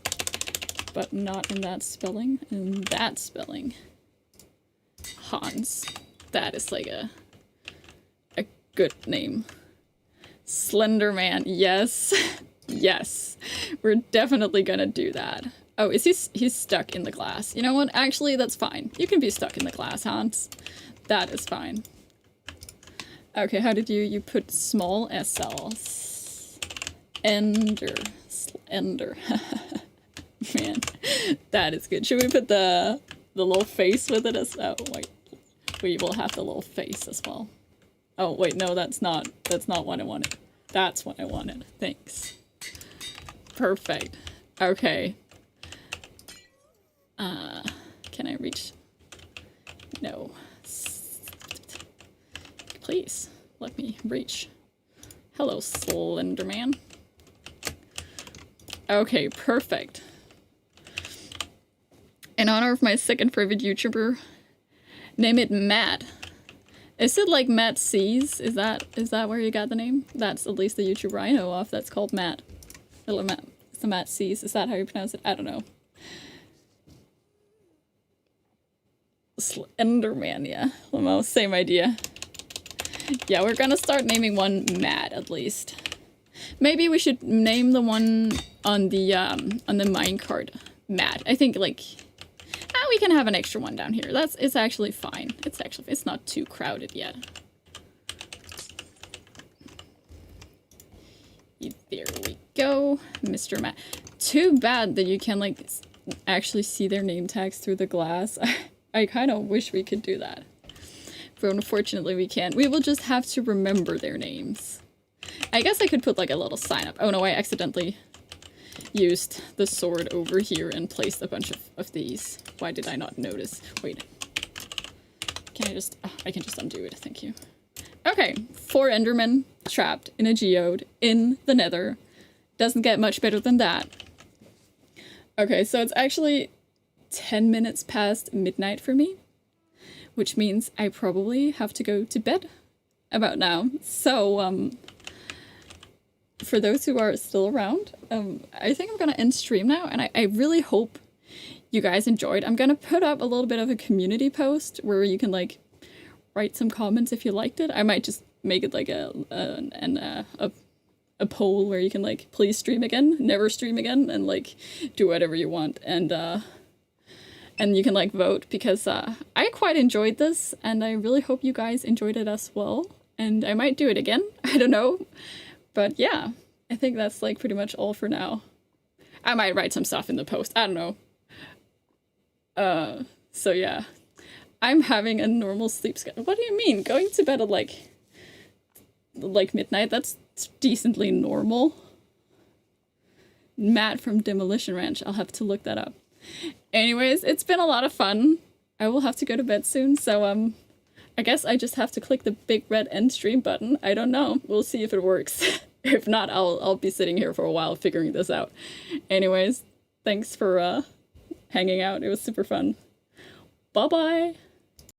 but not in that spelling. In that spelling, Hans. That is like a good name. Slender Man, yes, yes. We're definitely gonna do that. Oh, he's stuck in the glass. You know what? Actually, that's fine. You can be stuck in the glass, Hans. That is fine. Okay, how did you put small SLs? Ender. Man, that is good. Should we put the little face with it as oh wait. We will have the little face as well. Oh wait, no, that's not what I wanted. That's what I wanted. Thanks. Perfect. Okay. Can I reach? No. Please, let me reach. Hello, Slenderman. Okay, perfect. In honor of my second favorite YouTuber, name it Matt. Is it like Matt Sees? Is that where you got the name? That's at least the YouTuber I know of that's called Matt. Hello, Matt. It's the Matt Sees. Is that how you pronounce it? I don't know. Slenderman, yeah. Almost same idea. Yeah, we're gonna start naming one Matt at least. Maybe we should name the one on the minecart Matt. I think like we can have an extra one down here. It's actually fine. It's not too crowded yet. There we go, Mr. Matt. Too bad that you can like actually see their name tags through the glass. I kind of wish we could do that. But unfortunately we can't. We will just have to remember their names. I guess I could put like a little sign up. Oh no, I accidentally used the sword over here and placed a bunch of these. Why did I not notice? Wait. Can I just... Oh, I can just undo it, thank you. Okay, 4 Endermen trapped in a geode in the Nether. Doesn't get much better than that. Okay, so it's actually 10 minutes past midnight for me, which means I probably have to go to bed about now. So, for those who are still around, I think I'm gonna end stream now, and I really hope you guys enjoyed. I'm gonna put up a little bit of a community post where you can like write some comments if you liked it. I might just make it like a poll where you can like please stream again, never stream again, and like do whatever you want, and you can like vote because I quite enjoyed this, and I really hope you guys enjoyed it as well. And I might do it again. I don't know. But yeah, I think that's like pretty much all for now. I might write some stuff in the post. I don't know. So yeah, I'm having a normal sleep schedule. What do you mean? Going to bed at like midnight? That's decently normal. Matt from Demolition Ranch. I'll have to look that up. Anyways, it's been a lot of fun. I will have to go to bed soon. So I guess I just have to click the big red end stream button. I don't know. We'll see if it works. If not, I'll be sitting here for a while figuring this out. Anyways, thanks for hanging out. It was super fun. Bye-bye.